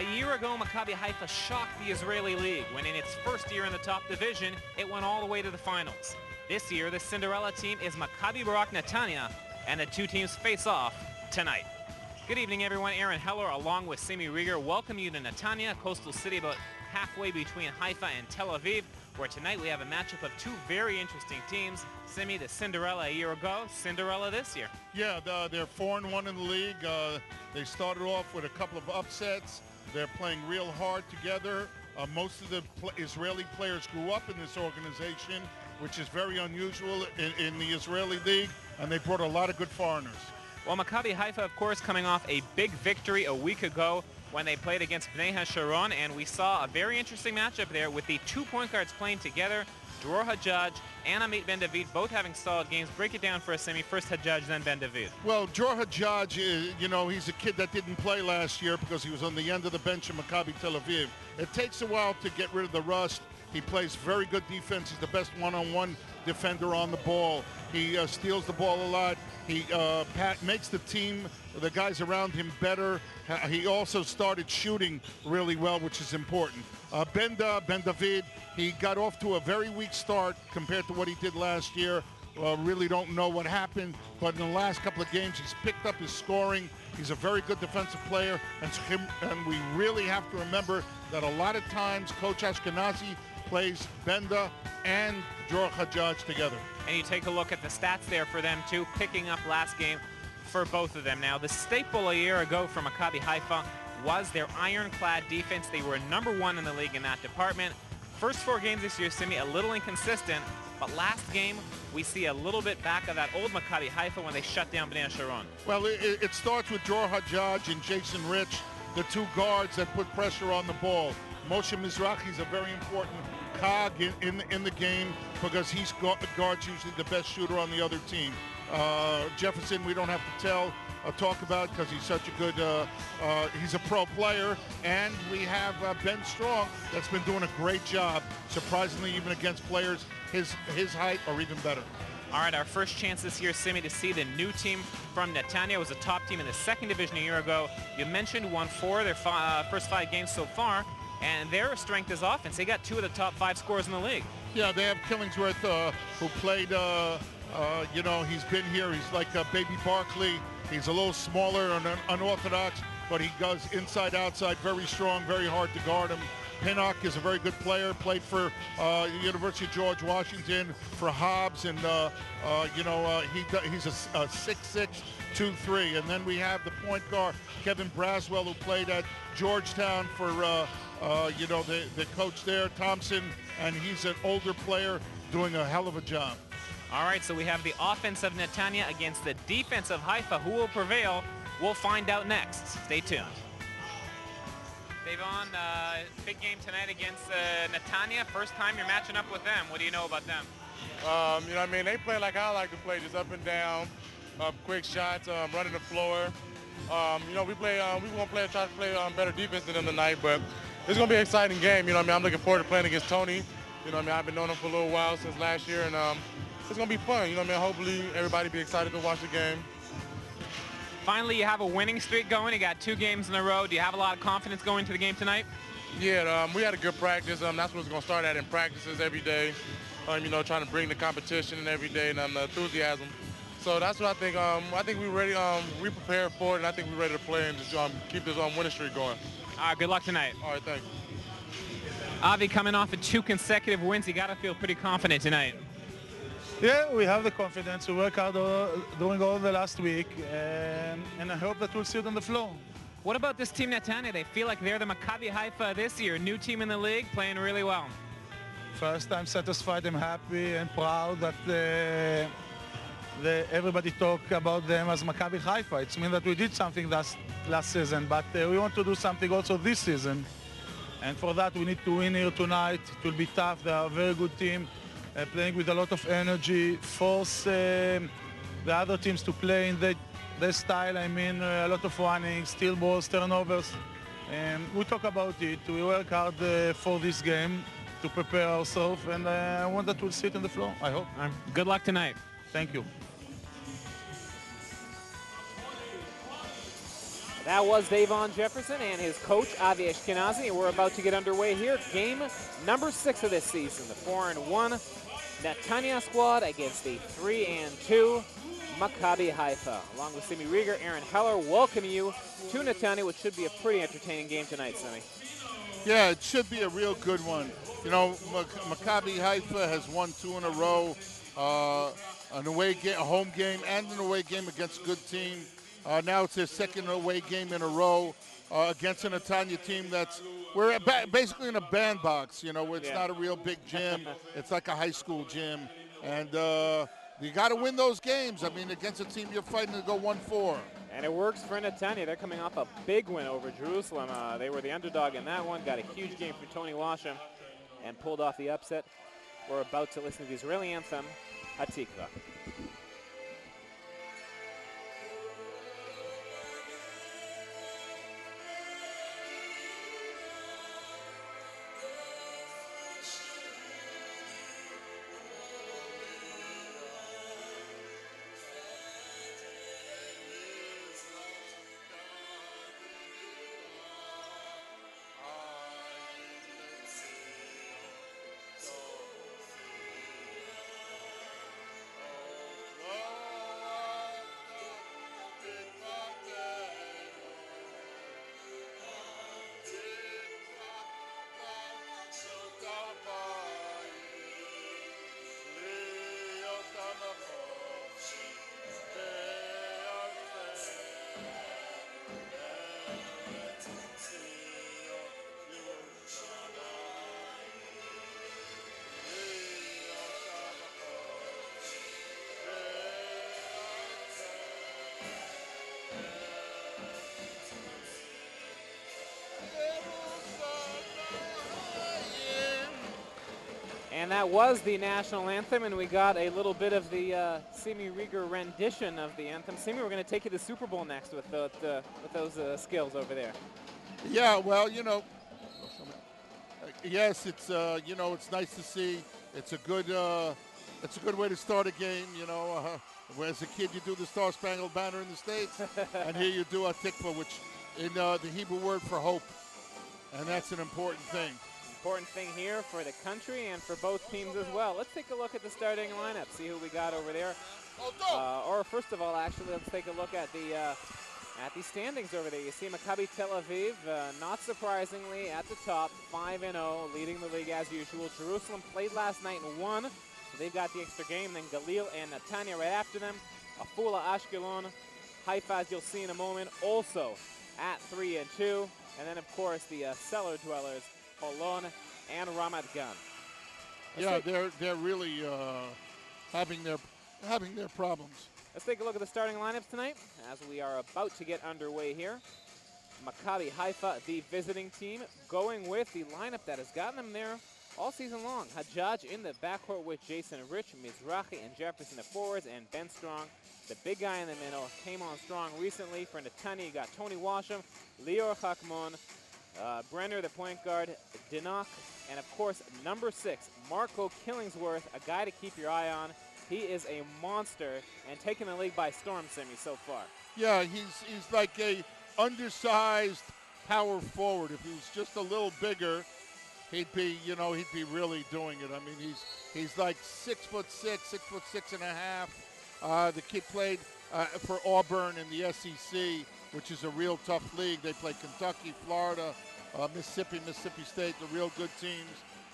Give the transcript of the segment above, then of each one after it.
A year ago, Maccabi Haifa shocked the Israeli League when in its first year in the top division, it went all the way to the finals. This year, the Cinderella team is Maccabi Netanya, and the two teams face off tonight. Good evening, everyone. Aaron Heller, along with Simi Rieger, welcome you to Netanya, coastal city about halfway between Haifa and Tel Aviv, where tonight we have a matchup of two very interesting teams. Simi, the Cinderella a year ago, Cinderella this year. Yeah, they're 4-1 in the league. They started off with a couple of upsets. They're playing real hard together. Most of the Israeli players grew up in this organization, which is very unusual in the Israeli league, and they brought a lot of good foreigners. Well, Maccabi Haifa, of course, coming off a big victory a week ago when they played against Bnei HaSharon, and we saw a very interesting matchup there with the 2 point guards playing together, Dror Hajjaj and Amit Ben David, both having solid games. Break it down for us, Simi. First Hajjaj, then Ben David. Well, Dror Hajjaj, he's a kid that didn't play last year because he was on the end of the bench in Maccabi Tel Aviv. It takes a while to get rid of the rust. He plays very good defense. He's the best one-on-one defender on the ball. He steals the ball a lot. He makes the team, the guys around him, better. He also started shooting really well, which is important. Ben David, he got off to a very weak start compared to what he did last year. Really don't know what happened, but in the last couple of games, he's picked up his scoring. He's a very good defensive player, and we really have to remember that a lot of times Coach Ashkenazi plays Benda and Dror Hajjaj together. And you take a look at the stats there for them too, picking up last game for both of them. Now, the staple a year ago for Maccabi Haifa was their ironclad defense. They were #1 in the league in that department. First 4 games this year, Simi, a little inconsistent, but last game we see a little bit back of that old Maccabi Haifa when they shut down Bnei HaSharon. Well, it starts with Dror Hajjaj and Jason Rich, the 2 guards that put pressure on the ball. Moshe Mizrahi is a very important cog in the game because he's guards usually the best shooter on the other team. Jefferson, we don't have to talk about because he's such a good, he's a pro player. And we have Ben Strong that's been doing a great job, surprisingly even against players his height or even better. All right, our first chance this year, Simi, to see the new team from Netanya. It was a top team in the 2nd division a year ago. You mentioned won 4 of their first 5 games so far, and their strength is offense. They got 2 of the top 5 scorers in the league. Yeah, they have Killingsworth, who played, he's been here. He's like Baby Barkley. He's a little smaller and unorthodox, but he goes inside, outside, very strong, very hard to guard him. Pinnock is a very good player, played for University of George Washington, for Hobbs, and he's a 6'6", 2'3". And then we have the point guard, Kevin Braswell, who played at Georgetown for, the coach there, Thompson, and he's an older player doing a hell of a job. All right, so we have the offense of Netanya against the defense of Haifa. Who will prevail? We'll find out next. Stay tuned. Devon, big game tonight against Netanya. First time you're matching up with them. What do you know about them? They play like I like to play, just up and down, quick shots, running the floor. We want to try to play better defense than them tonight, but it's going to be an exciting game. I'm looking forward to playing against Tony. I've been knowing him for a little while, since last year, and it's going to be fun. Hopefully everybody be excited to watch the game. Finally, you have a winning streak going. You got 2 games in a row. Do you have a lot of confidence going to the game tonight? Yeah, we had a good practice. That's what it's going to start at in practices every day. Trying to bring the competition in every day and the enthusiasm. So that's what I think. I think we're ready. We prepared for it, and I think we're ready to play and just keep this winning streak going. All right, good luck tonight. All right, thank you. Avi, coming off of 2 consecutive wins, you got to feel pretty confident tonight. Yeah, we have the confidence. We work hard during all the last week, and I hope that we'll see it on the floor. What about this team, Netanya? They feel like they're the Maccabi Haifa this year, new team in the league, playing really well. First, I'm satisfied. I'm happy and proud that everybody talk about them as Maccabi Haifa. It means that we did something last season, but we want to do something also this season. And for that, we need to win here tonight. It will be tough. They are a very good team. Playing with a lot of energy, force the other teams to play in their style. A lot of running, steal balls, turnovers. We talk about it. We work hard for this game to prepare ourselves, and I want that we'll sit on the floor, I hope. Good luck tonight. Thank you. That was Davon Jefferson and his coach, Avi Ashkenazi, and we're about to get underway here. Game number 6 of this season, the 4-1 Netanya squad against the 3-2 Maccabi Haifa. Along with Simi Rieger, Aaron Heller, welcome you to Netanya, which should be a pretty entertaining game tonight, Simi. Yeah, it should be a real good one. You know, Maccabi Haifa has won 2 in a row, an away game, a home game, and an away game against a good team. Now it's their second away game in a row against a Netanya team we're basically in a bandbox, you know, where it's not a real big gym. It's like a high school gym. And you got to win those games. I mean, against a team you're fighting to go 1-4. And it works for Netanya. They're coming off a big win over Jerusalem. They were the underdog in that one, got a huge game for Tony Washam, and pulled off the upset. We're about to listen to the Israeli anthem, Hatikva. And that was the national anthem, and we got a little bit of the Simi Rieger rendition of the anthem. Simi, we're going to take you to the Super Bowl next with those skills over there. Yeah, well, you know, yes, it's you know, it's nice to see. It's a good way to start a game. You know, as a kid you do the Star Spangled Banner in the States, and here you do a tikva, which in the Hebrew word for hope, and that's an important thing. Important thing here for the country and for both teams as well. Let's take a look at the starting lineup, see who we got over there. Or first of all, actually, let's take a look at the standings over there. You see Maccabi Tel Aviv, not surprisingly, at the top, 5-0, leading the league as usual. Jerusalem played last night and won, so they've got the extra game. Then Galil and Netanya right after them. Afula, Ashkelon, Haifa, as you'll see in a moment, also at 3-2. And then, of course, the cellar dwellers, Holon and Ramat Gan. Yeah, they're really having their problems. Let's take a look at the starting lineups tonight as we are about to get underway here. Maccabi Haifa, the visiting team, going with the lineup that has gotten them there all season long. Hajjaj in the backcourt with Jason Rich, Mizrahi and Jefferson at forwards, and Ben Strong, the big guy in the middle, came on strong recently. For Netanya, you got Tony Washam, Lior Chakmon, Brenner, the point guard, Dinok, and of course, number 6, Marco Killingsworth, a guy to keep your eye on. He is a monster and taking the league by storm, Simi, so far. Yeah, he's like a undersized power forward. If he was just a little bigger, he'd be really doing it. I mean, he's like 6'6", 6'6.5". The kid played for Auburn in the SEC, which is a real tough league. They play Kentucky, Florida, Mississippi State, the real good teams.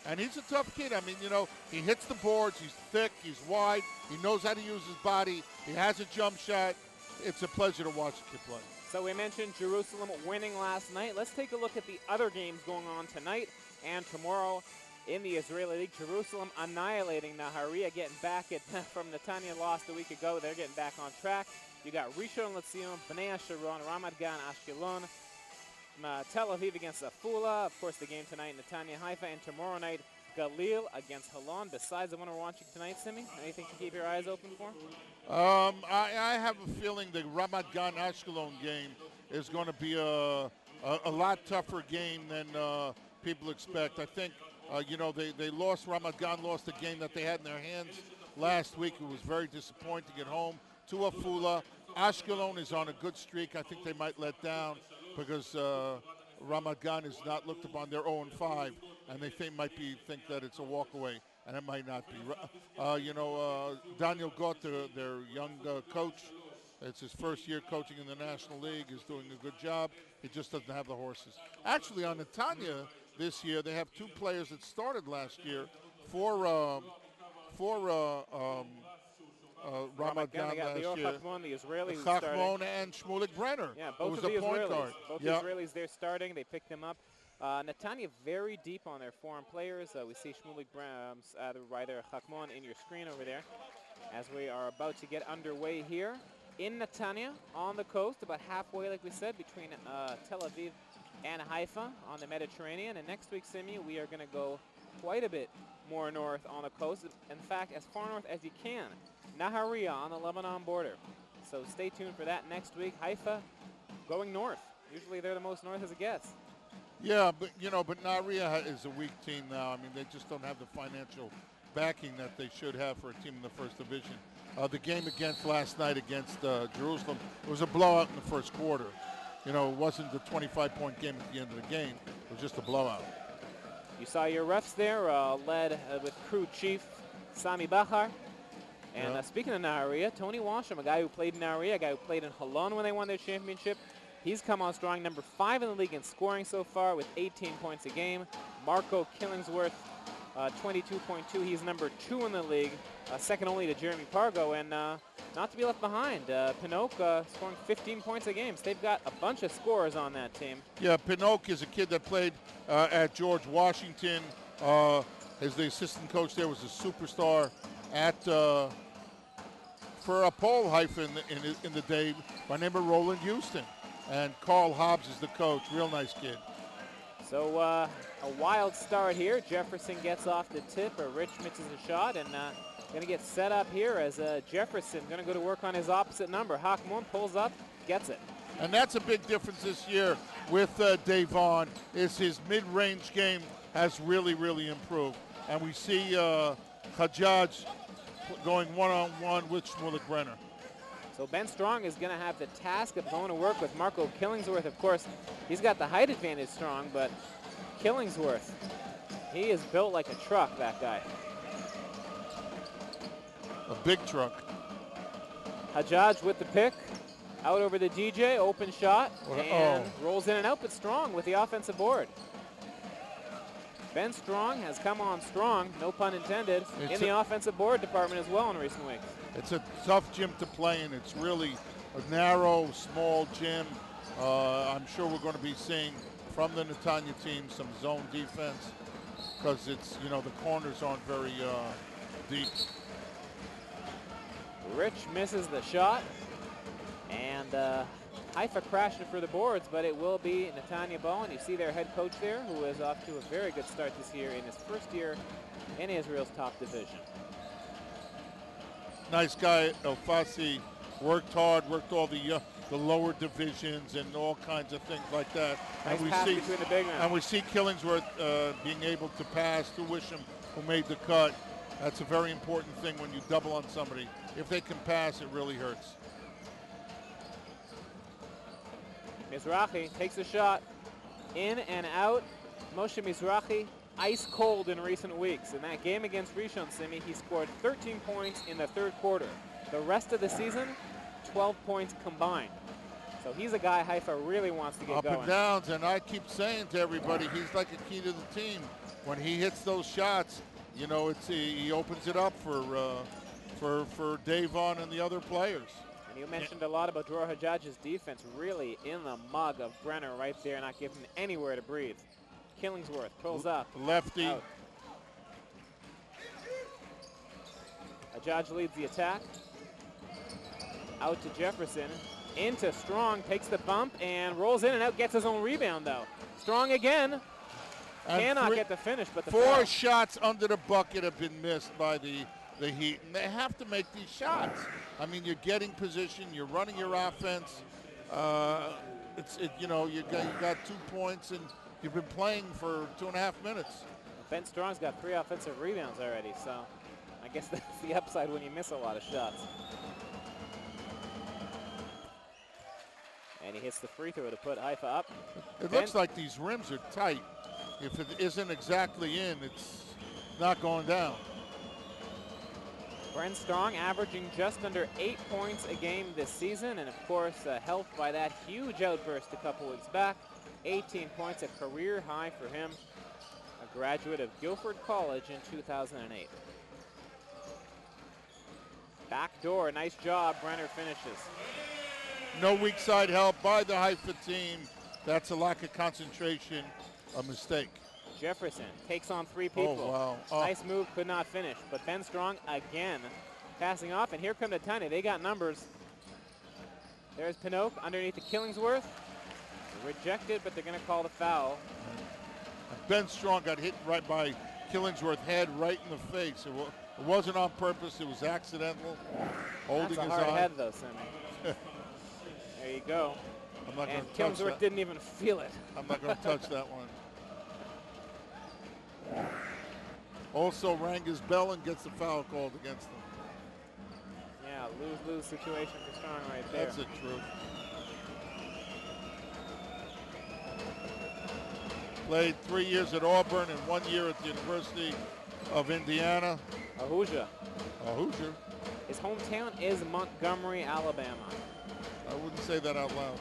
And he's a tough kid. I mean, you know, he hits the boards. He's thick. He's wide. He knows how to use his body. He has a jump shot. It's a pleasure to watch the kid play. So we mentioned Jerusalem winning last night. Let's take a look at the other games going on tonight and tomorrow in the Israeli League. Jerusalem annihilating Nahariya, getting back at from Netanya lost a week ago. They're getting back on track. You got Rishon LeZion, Bnei Asharon, Ramat Gan, Ashkelon, Tel Aviv against Afula. Of course, the game tonight, Netanya Haifa, and tomorrow night, Galil against Holon. Besides the one we're watching tonight, Simi, anything to keep your eyes open for? I have a feeling the Ramat Gan Ashkelon game is going to be a lot tougher game than people expect. I think, they lost. Ramat Gan lost a game that they had in their hands last week. It was very disappointing at home to Afula. Ashkelon is on a good streak. I think they might let down because Ramat Gan is not looked upon. They're 0-5, and they think that it's a walkaway, and it might not be. Daniel Gott, their young coach, it's his first year coaching in the National League, is doing a good job. He just doesn't have the horses. Actually, on Netanya this year, they have 2 players that started last year for Ramat Gan last year. Chachmon, the Israeli, who's starting. Chachmon and Shmulik Brenner. Yeah, who both was of the a point Israelis. guard. Both the Israelis, they're starting. They picked them up. Netanya very deep on their foreign players. We see Shmulik Brenner, Chachmon in your screen over there as we are about to get underway here in Netanya on the coast, about halfway, like we said, between Tel Aviv and Haifa on the Mediterranean. And next week, Simi, we are going to go quite a bit more north on the coast. In fact, as far north as you can. Nahariya on the Lebanon border. So stay tuned for that next week. Haifa going north. Usually they're the most north as it gets. Yeah, but Nahariya is a weak team now. I mean, they just don't have the financial backing that they should have for a team in the first division. The game last night against Jerusalem, it was a blowout in the first quarter. It wasn't a 25-point game at the end of the game. It was just a blowout. You saw your refs there, led with crew chief Sami Bachar. And speaking of Nahariya, Tony Washam, a guy who played in Nahariya, a guy who played in Holon when they won their championship. He's come on strong, number 5 in the league in scoring so far with 18 points a game. Marco Killingsworth, 22.2. He's number 2 in the league, second only to Jeremy Pargo. And not to be left behind, Pinocque scoring 15 points a game. So they've got a bunch of scorers on that team. Yeah, Pinocque is a kid that played at George Washington. As the assistant coach there, was a superstar at for Paul Haifa in the day by name of Roland Houston. And Carl Hobbs is the coach. Real nice kid. So a wild start here. Jefferson gets off the tip. Rich misses a shot and going to get set up here as Jefferson going to go to work on his opposite number. Chachmon pulls up, gets it. And that's a big difference this year with Davon, is his mid-range game has really, really improved. And we see Hajjaj going one-on-one with Shmulik Brenner. So Ben Strong is going to have the task of going to work with Marco Killingsworth. Of course, he's got the height advantage, Strong, but Killingsworth, he is built like a truck, that guy. A big truck. Hajjaj with the pick. Out over the DJ, open shot, and rolls in and out, but Strong with the offensive board. Ben Strong has come on strong, no pun intended, in the offensive board department as well in recent weeks. It's a tough gym to play in. It's really a narrow, small gym. I'm sure we're going to be seeing from the Netanya team some zone defense because it's, the corners aren't very deep. Rich misses the shot, and Haifa crashed it for the boards, but it will be Netanya ball, and you see their head coach there, who is off to a very good start this year in his first year in Israel's top division. Nice guy, Elfasi, worked hard, worked all the lower divisions and all kinds of things like that. Nice pass between the big men. And we see Killingsworth being able to pass to Wisham, who made the cut. That's a very important thing when you double on somebody. If they can pass, it really hurts. Mizrahi takes a shot, in and out. Moshe Mizrahi, ice cold in recent weeks. In that game against Rishon Simi, he scored 13 points in the third quarter. The rest of the season, 12 points combined. So he's a guy Haifa really wants to get going. Up and downs, and I keep saying to everybody, he's like a key to the team. When he hits those shots, he opens it up for Davon and the other players. You mentioned a lot about Dror Hajjaj's defense, really in the mug of Brenner right there, not giving him anywhere to breathe. Killingsworth pulls up. Lefty. Out. Hajjaj leads the attack. Out to Jefferson. Into Strong, takes the bump and rolls in and out, gets his own rebound though. Strong again. And cannot get the finish, but the 4 foul. shots under the bucket have been missed by the Heat, and they have to make these shots. I mean, you're getting position, you're running your offense. You got 2 points, and you've been playing for 2.5 minutes. Ben Strong's got 3 offensive rebounds already, so I guess that's the upside when you miss a lot of shots. And he hits the free throw to put Haifa up. It looks like these rims are tight. If it isn't exactly in, it's not going down. Ben Strong averaging just under 8 points a game this season, and of course helped by that huge outburst a couple weeks back. 18 points, a career high for him, a graduate of Guilford College in 2008. Backdoor, nice job, Brenner finishes. No weak side help by the Haifa team. That's a lack of concentration, a mistake. Jefferson takes on 3 people. Oh, wow. Oh. Nice move, could not finish. But Ben Strong again passing off, and here come Netanya. They got numbers. There's Pinocchio underneath the Killingsworth. Rejected, but they're going to call the foul. Ben Strong got hit right by Killingsworth, head right in the face. It wasn't on purpose. It was accidental. Holding That's a his hard eye. head, though, Sammy. There you go. I'm not going And to touch Killingsworth that. didn't even feel it. I'm not going to touch that one. Also rang his bell and gets the foul called against him. Yeah, lose-lose situation for Strong right there. That's the truth. Played 3 years at Auburn and 1 year at the University of Indiana. A Hoosier. A Hoosier. His hometown is Montgomery, Alabama. I wouldn't say that out loud.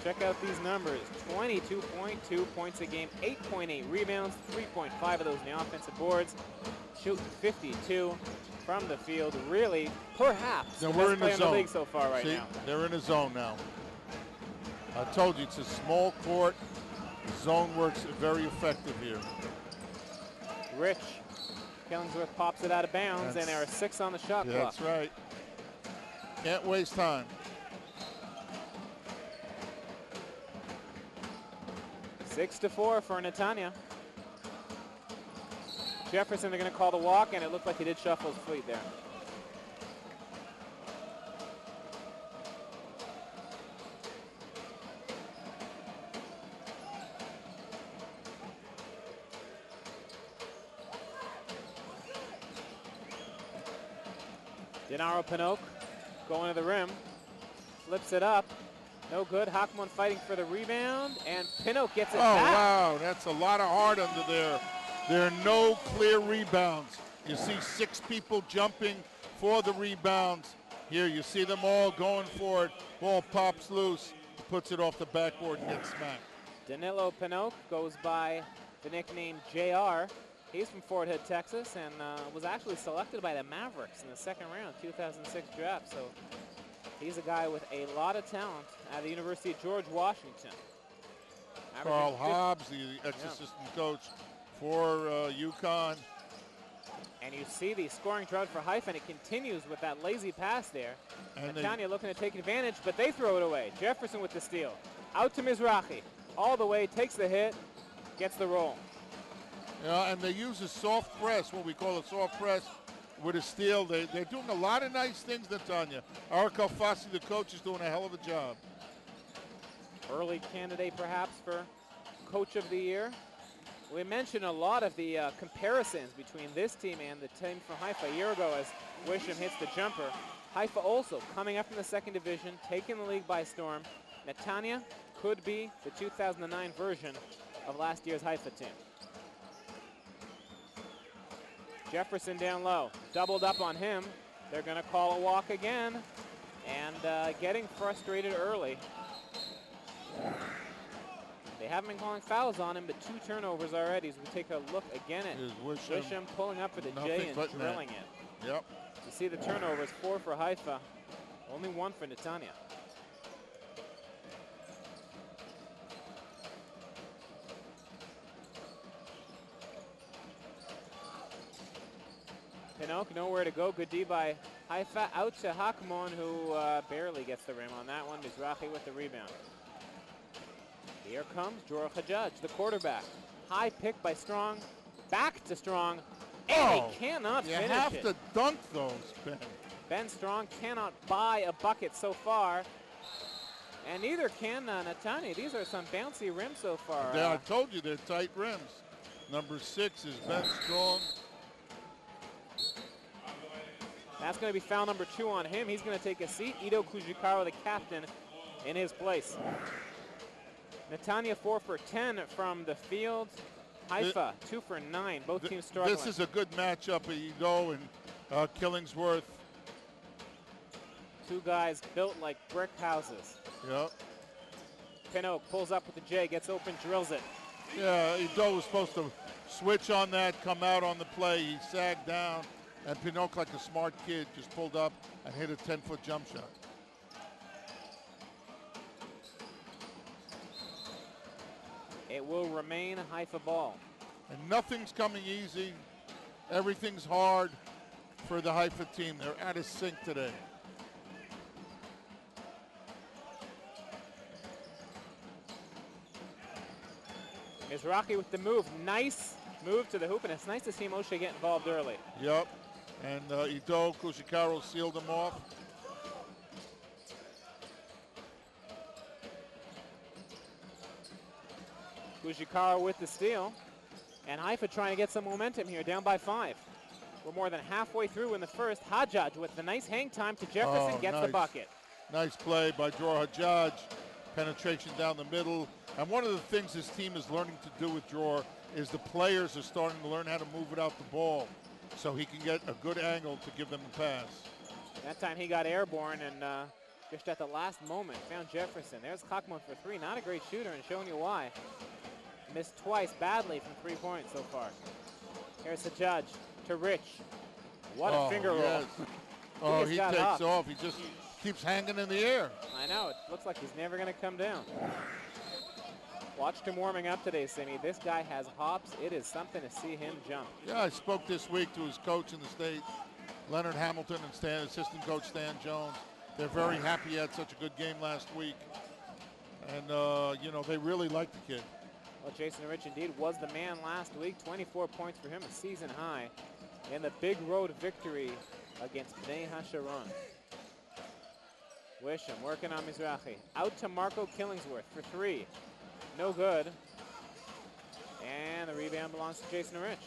Check out these numbers. 22.2 points a game, 8.8 rebounds, 3.5 of those in the offensive boards. Shooting 52 from the field. Really, perhaps, Now the we're best in the player in the zone. league so far right See, now. they're in a zone now. I told you, it's a small court. The zone works very effective here. Rich. Killingsworth pops it out of bounds, and there are 6 on the shot clock. That's right. Can't waste time. Six to 4 for Netanya. Jefferson, they're going to call the walk, and it looked like he did shuffle his feet there. Denaro Pinocchio going to the rim, flips it up. No good. Hakmon fighting for the rebound, and Pinocchio gets it back. Wow, that's a lot of heart under there. There are no clear rebounds. You see 6 people jumping for the rebounds. Here you see them all going for it. Ball pops loose, puts it off the backboard and gets smacked. Danilo Pinocchio goes by the nickname JR. He's from Fort Hood, Texas, and was actually selected by the Mavericks in the 2nd round, 2006 draft. So he's a guy with a lot of talent at the University of George Washington. Carl Hobbs, the ex-assistant coach for UConn. And you see the scoring drought for Haifa, and it continues with that lazy pass there. And Netanya looking to take advantage, but they throw it away. Jefferson with the steal. Out to Mizrahi. All the way, takes the hit, gets the roll. Yeah, and they use a soft press, what we call a soft press, with a steal. They're doing a lot of nice things, Netanya. Arik Alfasi, the coach, is doing a hell of a job. Early candidate, perhaps, for Coach of the Year. We mentioned a lot of the comparisons between this team and the team from Haifa a year ago as Wisham hits the jumper. Haifa also coming up in the 2nd division, taking the league by storm. Netanya could be the 2009 version of last year's Haifa team. Jefferson down low, doubled up on him. They're going to call a walk again, and getting frustrated early. They haven't been calling fouls on him, but 2 turnovers already. As we take a look again at Wisham pulling up for the J and drilling it. Yep. You see the turnovers, 4 for Haifa, only 1 for Netanya. Pinocchio nowhere to go. Good D by Haifa. Out to Hakmon, who barely gets the rim on that one. Mizrahi with the rebound. Here comes Jorah Hajjaj, the quarterback. High pick by Strong. Back to Strong. And he cannot finish it. You have to dunk those, Ben. Ben Strong cannot buy a bucket so far. And neither can Netanya. These are some bouncy rims so far. I told you they're tight rims. Number 6 is Ben Strong. That's going to be foul number 2 on him. He's going to take a seat. Ido Kujikawa, the captain, in his place. Netanya 4 for 10 from the field. Haifa 2 for 9. Both teams struggling. This is a good matchup of Ido and Killingsworth. Two guys built like brick houses. Yep. Pinot pulls up with the J, gets open, drills it. Yeah, Ido was supposed to switch on that, come out on the play. He sagged down, and Pinot, like a smart kid, just pulled up and hit a 10-foot jump shot. It will remain Haifa ball. And nothing's coming easy. Everything's hard for the Haifa team. They're out of sync today. Mizrahi with the move. Nice move to the hoop, and it's nice to see Moshe get involved early. Yep. And Ido Kushikaro sealed him off. Kujikawa with the steal. And Haifa trying to get some momentum here, down by 5. We're more than halfway through in the first. Hajjaj with the nice hang time to Jefferson, gets nice. the bucket. Nice play by Dror Hajjaj. Penetration down the middle. And one of the things this team is learning to do with Dror is the players are starting to learn how to move without the ball so he can get a good angle to give them the pass. That time he got airborne and just at the last moment found Jefferson. There's Kakman for 3. Not a great shooter, and showing you why. Missed twice badly from 3 points so far. Here's the judge to Rich. What a finger roll. Oh, he takes up. off. He just keeps hanging in the air. I know. It looks like he's never going to come down. Watched him warming up today, Simi. This guy has hops. It is something to see him jump. Yeah, I spoke this week to his coach in the state, Leonard Hamilton, and assistant coach Stan Jones. They're very happy he had such a good game last week. And, you know, they really like the kid. Well, Jason Rich indeed was the man last week. 24 points for him, a season high, in the big road victory against Bnei HaSharon. Wisham working on Mizrahi. Out to Marco Killingsworth for 3. No good. And the rebound belongs to Jason Rich.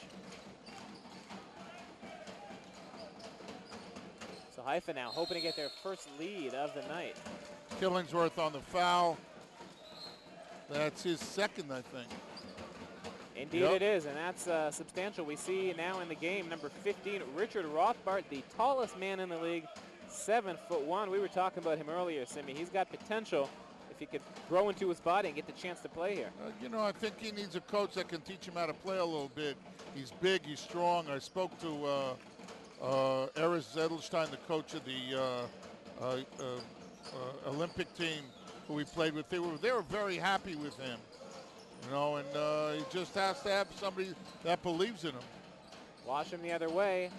So Haifa now hoping to get their first lead of the night. Killingsworth on the foul. That's his second, I think. Indeed it is, and that's substantial. We see now in the game, number 15, Richard Rothbart, the tallest man in the league, 7'1". We were talking about him earlier, Simi. He's got potential if he could grow into his body and get the chance to play here. You know, I think he needs a coach that can teach him how to play a little bit. He's big, he's strong. I spoke to Erez Edelstein, the coach of the Olympic team, who we played with. They were very happy with him, you know, and he just has to have somebody that believes in him. Wash him the other way.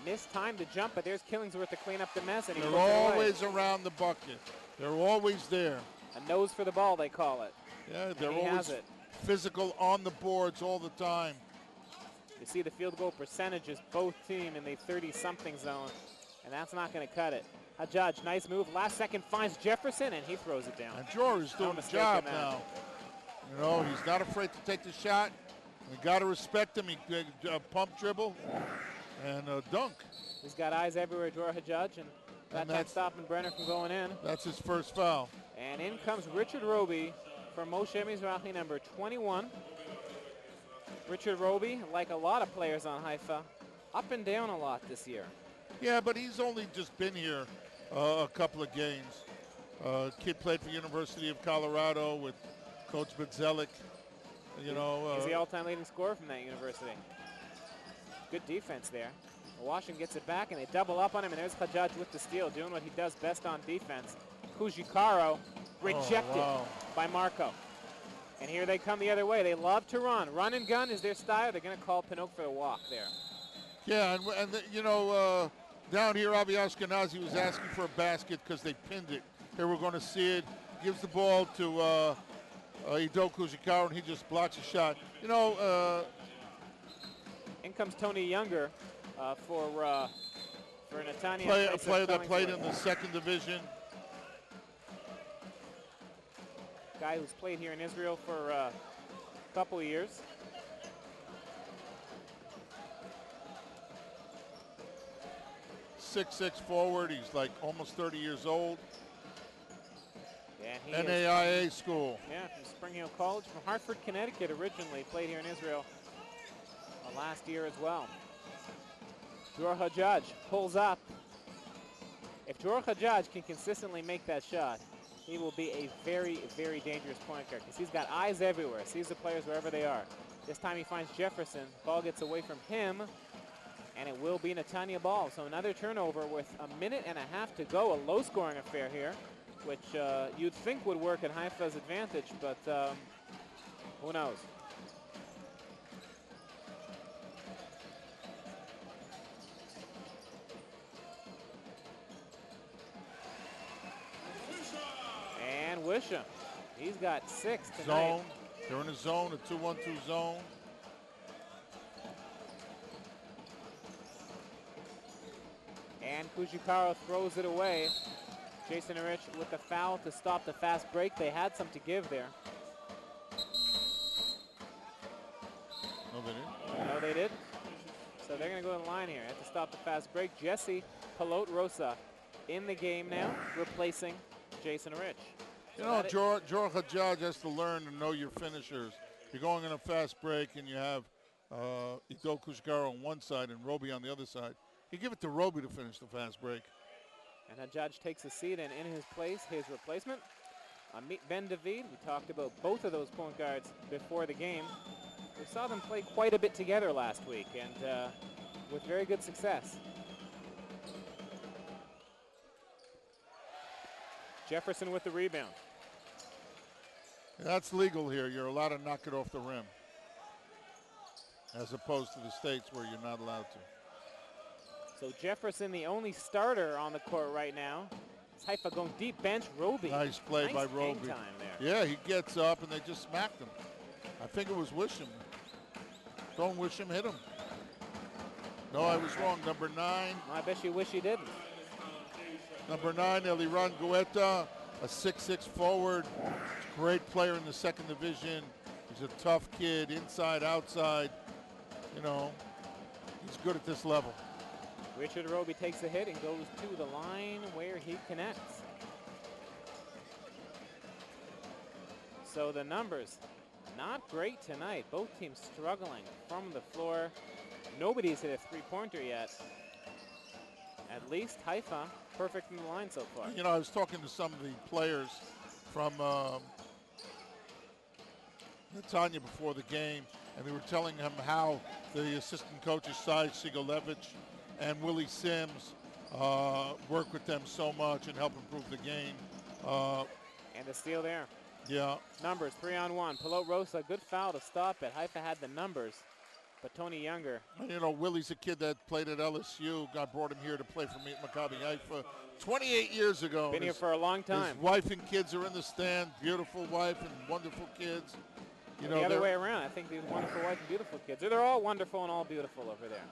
Missed time to jump, but there's Killingsworth to clean up the mess, and he They're puts it away. always around the bucket. They're always there. A nose for the ball, they call it. Yeah, they're he always has it. physical on the boards all the time. You see the field goal percentages, both team in the 30-something zone, and that's not going to cut it. Hajjaj, nice move. Last second finds Jefferson, and he throws it down. And Dror is doing the job now. You know, he's not afraid to take the shot. We got to respect him. He pump dribble and dunk. He's got eyes everywhere, Dror Hajjaj, and that time stopping Brenner from going in. That's his first foul. And in comes Richard Roby for Moshe Mizrahi, number 21. Richard Roby, like a lot of players on Haifa, up and down a lot this year. Yeah, but he's only just been here a couple of games. Kid played for University of Colorado with Coach Budzelik. You know, he's the all-time leading scorer from that university. Good defense there. Washington gets it back, and they double up on him, and there's Hajjaj with the steal, doing what he does best on defense. Kujikaro rejected by Marco. And here they come the other way. They love to run. Run and gun is their style. They're going to call Pinot for the walk there. Yeah, you know, down here, Avi Ashkenazi was asking for a basket because they pinned it. Here we're going to see it. Gives the ball to Ido Kujikawa, and he just blocks a shot. You know, in comes Tony Younger for Netanya. A player that played in the second division. Guy who's played here in Israel for a couple of years. 6'6" forward. He's like almost 30 years old. Yeah, and he NAIA school. Yeah, from Spring Hill College, from Hartford, Connecticut originally. Played here in Israel last year as well. Dror Hajjaj pulls up. If Dror Hajjaj can consistently make that shot, he will be a very, very dangerous point guard because he's got eyes everywhere, sees the players wherever they are. This time he finds Jefferson. Ball gets away from him, and it will be Netanya ball. So another turnover with a minute and a half to go. A low-scoring affair here, which you'd think would work in Haifa's advantage, but who knows? And Wisham, he's got 6 tonight. Zone. They're in a zone, a 2-1-2 zone. And Kujikaro throws it away. Jason and Rich with the foul to stop the fast break. They had some to give there. No, they didn't. No, they did. So they're going to go to the line here. Have to stop the fast break. Jesse Palot Rosa in the game now, replacing Jason Rich. You know, Dror Hajjaj has to learn to know your finishers. You're going in a fast break and you have Ido Kujikaro on one side and Roby on the other side. You give it to Roby to finish the fast break. And Hajjaj takes a seat, and in his place, his replacement, Amit Ben David. We talked about both of those point guards before the game. We saw them play quite a bit together last week, and with very good success. Jefferson with the rebound. That's legal here. You're allowed to knock it off the rim, as opposed to the States where you're not allowed to. So Jefferson, the only starter on the court right now. It's Haifa going deep bench. Roby. Nice play by Roby. Time there. Yeah, he gets up and they just smacked him. I think it was Wisham. Don't Wisham hit him. No, I was wrong. Number 9. Well, I bet you wish you didn't. Number 9, Eliran Guetta, a 6'6" forward. Great player in the second division. He's a tough kid, inside, outside. You know, he's good at this level. Richard Roby takes the hit and goes to the line where he connects. So the numbers, not great tonight. Both teams struggling from the floor. Nobody's hit a three-pointer yet. At least Haifa, perfect from the line so far. You know, I was talking to some of the players from Netanya before the game, and they were telling him how the assistant coaches, Sai Sigolevich and Willie Sims, work with them so much and help improve the game. And the steal there. Yeah. Numbers, 3-on-1. Palot Rosa, good foul to stop it. Haifa had the numbers, but Tony Younger. You know, Willie's a kid that played at LSU. I brought him here to play for me at Maccabi Haifa 28 years ago. Been here for a long time. His wife and kids are in the stand. Beautiful wife and wonderful kids. You know, the other way around. I think these wonderful wife and beautiful kids. They're all wonderful and all beautiful over there.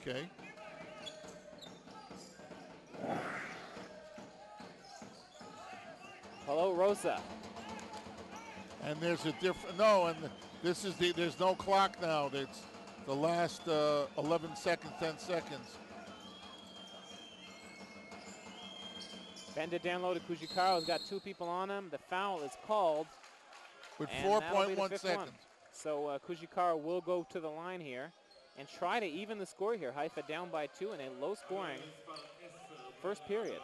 Okay. Hello, Rosa. And there's a different, no, and this is there's no clock now. It's the last 11 seconds, 10 seconds. Bend it down low to Kujikaro's got 2 people on him. The foul is called. With and 4.1 seconds. So Kujikaro will go to the line here and try to even the score here. Haifa down by 2 in a low-scoring first period.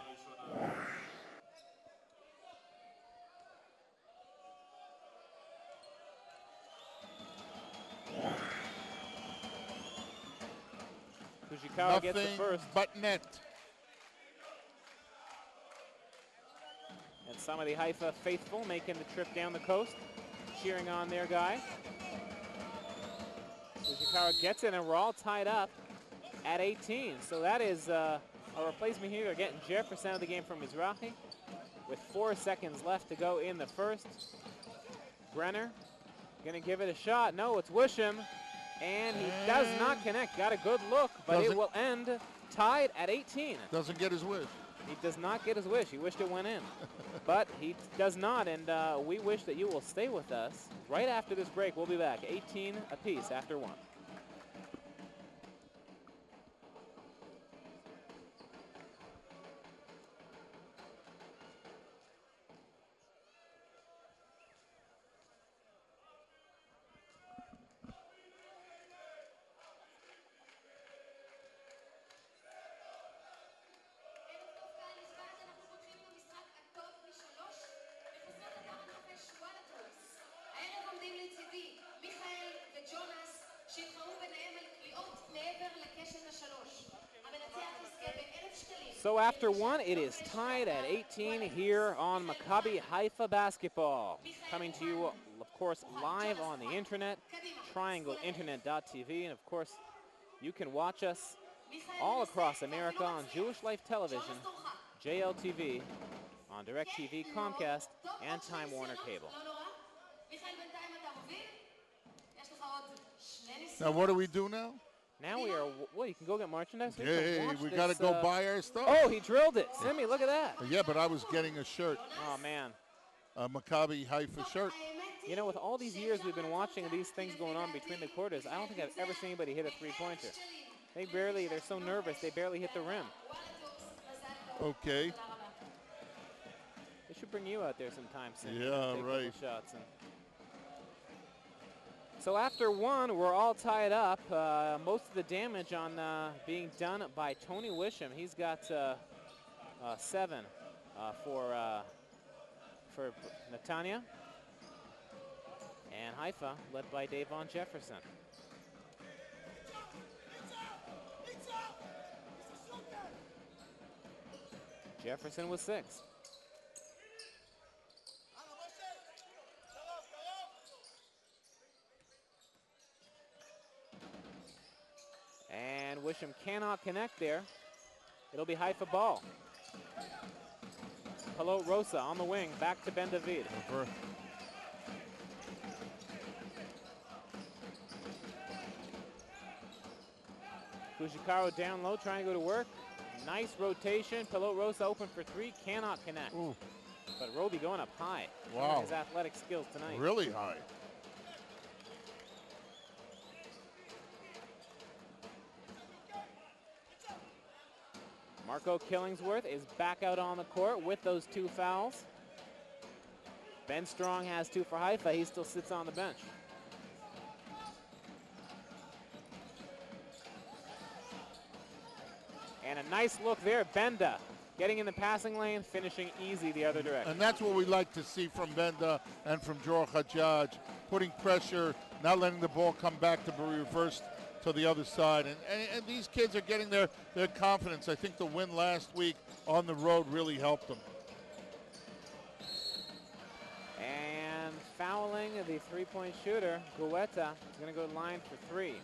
Kujikawa gets the first. But net. And some of the Haifa faithful making the trip down the coast, cheering on their guy. Kujikawa gets it, and we're all tied up at 18. So that is a replacement here. They're getting Jefferson out of the game from Mizrahi with 4 seconds left to go in the first. Brenner gonna give it a shot. No, it's Wisham. And he does not connect. Got a good look, but it will end tied at 18. Doesn't get his wish. He does not get his wish. He wished it went in. But he does not, and we wish that you will stay with us. Right after this break, we'll be back. 18 apiece after 1. So after one, it is tied at 18 here on Maccabi Haifa basketball. Coming to you, of course, live on the internet, triangleinternet.tv, and of course, you can watch us all across America on Jewish Life Television, JLTV, on DirecTV, Comcast, and Time Warner Cable. Now, what do we do now? Now we are, well, you can go get merchandise. Hey, we got to go buy our stuff. Oh, he drilled it. Simi, look at that. Yeah, but I was getting a shirt. Oh, man. A Maccabi Haifa shirt. You know, with all these years we've been watching these things going on between the quarters, I don't think I've ever seen anybody hit a three-pointer. They're so nervous, they barely hit the rim. Okay. They should bring you out there sometime soon. Yeah, take right. Shots and so after one, we're all tied up. Most of the damage on being done by Tony Wisham. He's got 7 for Netanya. And Haifa, led by Davon Jefferson. Jefferson with 6. And Wisham cannot connect there. It'll be Haifa ball. Hello Rosa on the wing, back to Ben David. Over. Fujikawa down low, trying to go to work. Nice rotation. Pelot Rosa open for 3, cannot connect. Ooh. But Roby going up high. Wow. His athletic skills tonight. Really high. Marco Killingsworth is back out on the court with those 2 fouls. Ben Strong has 2 for Haifa. He still sits on the bench. And a nice look there, Benda getting in the passing lane, finishing easy the other direction. And that's what we like to see from Benda and from Dror Hajjaj, putting pressure, not letting the ball come back to be reversed to the other side. And these kids are getting their confidence. I think the win last week on the road really helped them. And fouling the 3-point shooter, Guetta is going to go to the line for 3.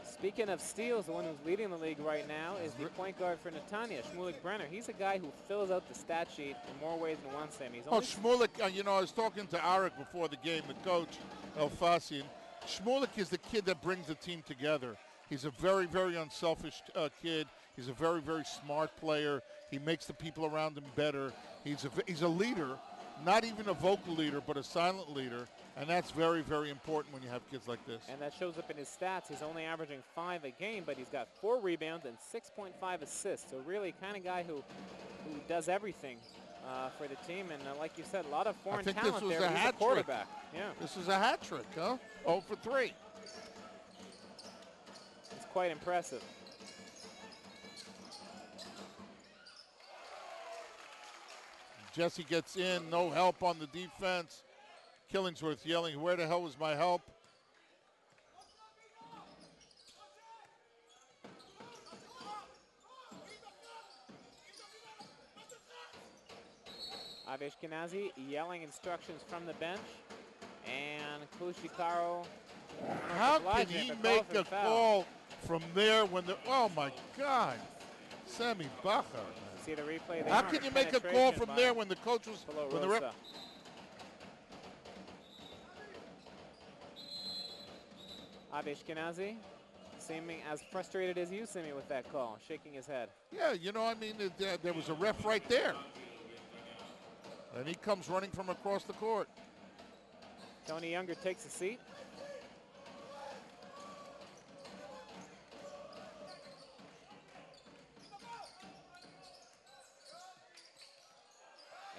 Speaking of steals, the one who's leading the league right now is the point guard for Netanya, Shmulik Brenner. He's a guy who fills out the stat sheet in more ways than one, Sam. Shmulik, you know, I was talking to Arik before the game, the coach, El Fassi. Shmulik is the kid that brings the team together. He's a very, very unselfish kid. He's a very, very smart player. He makes the people around him better. He's a leader, not even a vocal leader, but a silent leader. And that's very, very important when you have kids like this. And that shows up in his stats. He's only averaging 5 a game, but he's got 4 rebounds and 6.5 assists. So really kind of guy who does everything for the team. And like you said, a lot of foreign talent there. He's a quarterback. Yeah. This is a hat trick, huh? 0 for 3. It's quite impressive. Jesse gets in, no help on the defense. Killingsworth yelling, where the hell was my help? Aveshkenazi yelling instructions from the bench. And Kushikaro. How can he make a call from there when the, oh my God, Sammy Bacher. See the replay there. How can you make a call from there when the coach was, when the ref? Aveshkenazi seeming as frustrated as you, Simi, with that call, shaking his head. Yeah, you know, I mean, there was a ref right there. And he comes running from across the court. Tony Younger takes a seat.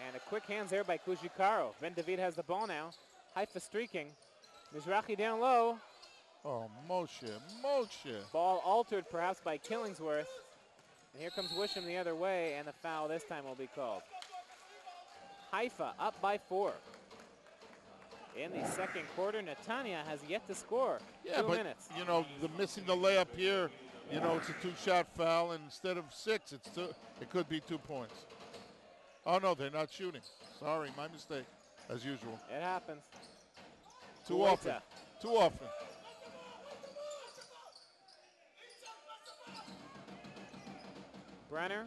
And a quick hands there by Kujikaro. Ben David has the ball now. Haifa streaking. Mizrahi down low. Oh, Moshe. Ball altered perhaps by Killingsworth. And here comes Wisham the other way, and the foul this time will be called. Haifa up by 4. in the second quarter. Netanya has yet to score. Yeah, 2 but, minutes. you know, the missing the layup here, you know, it's a 2-shot foul, and instead of 6, it's 2. It could be 2 points. Oh, no, they're not shooting. Sorry, my mistake, as usual. It happens. Too often. Too often. Brenner,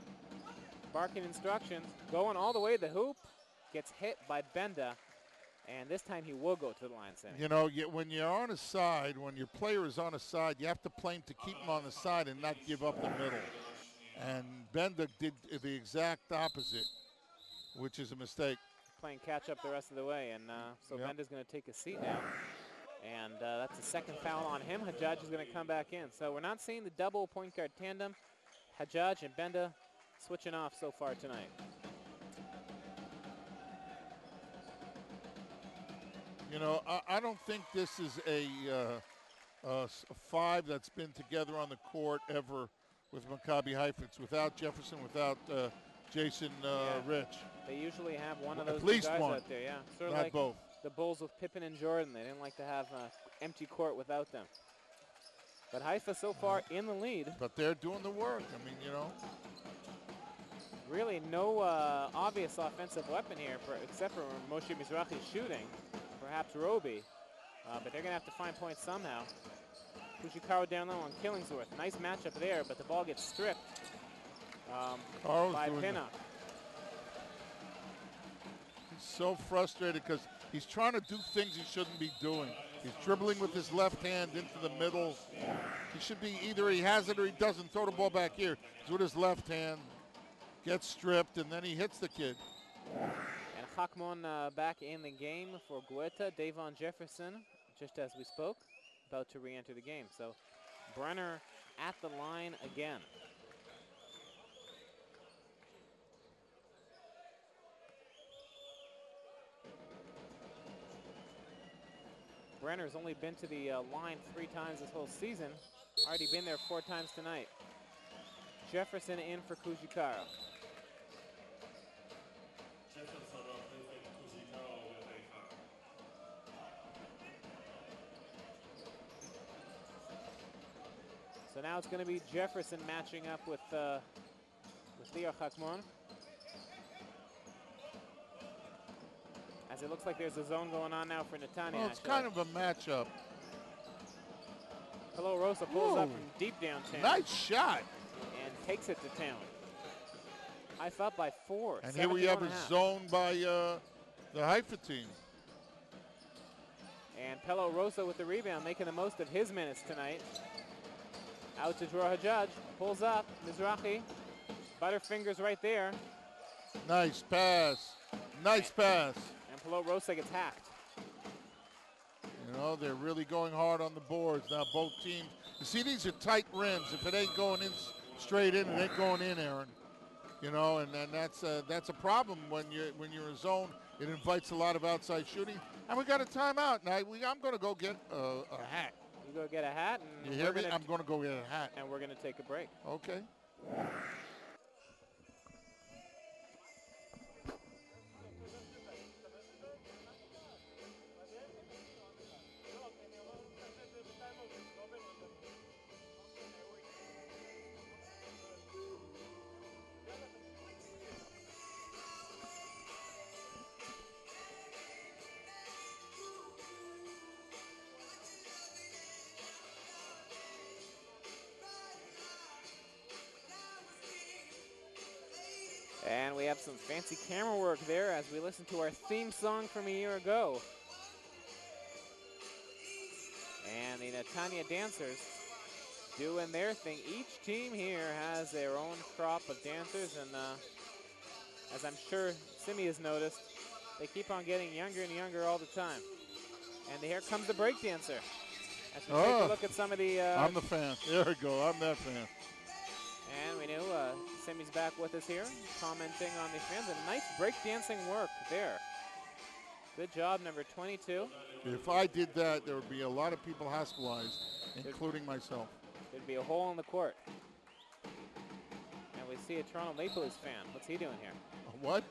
barking instructions, going all the way to the hoop, gets hit by Benda, and this time he will go to the line center. You know, when you're on a side, when your player is on a side, you have to play him to keep him on the side and not give up the middle. And Benda did the exact opposite, which is a mistake. Playing catch up the rest of the way, and so Yep. Benda's going to take a seat now. And that's the second foul on him. Hajjaj is going to come back in. So we're not seeing the double point guard tandem. Hajjaj and Benda switching off so far tonight. You know, I don't think this is a 5 that's been together on the court ever with Maccabi Haifa. It's without Jefferson, without Jason Rich. They usually have one of those At least two guys one. out there, yeah. Sort of Not like both. the Bulls with Pippen and Jordan. They didn't like to have an empty court without them. But Haifa so far in the lead. But they're doing the work. I mean, you know. Really no obvious offensive weapon here except for Moshe Mizrahi shooting. Perhaps Roby. But they're going to have to find points somehow. Fujikawa down low on Killingsworth. Nice matchup there, but the ball gets stripped by Pinnock. He's so frustrated because he's trying to do things he shouldn't be doing. He's dribbling with his left hand into the middle. He should be either he has it or he doesn't. Throw the ball back here. He's with his left hand, gets stripped, and then he hits the kid. And Chakmon back in the game for Guetta. Davon Jefferson, just as we spoke, about to re-enter the game. So Brenner at the line again. Brenner's only been to the line 3 times this whole season. Already been there 4 times tonight. Jefferson in for Kujikara. So now it's going to be Jefferson matching up with Leo Chakmon. As it looks like there's a zone going on now for Netanya. Well, it's kind of a matchup. Hello Rosa pulls up from deep downtown. Nice shot. And takes it to town. Haifa up by 4. And here we have a zone by the Haifa team. And Pelo Rosa with the rebound, making the most of his minutes tonight. Out to Dror Hajjaj, pulls up, Mizrahi, Butterfingers right there. Nice pass, nice pass. And Pelo Rosa gets hacked. You know, they're really going hard on the boards now, both teams. You see, these are tight rims. If it ain't going in straight in, it ain't going in, Aaron. You know, and that's a problem when you're in zone. It invites a lot of outside shooting. And we got a timeout. Now, I'm going to go get a hat. You go get a hat. And you hear me? I'm going to go get a hat. And we're going to take a break. Okay. And we have some fancy camera work there as we listen to our theme song from a year ago. And the Netanya dancers doing their thing. Each team here has their own crop of dancers, and as I'm sure Simi has noticed, they keep on getting younger and younger all the time. And here comes the break dancer. As we take a look at some of the... I'm the fan. There we go. I'm that fan. And we knew Simi's back with us here, commenting on the fans. A nice breakdancing work there. Good job, number 22. If I did that, there would be a lot of people hospitalized, including myself. There'd be a hole in the court. And we see a Toronto Maple Leafs fan. What's he doing here? What?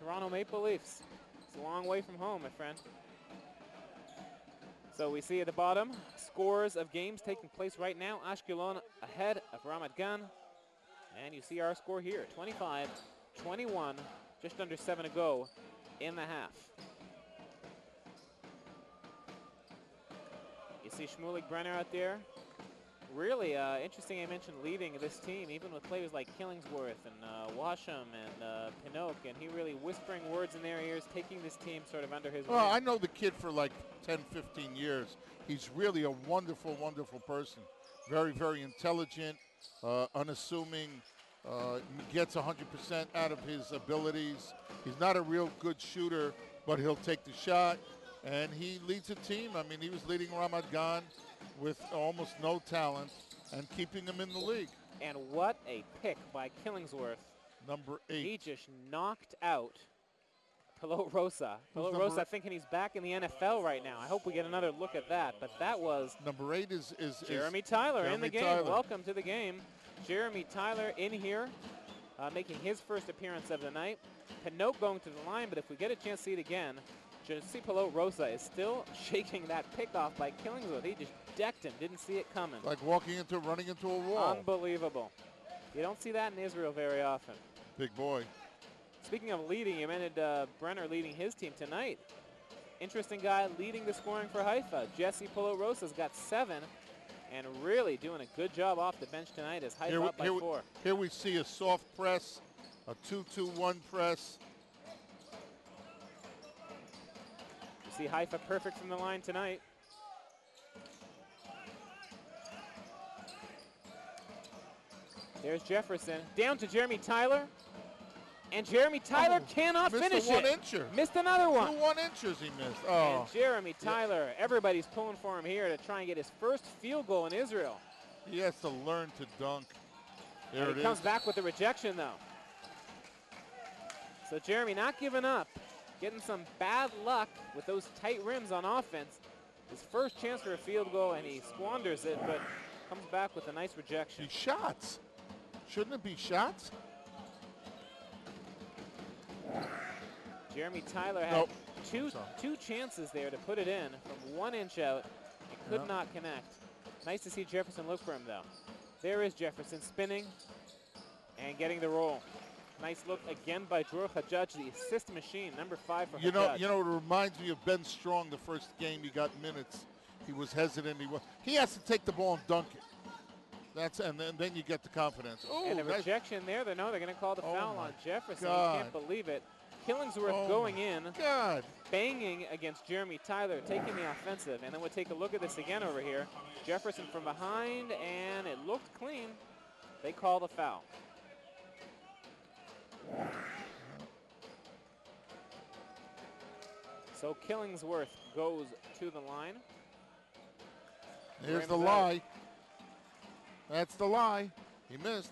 Toronto Maple Leafs. It's a long way from home, my friend. So we see at the bottom, scores of games taking place right now. Ashkelon ahead of Ramat Gan. And you see our score here, 25-21, just under 7 to go in the half. You see Shmulik Brenner out there. Really interesting, I mentioned leading this team, even with players like Killingsworth and Washam and Pinocchio, and he really whispering words in their ears, taking this team sort of under his wing. Well, I know the kid for like 10, 15 years. He's really a wonderful, wonderful person. Very, very intelligent, unassuming, gets 100% out of his abilities. He's not a real good shooter, but he'll take the shot, and he leads a team. I mean, he was leading Ramat Gan with almost no talent and keeping him in the league. And what a pick by Killingsworth. Number 8. He just knocked out Pilot Rosa. Pilot Rosa thinking he's back in the NFL right now. I hope we get another look at that. But that was number 8 is Jeremy Tyler in the game. Tyler. Welcome to the game. Jeremy Tyler in here, making his first appearance of the night. Pinocchio going to the line, but if we get a chance to see it again, Jesse Pilot Rosa is still shaking that pick off by Killingsworth. He just decked him, didn't see it coming. Like running into a wall. Unbelievable. You don't see that in Israel very often. Big boy. Speaking of leading, you mentioned Brenner leading his team tonight. Interesting guy leading the scoring for Haifa. Jesse Pilot Rosa's got 7 and really doing a good job off the bench tonight as Haifa up by 4. Here we see a soft press, a 2-2-1 press. You see Haifa perfect from the line tonight. There's Jefferson. Down to Jeremy Tyler. And Jeremy Tyler cannot finish it. Missed a 1-incher. Missed another one. 2 1-inchers he missed. Oh. And Jeremy Tyler, everybody's pulling for him here to try and get his first field goal in Israel. He has to learn to dunk. There and he comes back with the rejection, though. So Jeremy not giving up. Getting some bad luck with those tight rims on offense. His first chance for a field goal, and he squanders it, but comes back with a nice rejection. These shots. Shouldn't it be shots? Jeremy Tyler had two chances there to put it in from 1 inch out. It could not connect. Nice to see Jefferson look for him, though. There is Jefferson spinning and getting the roll. Nice look again by Dror Hajjaj, the assist machine, number 5 for Hajjaj. You know, it reminds me of Ben Strong the first game he got minutes. He was hesitant. He has to take the ball and dunk it. And then you get the confidence. Oh, and a rejection there. They're going to call the foul on Jefferson. You can't believe it. Killingsworth going in, banging against Jeremy Tyler, taking the offensive. And then we'll take a look at this again over here. Jefferson from behind, and it looked clean. They call the foul. So Killingsworth goes to the line. Here's the lie. That's the lie. He missed.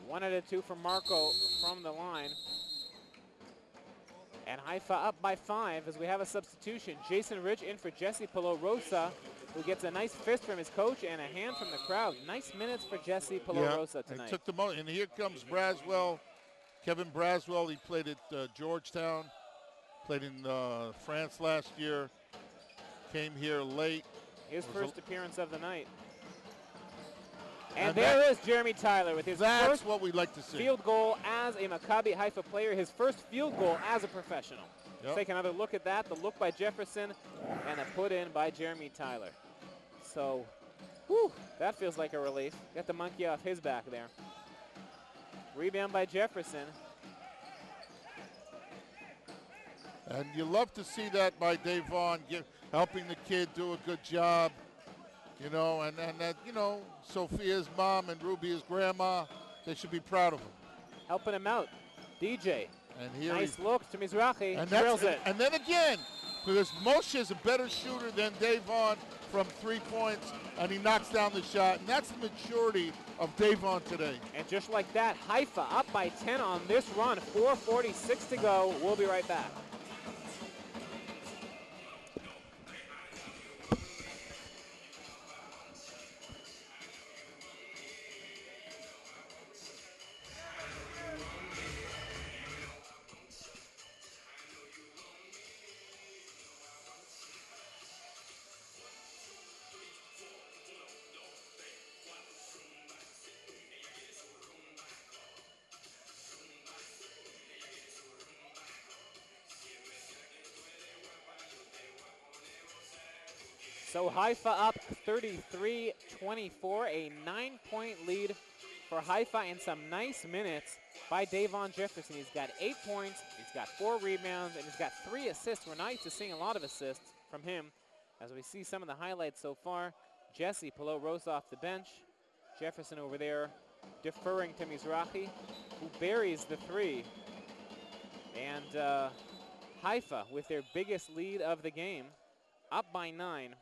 One out of 2 from Marco from the line. And Haifa up by 5 as we have a substitution. Jason Rich in for Jesse Pilot Rosa, who gets a nice fist from his coach and a hand from the crowd. Nice minutes for Jesse Pilot Rosa tonight. He took the and here comes Braswell. Kevin Braswell, he played at Georgetown, played in France last year, came here late. His first appearance of the night. And there is Jeremy Tyler with his first what we'd like to see. Field goal as a Maccabi Haifa player, his first field goal as a professional. Let's take another look at that. The look by Jefferson and a put in by Jeremy Tyler. So, that feels like a relief. Got the monkey off his back there. Rebound by Jefferson. And you love to see that by Dave Vaughn, helping the kid do a good job. You know, and that, you know, Sophia's mom and Ruby's grandma, they should be proud of him. Helping him out. DJ. And here nice look to Mizrahi. And drills it. And then again, because Moshe is a better shooter than Dave Vaughn from 3 points, and he knocks down the shot. And that's the maturity of Dave Vaughn today. And just like that, Haifa up by 10 on this run. 4:46 to go. We'll be right back. So Haifa up 33-24, a 9-point lead for Haifa, and some nice minutes by Davon Jefferson. He's got 8 points, he's got 4 rebounds, and he's got 3 assists. We're not used to seeing a lot of assists from him. As we see some of the highlights so far, Jesse Pilot rose off the bench. Jefferson over there deferring to Mizrahi, who buries the 3. And Haifa with their biggest lead of the game, up by 9.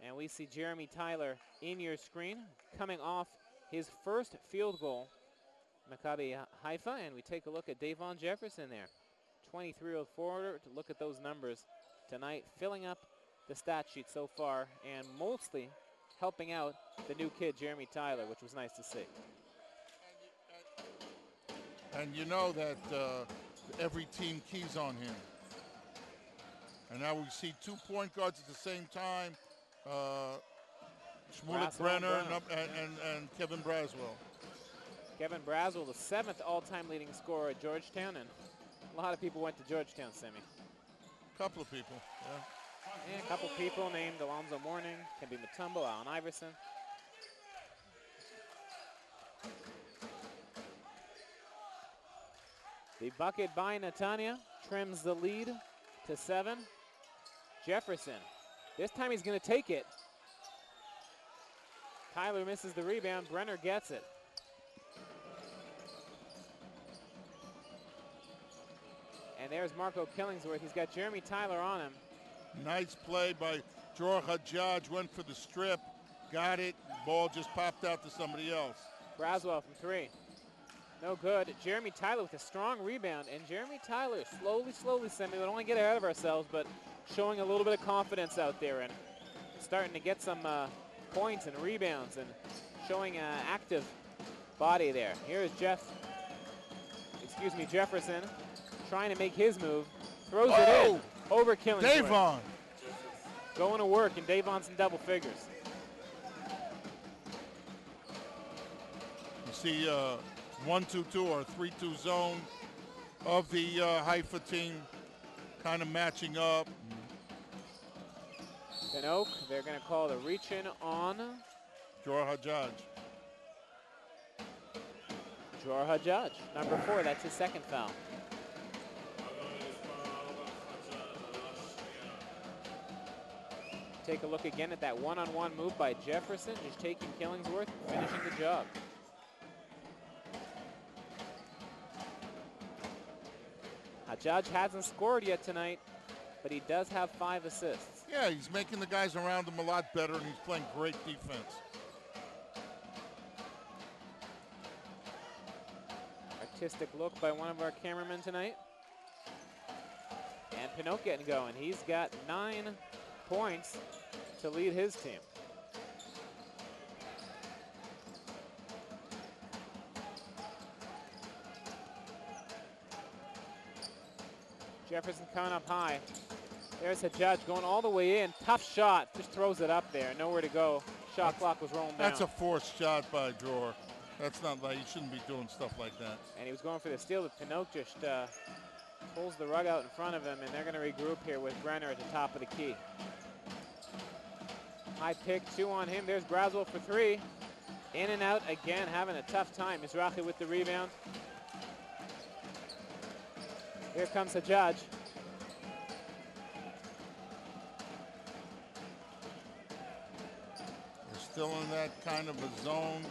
And we see Jeremy Tyler in your screen coming off his first field goal, Maccabi Haifa, and we take a look at Davon Jefferson there. 23-04 to look at those numbers tonight, filling up the stat sheet so far and mostly helping out the new kid, Jeremy Tyler, which was nice to see. And you know that every team keys on him. And now we see 2 point guards at the same time. Shmulik Brenner and Kevin Braswell. Kevin Braswell, the 7th all-time leading scorer at Georgetown, and a lot of people went to Georgetown, Semi. A couple of people, yeah. And a couple people named Alonzo Mourning, Kemby Mutombo, Allen Iverson. The bucket by Netanya trims the lead to 7. Jefferson, this time he's going to take it. Tyler misses the rebound, Brenner gets it. And there's Marco Killingsworth. He's got Jeremy Tyler on him. Nice play by Dror Hajjaj, went for the strip, got it, ball just popped out to somebody else. Braswell from 3. No good. Jeremy Tyler with a strong rebound, and Jeremy Tyler slowly, Semi, we don't want to get ahead of ourselves, but showing a little bit of confidence out there and starting to get some points and rebounds and showing an active body there. Here is Jefferson trying to make his move. Throws it in over Killingsworth. Davon. Going to work, and Davon's in double figures. You see 1-2-2 or 3-2 zone of the Haifa team kind of matching up. Then Oak, they're going to call the reach-in on Dror Hajjaj. Dror Hajjaj, number 4. That's his 2nd foul. Take a look again at that one-on-one move by Jefferson, just taking Killingsworth, finishing the job. Hajjaj hasn't scored yet tonight, but he does have 5 assists. Yeah, he's making the guys around him a lot better, and he's playing great defense. Artistic look by one of our cameramen tonight. And Pinot getting going. He's got 9 points to lead his team. Jefferson coming up high. There's Hajjaj going all the way in. Tough shot. Just throws it up there. Nowhere to go. Shot clock was rolling down. That's a forced shot by Dror. That's not like, you shouldn't be doing stuff like that. And he was going for the steal, but Pinot just pulls the rug out in front of him, and they're going to regroup here with Brenner at the top of the key. High pick, 2 on him. There's Braswell for 3. In and out again, having a tough time. Mizrahi with the rebound. Here comes Hajjaj. They're still in that kind of a zone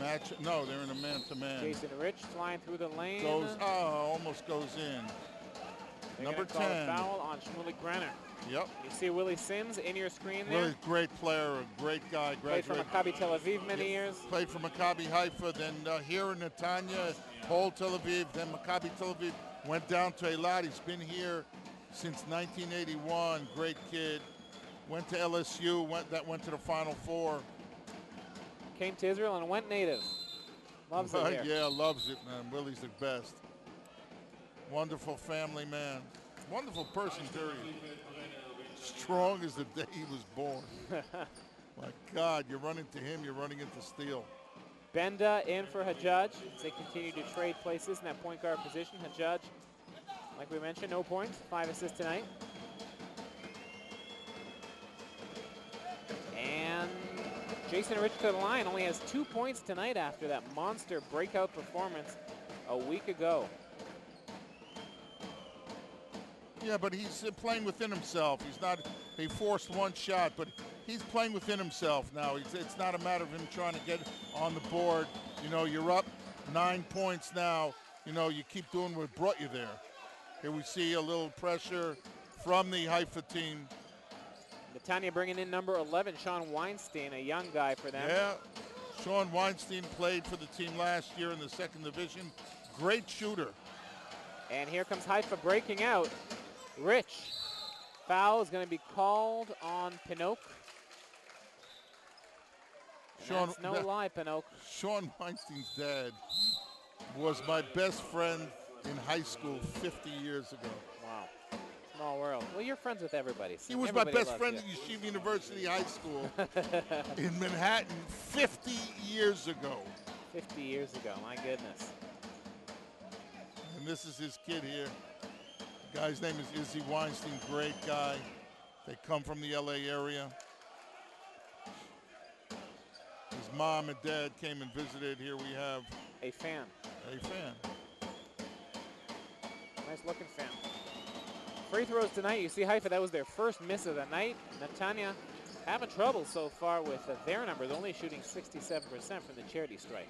match. No, they're in a man-to-man. Jason Rich flying through the lane. Almost goes in. They're Number call 10. A foul on Shmulik Brenner. Yep. You see Willie Sims in your screen there. Really great player, a great guy. Played for Maccabi Tel Aviv many years. Played for Maccabi Haifa, then here in Netanya, Whole Tel Aviv, then Maccabi Tel Aviv. Went down to Eilat. He's been here since 1981. Great kid. Went to LSU. Went to the Final Four. Came to Israel and went native. Loves it here. Yeah, loves it, man. Willie's the best. Wonderful family man. Wonderful person, period. Strong as the day he was born. My God, you're running to him, you're running into steel. Benda in for Hajjaj as they continue to trade places in that point guard position. Hajjaj, like we mentioned, no points, 5 assists tonight. Jason Rich to the line, only has 2 points tonight after that monster breakout performance a week ago. Yeah, but he's playing within himself. He's not, he forced one shot, but he's playing within himself now. It's not a matter of him trying to get on the board. You know, you're up 9 points now. You know, you keep doing what brought you there. Here we see a little pressure from the Haifa team. Netanya bringing in number 11, Sean Weinstein, a young guy for them. Yeah, Sean Weinstein played for the team last year in the 2nd division. Great shooter. And here comes Haifa breaking out. Rich. Foul is going to be called on Pinocchio. That's no lie, Pinocchio. Sean Weinstein's dad was my best friend in high school 50 years ago. Wow. Small world. Well, you're friends with everybody. So he was my best friend at Yeshiva University High School in Manhattan 50 years ago. 50 years ago, my goodness. And this is his kid here. The guy's name is Izzy Weinstein, great guy. They come from the LA area. His mom and dad came and visited. Here we have a fan. A fan. Nice looking fan. Free throws tonight. You see Haifa, that was their first miss of the night. Netanya having trouble so far with their numbers, only shooting 67% from the charity stripe.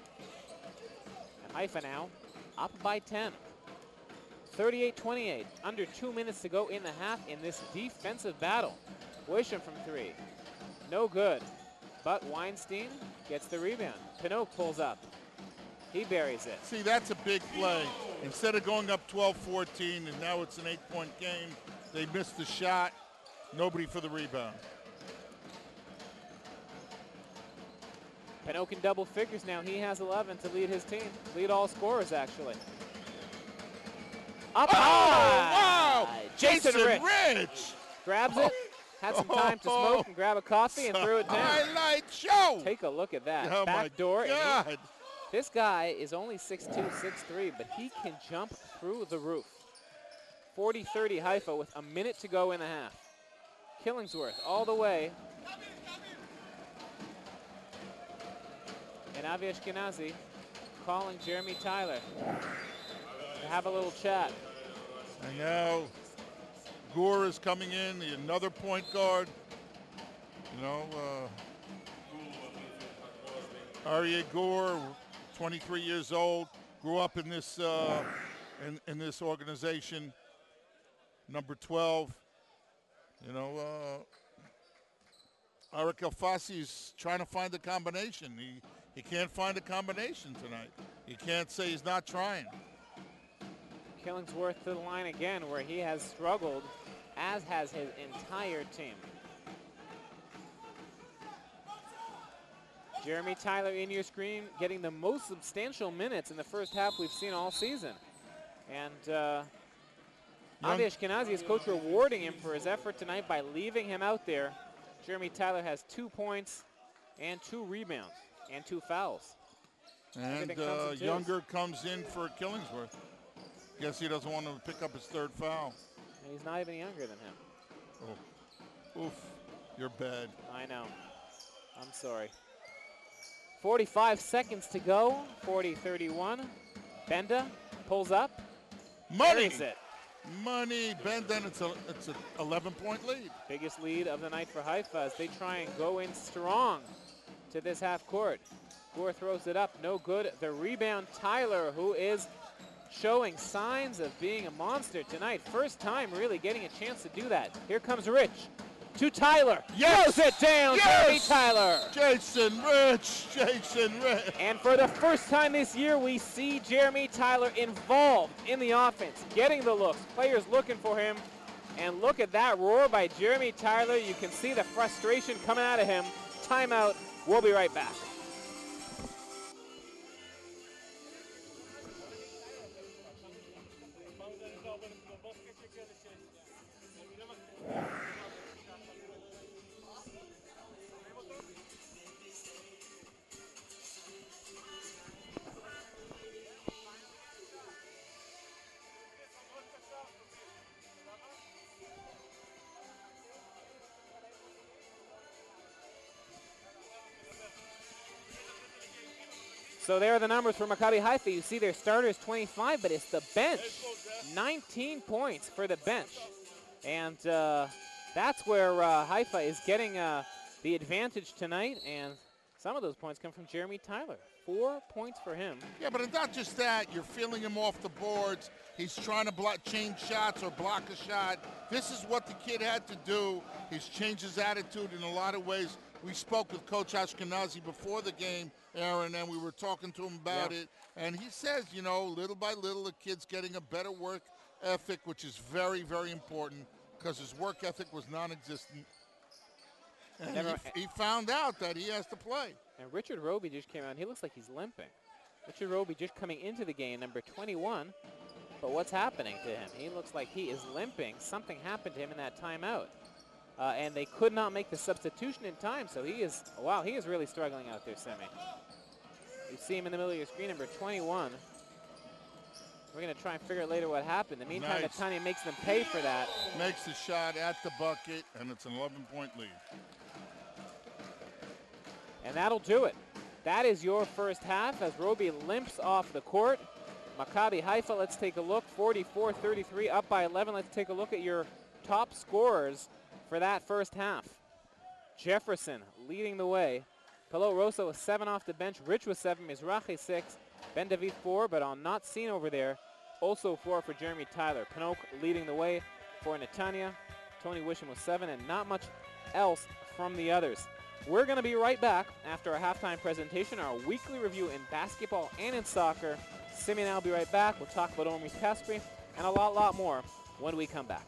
And Haifa now up by 10. 38-28, under 2 minutes to go in the half in this defensive battle. Wisham from 3, no good, but Weinstein gets the rebound. Pinocchio pulls up, he buries it. See, that's a big play. Instead of going up 12-14 and now it's an 8-point game, they missed the shot, nobody for the rebound. Pinocchio in double figures now, he has 11 to lead his team, lead all scorers actually. Up high! Wow! Jason Rich grabs it, had some time to smoke and grab a coffee and threw it down. Highlight show! Take a look at that. Oh Back door. God. This guy is only 6'2", 6'3", but he can jump through the roof. 40-30 Haifa with a minute to go in the half. Killingsworth all the way. And Avi Ashkenazi calling Jeremy Tyler to have a little chat. And now Gore is coming in, another point guard. You know, Aryeh Gore, 23 years old, grew up in this in this organization. Number 12. You know, Arik Elfasi's trying to find a combination. He can't find a combination tonight. You can't say he's not trying. Killingsworth to the line again where he has struggled, as has his entire team. Jeremy Tyler in your screen getting the most substantial minutes in the first half we've seen all season. And Avi Ashkenazi's coach rewarding him for his effort tonight by leaving him out there. Jeremy Tyler has 2 points and 2 rebounds and 2 fouls. And Younger comes in for Killingsworth. Guess he doesn't want to pick up his 3rd foul. And he's not even younger than him. Oh, oof, you're bad. I know. I'm sorry. 45 seconds to go. 40-31. Benda pulls up. Money. Buries it. Money. Benda, it's an 11-point lead. Biggest lead of the night for Haifa as they try and go in strong to this half court. Gore throws it up. No good. The rebound, Tyler, who is showing signs of being a monster tonight. First time really getting a chance to do that. Here comes Rich to Tyler. Yes! Throws it down, Jeremy Tyler. Jason Rich. And for the first time this year, we see Jeremy Tyler involved in the offense, getting the looks, players looking for him. And look at that roar by Jeremy Tyler. You can see the frustration coming out of him. Timeout. We'll be right back. So there are the numbers for Maccabi Haifa. You see their starters 25, but it's the bench. 19 points for the bench. And that's where Haifa is getting the advantage tonight. And some of those points come from Jeremy Tyler. 4 points for him. Yeah, but it's not just that. You're feeling him off the boards. He's trying to change shots or block a shot. This is what the kid had to do. He's changed his attitude in a lot of ways. We spoke with Coach Ashkenazi before the game, Aaron, and we were talking to him about it. And he says, you know, little by little, the kid's getting a better work ethic, which is very, very important because his work ethic was non-existent. And he found out that he has to play. And Richard Roby just came out. He looks like he's limping. Richard Roby just coming into the game, number 21. But what's happening to him? He looks like he is limping. Something happened to him in that timeout. And they could not make the substitution in time, so he is, wow, he is really struggling out there, Semi. You see him in the middle of your screen, number 21. We're going to try and figure out later what happened. In the meantime, Netanya makes them pay for that. Makes the shot at the bucket, and it's an 11-point lead. And that'll do it. That is your first half as Roby limps off the court. Maccabi Haifa, let's take a look. 44-33, up by 11. Let's take a look at your top scorers for that first half. Jefferson leading the way. Pelo Rosa was 7 off the bench. Rich was 7. Mizrahi 6. Ben David 4, but on not seen over there. Also 4 for Jeremy Tyler. Pinok leading the way for Netanya. Tony Wisham was 7, and not much else from the others. We're going to be right back after our halftime presentation, our weekly review in basketball and in soccer. Simi and I will be right back. We'll talk about Omri Kasperi and a lot more when we come back.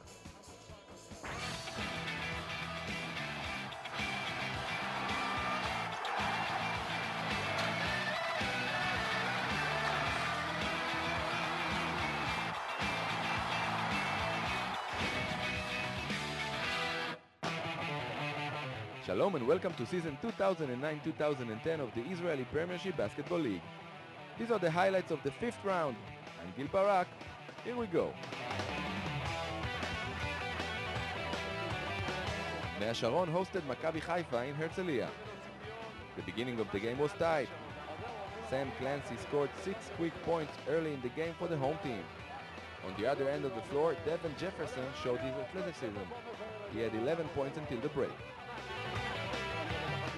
Shalom and welcome to season 2009-2010 of the Israeli Premiership Basketball League. These are the highlights of the 5th round. I'm Gil Barak. Here we go. Nea Sharon hosted Maccabi Haifa in Herzliya. The beginning of the game was tight. Sam Clancy scored 6 quick points early in the game for the home team. On the other end of the floor, Devin Jefferson showed his athleticism. He had 11 points until the break.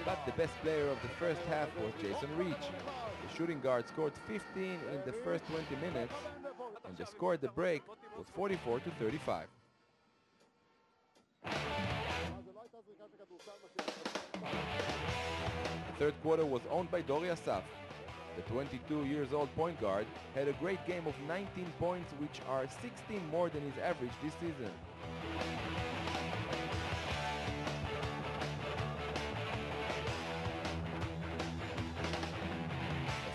But the best player of the first half was Jason Reach. The shooting guard scored 15 in the first 20 minutes, and the score at the break was 44-35. The third quarter was owned by Dori Asaf. The 22-years-old point guard had a great game of 19 points, which are 16 more than his average this season.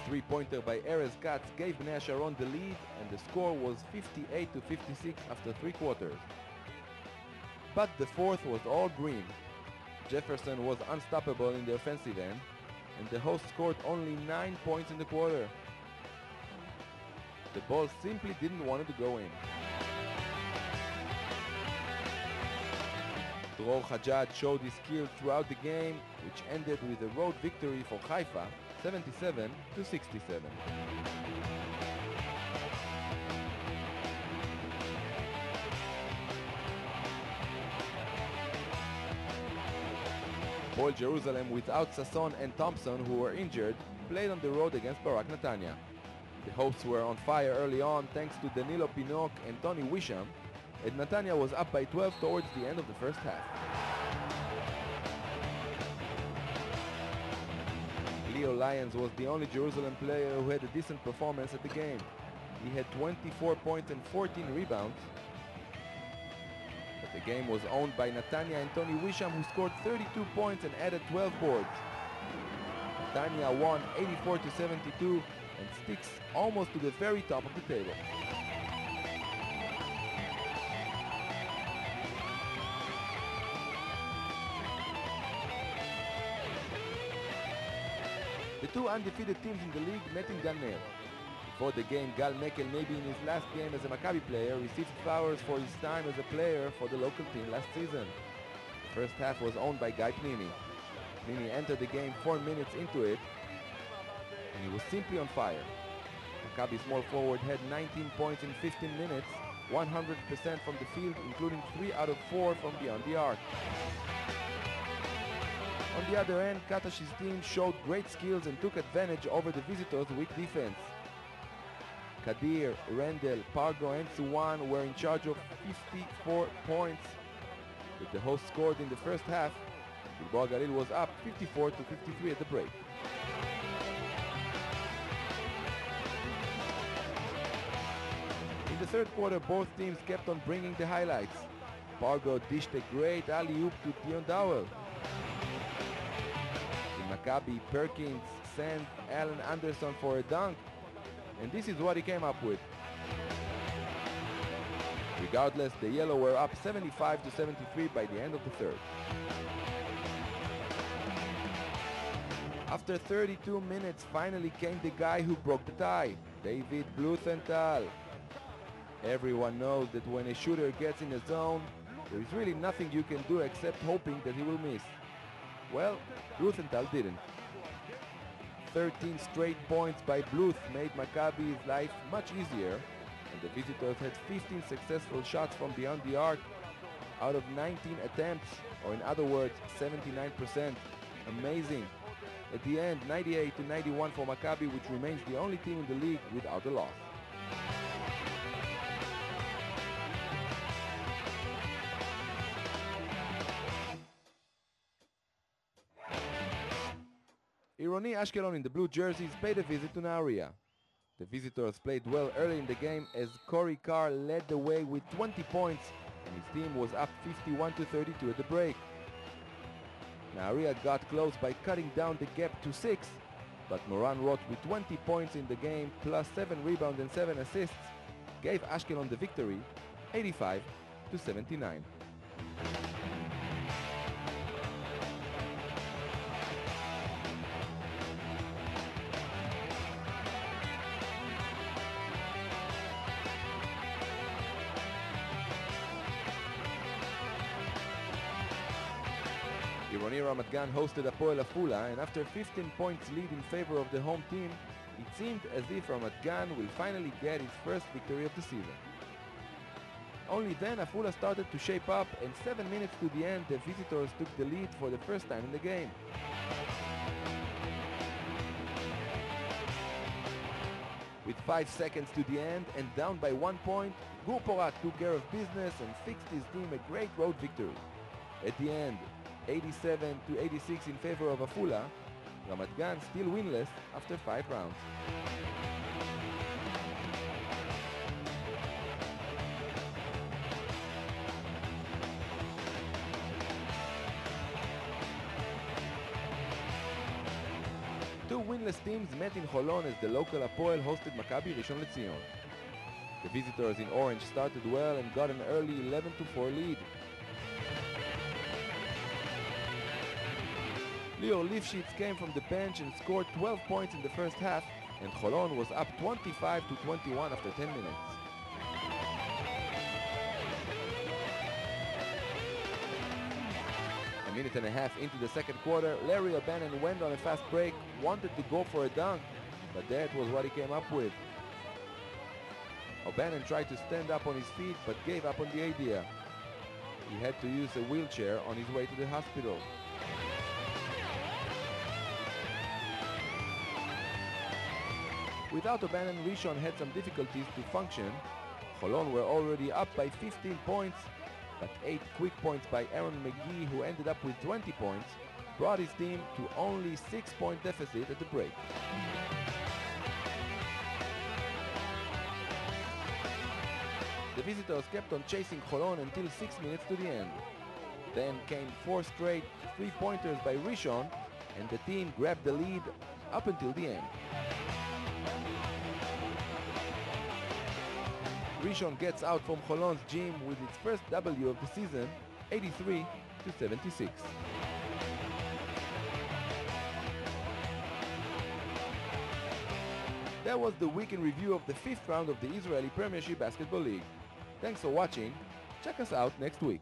Three-pointer by Erez Katz gave Nea Sharon the lead, and the score was 58-56 after 3 quarters. But the fourth was all green. Jefferson was unstoppable in the offensive end, and the hosts scored only 9 points in the quarter. The ball simply didn't want to go in. Dror Hajjad showed his skill throughout the game, which ended with a road victory for Haifa, 77-67. Paul Jerusalem, without Sasson and Thompson, who were injured, played on the road against Barak Netanya. The hosts were on fire early on thanks to Danilo Pinok and Tony Wisham, and Netanya was up by 12 towards the end of the first half. Leo Lyons was the only Jerusalem player who had a decent performance at the game. He had 24 points and 14 rebounds. But the game was owned by Netanya and Tony Wisham, who scored 32 points and added 12 boards. Netanya won 84-72 and sticks almost to the very top of the table. The two undefeated teams in the league met in Gal Meir. Before the game, Gal Mekel, maybe in his last game as a Maccabi player, received flowers for his time as a player for the local team last season. The first half was owned by Guy Pnini. Pnini entered the game 4 minutes into it, and he was simply on fire. Maccabi small forward had 19 points in 15 minutes, 100% from the field, including 3 out of 4 from beyond the arc. On the other end, Katash's team showed great skills and took advantage over the visitors' weak defense. Kadir, Rendell, Pargo and Suwan were in charge of 54 points that the hosts scored in the first half. Gilboa Galil was up 54 to 53 at the break. In the third quarter, both teams kept on bringing the highlights. Pargo dished a great alley-oop to Dion Dowell. In Maccabi, Perkins sent Allen Anderson for a dunk, and this is what he came up with. Regardless, the Yellow were up 75 to 73 by the end of the third. After 32 minutes, finally came the guy who broke the tie, David Blumenthal. Everyone knows that when a shooter gets in a zone, there is really nothing you can do except hoping that he will miss. Well, Blumenthal didn't. 13 straight points by Bluth made Maccabi's life much easier, and the visitors had 15 successful shots from beyond the arc out of 19 attempts, or in other words, 79%. Amazing. At the end, 98 to 91 for Maccabi, which remains the only team in the league without a loss. Ironi Ashkelon in the blue jerseys paid a visit to Nahariya. The visitors played well early in the game as Corey Carr led the way with 20 points and his team was up 51 to 32 at the break. Nahariya got close by cutting down the gap to 6, but Moran Roth with 20 points in the game plus 7 rebounds and 7 assists gave Ashkelon the victory 85 to 79. Ironi Ramat Gan hosted Hapoel Afula, and after 15 points lead in favor of the home team, it seemed as if Ramat Gan will finally get his first victory of the season. Only then Afula started to shape up, and 7 minutes to the end the visitors took the lead for the first time in the game. With 5 seconds to the end and down by 1 point, Gur Porat took care of business and fixed his team a great road victory. At the end, 87 to 86 in favor of Afula, Ramat Gan still winless after 5 rounds. Two winless teams met in Holon as the local Hapoel hosted Maccabi Rishon LeZion. The visitors in orange started well and got an early 11-4 lead. Lior Lifshitz came from the bench and scored 12 points in the first half, and Holon was up 25 to 21 after 10 minutes. A minute and a half into the second quarter, Larry O'Bannon went on a fast break, wanted to go for a dunk, but that was what he came up with. O'Bannon tried to stand up on his feet but gave up on the idea. He had to use a wheelchair on his way to the hospital. Without O'Bannon, Rishon had some difficulties to function. Holon were already up by 15 points, but 8 quick points by Aaron McGee, who ended up with 20 points, brought his team to only 6-point deficit at the break. The visitors kept on chasing Holon until 6 minutes to the end. Then came 4 straight 3-pointers by Rishon, and the team grabbed the lead up until the end. Rishon gets out from Holon's gym with its first W of the season, 83 to 76. That was the week in review of the 5th round of the Israeli Premiership Basketball League. Thanks for watching. Check us out next week.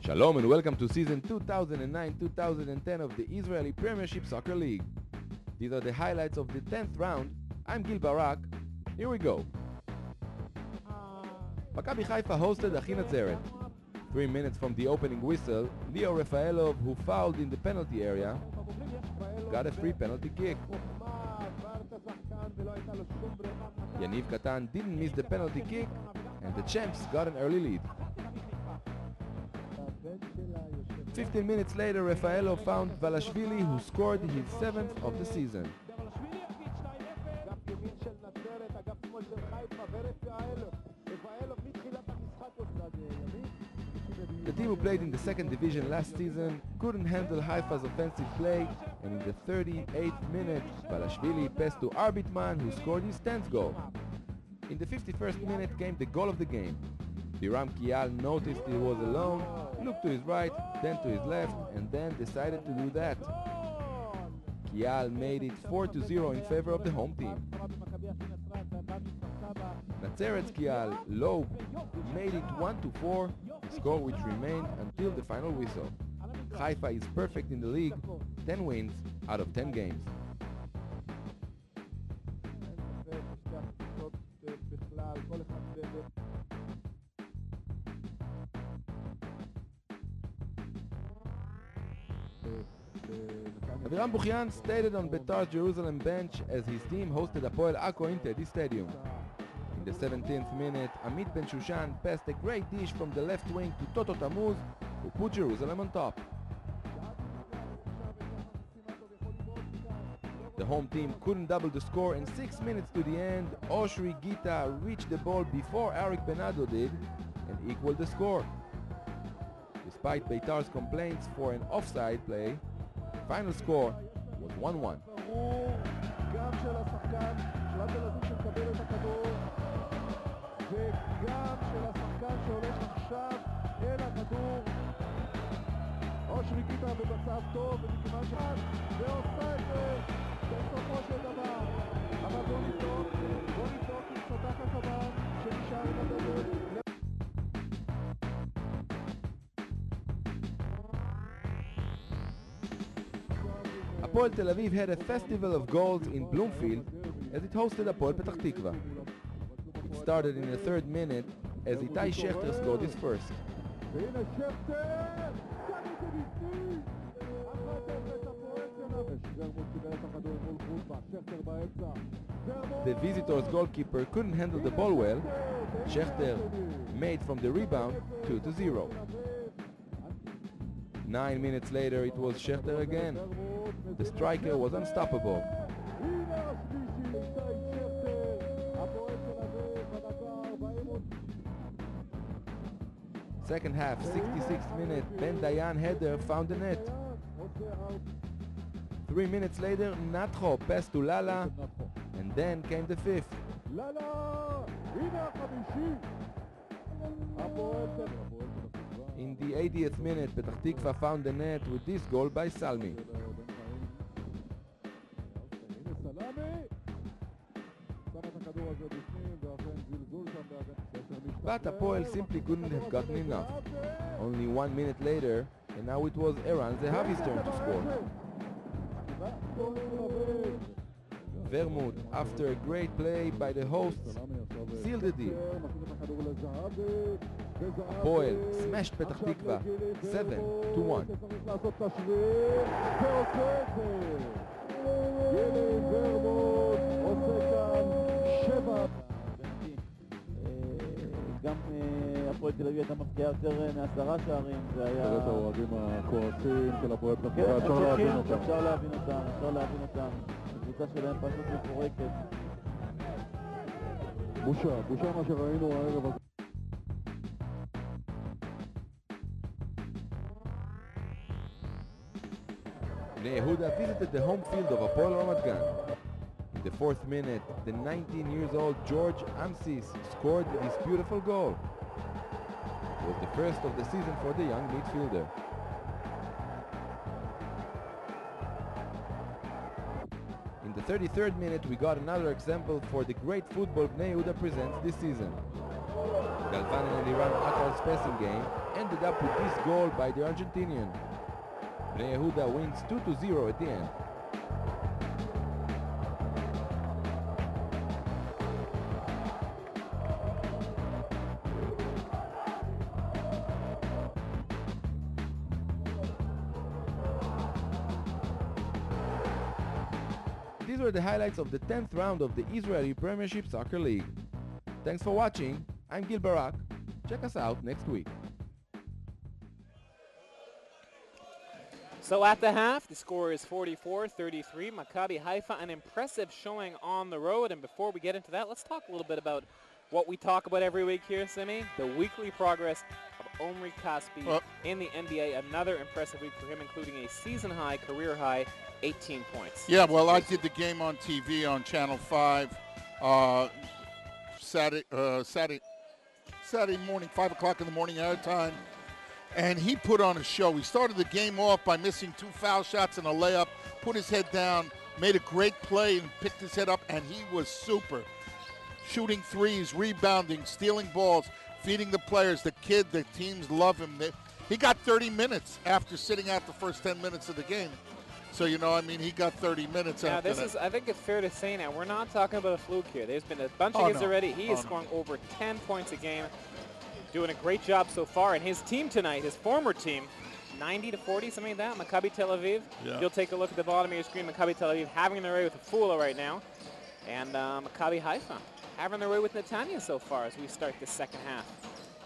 Shalom and welcome to season 2009-2010 of the Israeli Premiership Soccer League. These are the highlights of the 10th round. I'm Gil Barak. Here we go. Maccabi Haifa hosted Achi Natzeret. 3 minutes from the opening whistle, Leo Rafaelov, who fouled in the penalty area, got a free penalty kick. Yaniv Katan didn't miss the penalty kick, and the champs got an early lead. 15 minutes later, Rafaelov found Valashvili, who scored his 7th of the season. The team who played in the second division last season couldn't handle Haifa's offensive play, and in the 38th minute, Valashvili passed to Arbitman, who scored his 10th goal. In the 51st minute came the goal of the game. Biram Kial noticed he was alone, looked to his right, then to his left, and then decided to do that. Kial made it 4-0 in favor of the home team. Natzeret's Kial Loeb made it 1-4, a score which remained until the final whistle. Haifa is perfect in the league, 10 wins out of 10 games. Aviram Buchian stayed on Betar's Jerusalem bench as his team hosted Hapoel Akko in Teddy Stadium. In the 17th minute, Amit Ben Shushan passed a great dish from the left wing to Toto Tamuz, who put Jerusalem on top. The home team couldn't double the score, and 6 minutes to the end, Oshri Gita reached the ball before Arik Benado did and equaled the score. Despite Beitar's complaints for an offside play, the final score was 1-1. Hapoel Tel Aviv had a festival of goals in Bloomfield as it hosted Hapoel Petach Tikva. It started in the 3rd minute as Itai Shechter scored his first. The visitors' goalkeeper couldn't handle the ball well. Shechter made from the rebound 2-0. 9 minutes later it was Shechter again. The striker was unstoppable. Second half, 66th minute, Ben Dayan header found the net. 3 minutes later, Natcho passed to Lala, and then came the 5th. In the 80th minute, Petach Tikva found the net with this goal by Salmi. But Hapoel simply couldn't have gotten enough. Only 1 minute later, and now it was Eran Zehavi's turn to score. Vermouth, after a great play by the hosts, sealed the deal. Hapoel smashed Petach Tikva 7-1. גם הפועל תל אביב הייתה מפקיעה יותר מ10 שערים, זה היה... תראה את האוהדים הכועסים של הפועל פתח כן, תקווה, אפשר להבין אותם, הקבוצה שלהם פשוט מפורקת. בושה מה שראינו הערב הזה. Bnei Yehuda visited the home field of Hapoel Ramat Gan. In the 4th minute, the 19-year-old George Amsis scored this beautiful goal. It was the first of the season for the young midfielder. In the 33rd minute, we got another example for the great football Bnei Yehuda presents this season. Galvan and Eliran Atar's passing game ended up with this goal by the Argentinian. Bnei Yehuda wins 2-0 at the end. These were the highlights of the 10th round of the Israeli Premiership Soccer League. Thanks for watching. I'm Gil Barak. Check us out next week. So at the half, the score is 44-33. Maccabi Haifa, an impressive showing on the road. And before we get into that, let's talk a little bit about what we talk about every week here, Simi. The weekly progress of Omri Caspi in the NBA. Another impressive week for him, including a season-high, career-high 18 points. Yeah, well, I did the game on TV on Channel 5 Saturday morning, 5 o'clock in the morning our time. And he put on a show. He started the game off by missing 2 foul shots and a layup, put his head down, made a great play and picked his head up, and he was super. Shooting threes, rebounding, stealing balls, feeding the players. The kid, the teams love him. He got 30 minutes after sitting out the first 10 minutes of the game. So, you know, I mean, he got 30 minutes after that. I think it's fair to say now, we're not talking about a fluke here. There's been a bunch of games already. He is scoring over 10 points a game. Doing a great job so far. And his team tonight, his former team, 90-40, something like that, Maccabi Tel Aviv. Yeah. You'll take a look at the bottom of your screen. Maccabi Tel Aviv having their way with Afula right now. And Maccabi Haifa having their way with Netanya so far as we start the second half.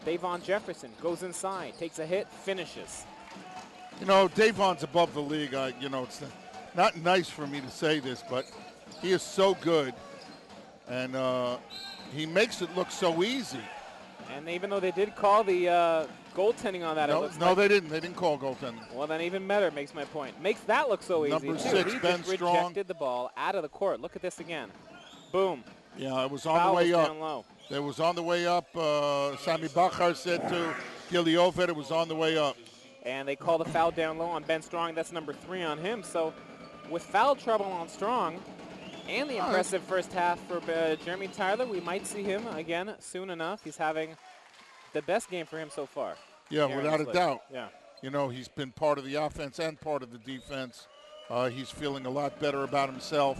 Davon Jefferson goes inside, takes a hit, finishes. You know, Davon's above the league. You know, it's not nice for me to say this, but he is so good. And he makes it look so easy. And even though they did call the goaltending on that, they didn't. They didn't call goaltending. Well, then even better, makes my point. Makes that look so easy. Number 6, Ben Strong. Rejected the ball out of the court. Look at this again. Boom. Yeah, it was on the way up. Down low. It was on the way up. Sami Bachar said to Gili Oved it was on the way up. And they called a foul down low on Ben Strong. That's number 3 on him. So with foul trouble on Strong and the impressive first half for Jeremy Tyler, we might see him again soon enough. He's having the best game for him so far. Yeah, without a doubt. Yeah. You know, he's been part of the offense and part of the defense. He's feeling a lot better about himself.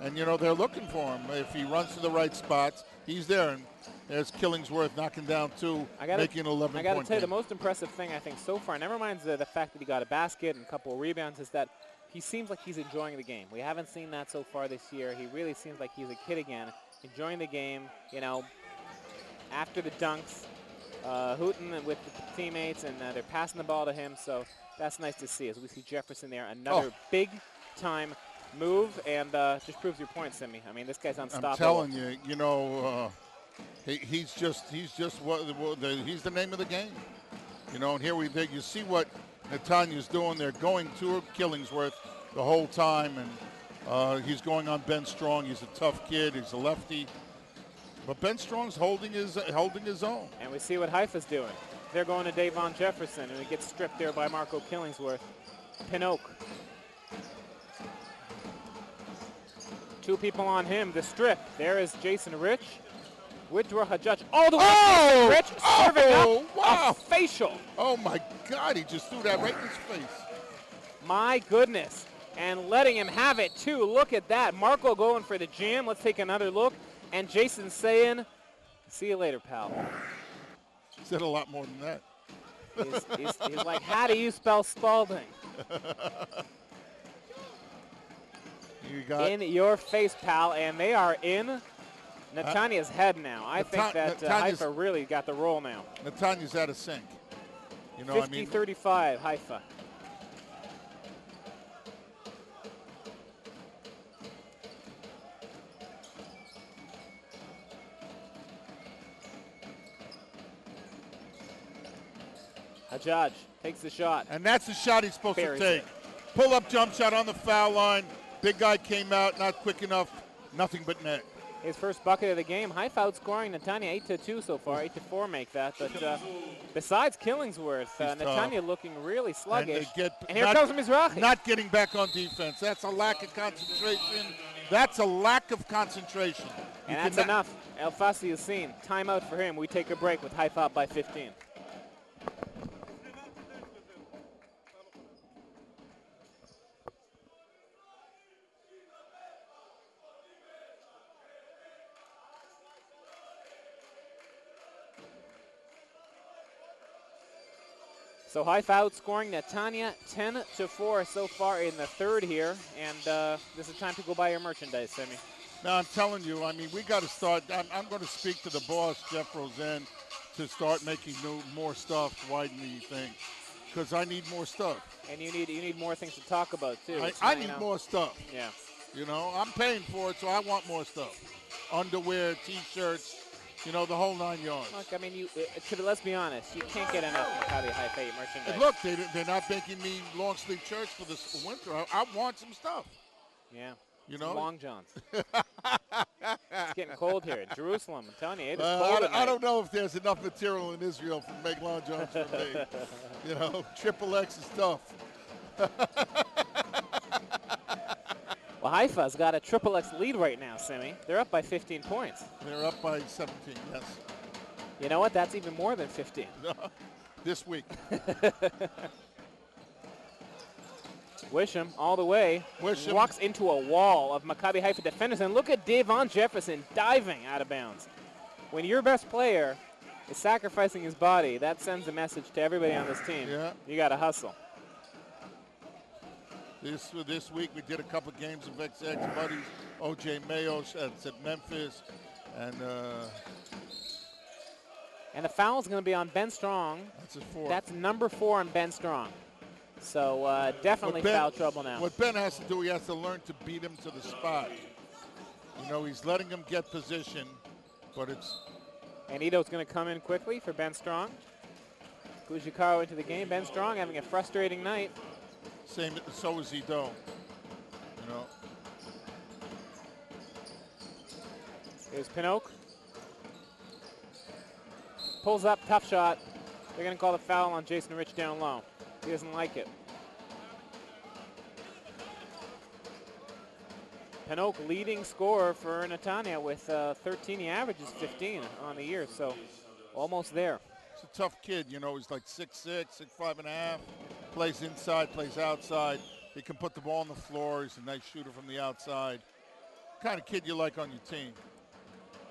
And, you know, they're looking for him. If he runs to the right spots, he's there. And there's Killingsworth knocking down 2, making 11 I got to tell you, the most impressive thing, I think, so far, never mind the fact that he got a basket and a couple of rebounds, is that he seems like he's enjoying the game. We haven't seen that so far this year. He really seems like he's a kid again, enjoying the game, you know, after the dunks, hooting with the teammates, and they're passing the ball to him. So that's nice to see as we see Jefferson there. Another big-time move, and just proves your point, Simi. I mean, this guy's unstoppable. I'm telling you, you know, he's the name of the game. You know, and here you see what Netanya's doing. They're going to Killingsworth the whole time, and he's going on Ben Strong. He's a tough kid. He's a lefty. But Ben Strong's holding his own. And we see what Haifa's doing. They're going to Davon Jefferson, and he gets stripped there by Marco Killingsworth. Pinnock. 2 people on him. The strip. There is Jason Rich. Widra Hajjaj. All the way Rich serving up a facial. Oh, my God. He just threw that right in his face. My goodness. And letting him have it, too. Look at that. Marco going for the jam. Let's take another look. And Jason saying, see you later, pal. He said a lot more than that. He's like, how do you spell Spalding? You got in your face, pal. And they are in Netanya's head now. I think that Haifa really got the roll now. Netanya's out of sync. You know, 50-35, Haifa. Hajjaj takes the shot. And that's the shot he's supposed to take. Pull-up jump shot on the foul line. Big guy came out, not quick enough. Nothing but net. His first bucket of the game. Haifa outscoring Netanya 8-2 so far. 8-4 make that. But besides Killingsworth, Netanya looking really sluggish. And here comes Mizrahi. Not getting back on defense. That's a lack of concentration. That's a lack of concentration. And that's enough. El Fassi is seen. Timeout for him. We take a break with Haifa up by 15. So Haifa outscoring Netanya 10-4 so far in the third here, and this is time to go buy your merchandise, Semi. No, I'm telling you, I mean, we got to start. I'm going to speak to the boss, Jeff Rosen, to start making more stuff, widen the thing, because I need more stuff. And you need more things to talk about too. I need more stuff. Yeah. You know, I'm paying for it, so I want more stuff. Underwear, T-shirts, you know, the whole 9 yards. Look, I mean, let's be honest, you can't get enough Maccabi Haifa merchandise. And look, they're not making me long sleeve shirts for this winter. I want some stuff. Yeah. You know? Long johns. It's getting cold here. Jerusalem, I'm telling you, it is cold I don't know if there's enough material in Israel to make long johns for me. You know, XXX is tough. Well, Haifa's got a XXX lead right now, Simi. They're up by 15 points. They're up by 17, yes. You know what? That's even more than 15. This week. Wisham all the way. Wisham walks into a wall of Maccabi Haifa defenders. And look at Davon Jefferson diving out of bounds. When your best player is sacrificing his body, that sends a message to everybody on this team. Yeah. You got to hustle. This week we did a couple games of XX buddies. O.J. Mayo at Memphis. And the foul is going to be on Ben Strong. That's his fourth. That's number 4 on Ben Strong. So definitely foul trouble now. What Ben has to do, he has to learn to beat him to the spot. You know, he's letting him get position, but it's... And Ito's going to come in quickly for Ben Strong. Fujikawa into the game. Ben Strong having a frustrating night. So is Ito. You know. Here's Pinocchio. Pulls up, tough shot. They're going to call the foul on Jason Rich down low. He doesn't like it. Pinocchio leading scorer for Netanya with 13. He averages 15 on the year, so almost there. He's a tough kid, you know. He's like 6'6", 6'5.5". Plays inside, plays outside. He can put the ball on the floor. He's a nice shooter from the outside. Kind of kid you like on your team.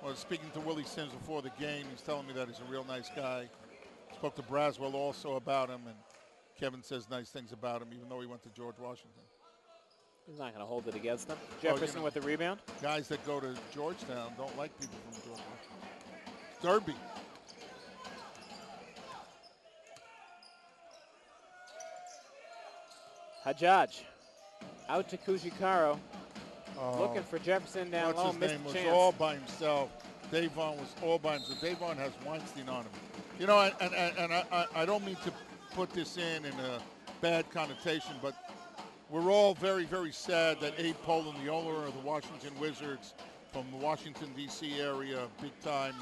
Well, speaking to Willie Sims before the game, he's telling me that he's a real nice guy. Spoke to Braswell also about him, and Kevin says nice things about him, even though he went to George Washington. He's not going to hold it against him. Jefferson with the rebound. Guys that go to Georgetown don't like people from George Washington. Derby. Hajjaj out to Kujikaro. Looking for Jefferson down low. What's his name? Was all by himself. Davon was all by himself. Davon has Weinstein on him. You know, and I don't mean to put this in a bad connotation, but we're all very, very sad that Abe Poland, the owner of the Washington Wizards from the Washington, D.C. area, big-time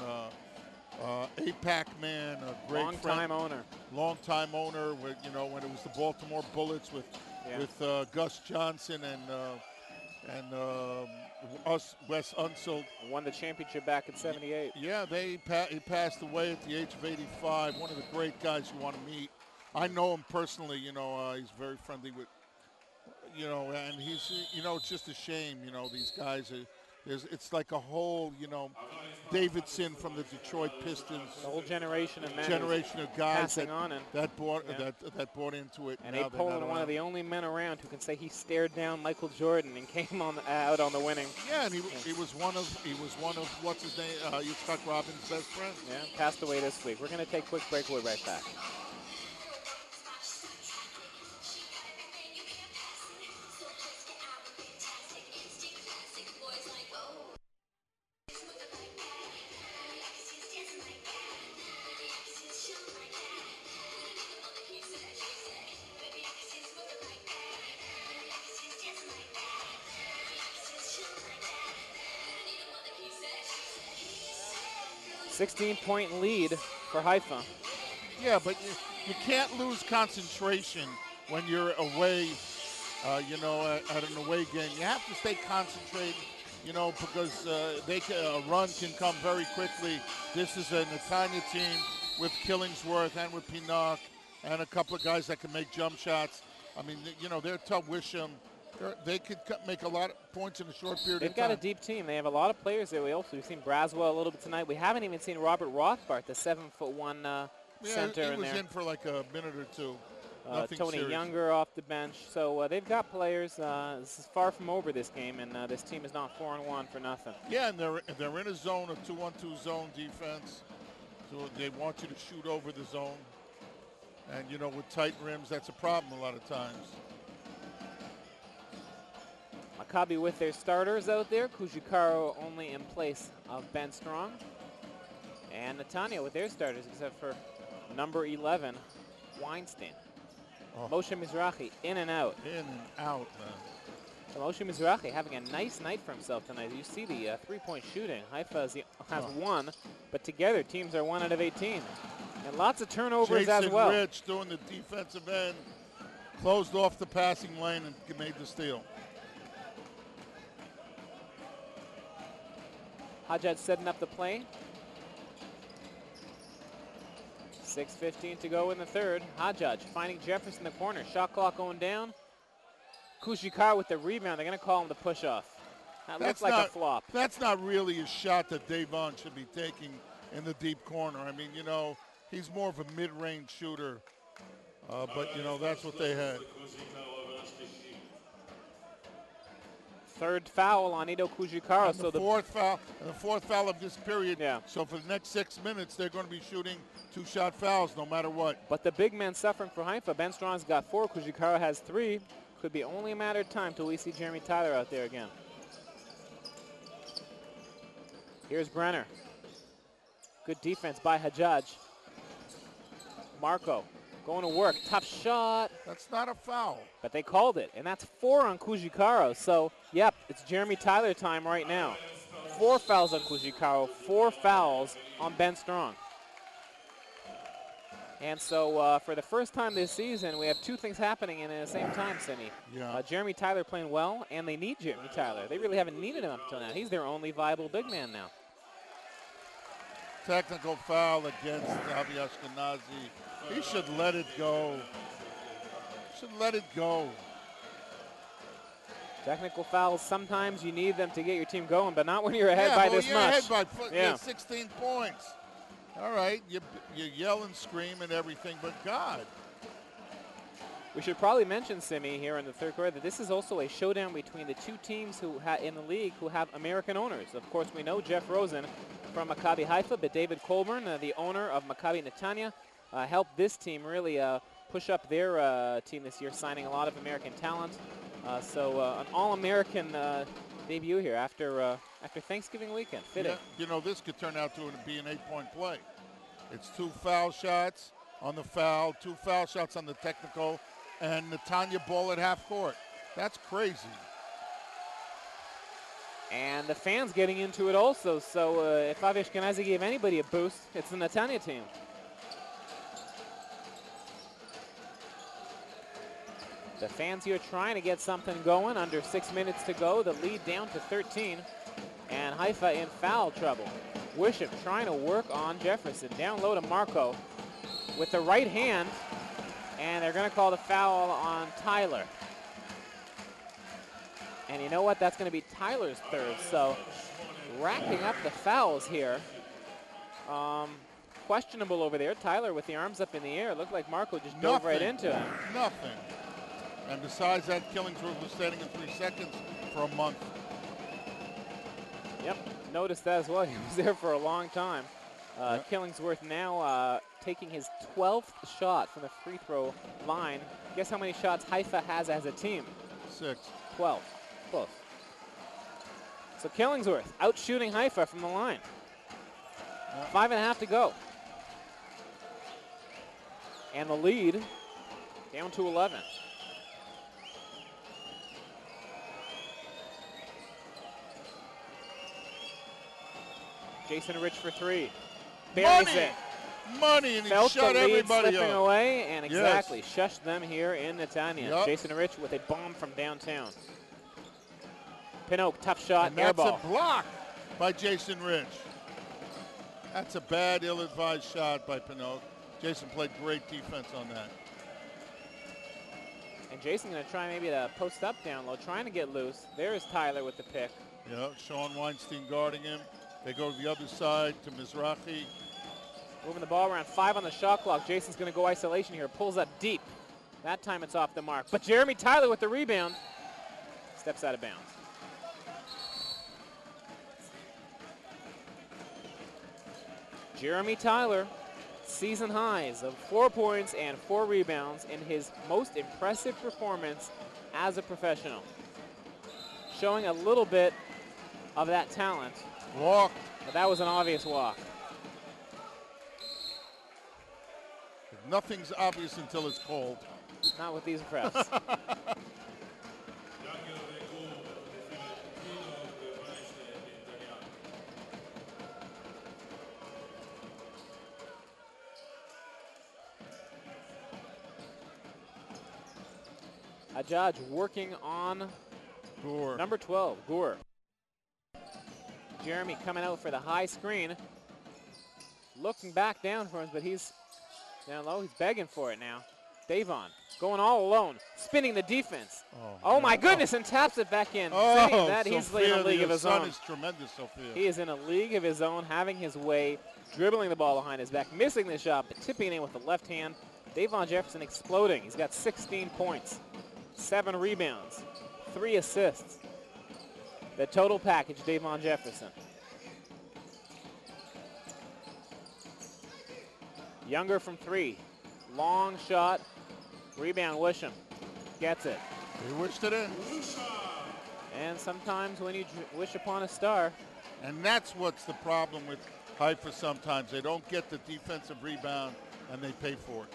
APAC man, a great long-time owner. Long-time owner, you know, when it was the Baltimore Bullets with Gus Johnson and Wes Unseld. Won the championship back in '78. Yeah, he passed away at the age of 85. One of the great guys you want to meet. I know him personally. You know, he's very friendly with. You know, and he's. You know, it's just a shame. You know, these guys are. It's like a whole. You know, Davidson from the Detroit Pistons. The whole generation of men. Generation of guys that bought into it. And Abe Poland, one of the only men around who can say he stared down Michael Jordan and came out on the winning. Yeah, and he was one of what's his name, Yitzhak Robin's best friends. Yeah, passed away this week. We're going to take a quick break. We'll be right back. .16-point lead for Haifa. Yeah, but you can't lose concentration when you're away, you know, at an away game. You have to stay concentrated. you know, because a run can come very quickly. This is a Netanya team with Killingsworth and with Pinnock and a couple of guys that can make jump shots. I mean, you know, they're tough. Wisham. They could make a lot of points in a short period They've of time. got a deep team. They have a lot of players there. We've seen Braswell a little bit tonight. We haven't even seen Robert Rothbart, the 7'1" center he in was there. in for like a minute or two. Nothing Tony serious. Younger off the bench. So they've got players. This is far from over, this game, and this team is not 4-1 for nothing. Yeah, and they're in a zone, a 2-1-2 zone defense. So they want you to shoot over the zone. And, you know, with tight rims, that's a problem a lot of times. Maccabi with their starters out there. Kujikaro only in place of Ben Strong. And Netanya with their starters, except for number 11, Weinstein. Oh. Moshe Mizrahi in and out. In and out, man. So Moshe Mizrahi having a nice night for himself tonight. You see the three-point shooting. Haifa has one, but together teams are 1 out of 18. And lots of turnovers Jason as well. Rich doing the defensive end, closed off the passing lane and made the steal. Hajjaj setting up the play. 6:15 to go in the third. Hajjaj finding Jefferson in the corner. Shot clock going down. Kushikar with the rebound. They're going to call him the push-off. That looks like a flop. That's not really a shot that Davon should be taking in the deep corner. I mean, you know, he's more of a mid-range shooter. But, you know, that's what they had. Third foul on Ito Kujikaro. So the fourth foul of this period. Yeah. So for the next 6 minutes, they're going to be shooting 2-shot fouls no matter what. But the big man suffering for Haifa. Ben Strong's got 4. Kujikaro has 3. Could be only a matter of time till we see Jeremy Tyler out there again. Here's Brenner. Good defense by Hajjaj. Marco going to work. Tough shot. That's not a foul. But they called it, and that's 4 on Kujikaro. So, yep, it's Jeremy Tyler time right now. 4 fouls on Kujikaro, 4 fouls on Ben Strong. And so for the first time this season, we have 2 things happening in at the same time, Cindy. Yeah. Jeremy Tyler playing well, and they need Jeremy Tyler. They really haven't needed him up until now. He's their only viable big man now. Technical foul against Avi Ashkenazi. He should let it go. Should let it go. Technical fouls, sometimes you need them to get your team going, but not when you're ahead by this much. Ahead by 16 points. All right, you yell and scream and everything, but God. We should probably mention, Simi, here in the third quarter, that this is also a showdown between the 2 teams who in the league who have American owners. Of course, we know Jeff Rosen from Maccabi Haifa, but David Colburn, the owner of Maccabi Netanya, helped this team really push up their team this year, signing a lot of American talent. So an all-American debut here after Thanksgiving weekend. Fitting. Yeah, you know, this could turn out to be an 8-point play. It's 2 foul shots on the foul, 2 foul shots on the technical, and Netanya ball at half court. That's crazy. And the fans getting into it also. So if Avi Ashkenazi gave anybody a boost, it's the Netanya team. The fans here trying to get something going. Under 6 minutes to go. The lead down to 13. And Haifa in foul trouble. Wisham trying to work on Jefferson. Down low to Marco with the right hand. And they're going to call the foul on Tyler. And you know what? That's going to be Tyler's third. So racking up the fouls here. Questionable over there. Tyler with the arms up in the air. Looked like Marco just dove right into him. Nothing. And besides that, Killingsworth was standing in 3 seconds for a month. Yep, noticed that as well. He was there for a long time. Killingsworth now taking his 12th shot from the free throw line. Guess how many shots Haifa has as a team? 6. 12. Close. So Killingsworth out shooting Haifa from the line. 5.5 to go. And the lead down to 11. Jason Rich for 3. Buries it. Money, and he Felt shut the lead everybody slipping up. away and exactly shushed them here in Netanya. Yep. Jason Rich with a bomb from downtown. Pinnock, tough shot, And air that's ball. a block by Jason Rich. That's a bad, ill-advised shot by Pinnock. Jason played great defense on that. And Jason going to try maybe to post up down low, trying to get loose. There's Tyler with the pick. Yeah, Sean Weinstein guarding him. They go to the other side to Mizrahi. Moving the ball around, 5 on the shot clock. Jason's going to go isolation here, pulls up deep. That time it's off the mark. But Jeremy Tyler with the rebound. Steps out of bounds. Jeremy Tyler, season highs of 4 points and 4 rebounds in his most impressive performance as a professional. Showing a little bit of that talent. Walk. But that was an obvious walk. Nothing's obvious until it's cold. Not with these refs. A judge working on Gore. number 12, Gore. Jeremy coming out for the high screen. Looking back down for him, but he's down low. He's begging for it now. Davon going all alone, spinning the defense. Oh my goodness, and taps it back in. Saying that he's in a league of his own. Is tremendous, Sophia. He is in a league of his own, having his way, dribbling the ball behind his back, missing the shot, but tipping it in with the left hand. Davon Jefferson exploding. He's got 16 points, 7 rebounds, 3 assists. The total package, Davon Jefferson. Younger from 3. Long shot. Rebound, Wisham. Gets it. He wished it in. And sometimes when you wish upon a star. And that's what's the problem with Haifa sometimes. They don't get the defensive rebound, and they pay for it.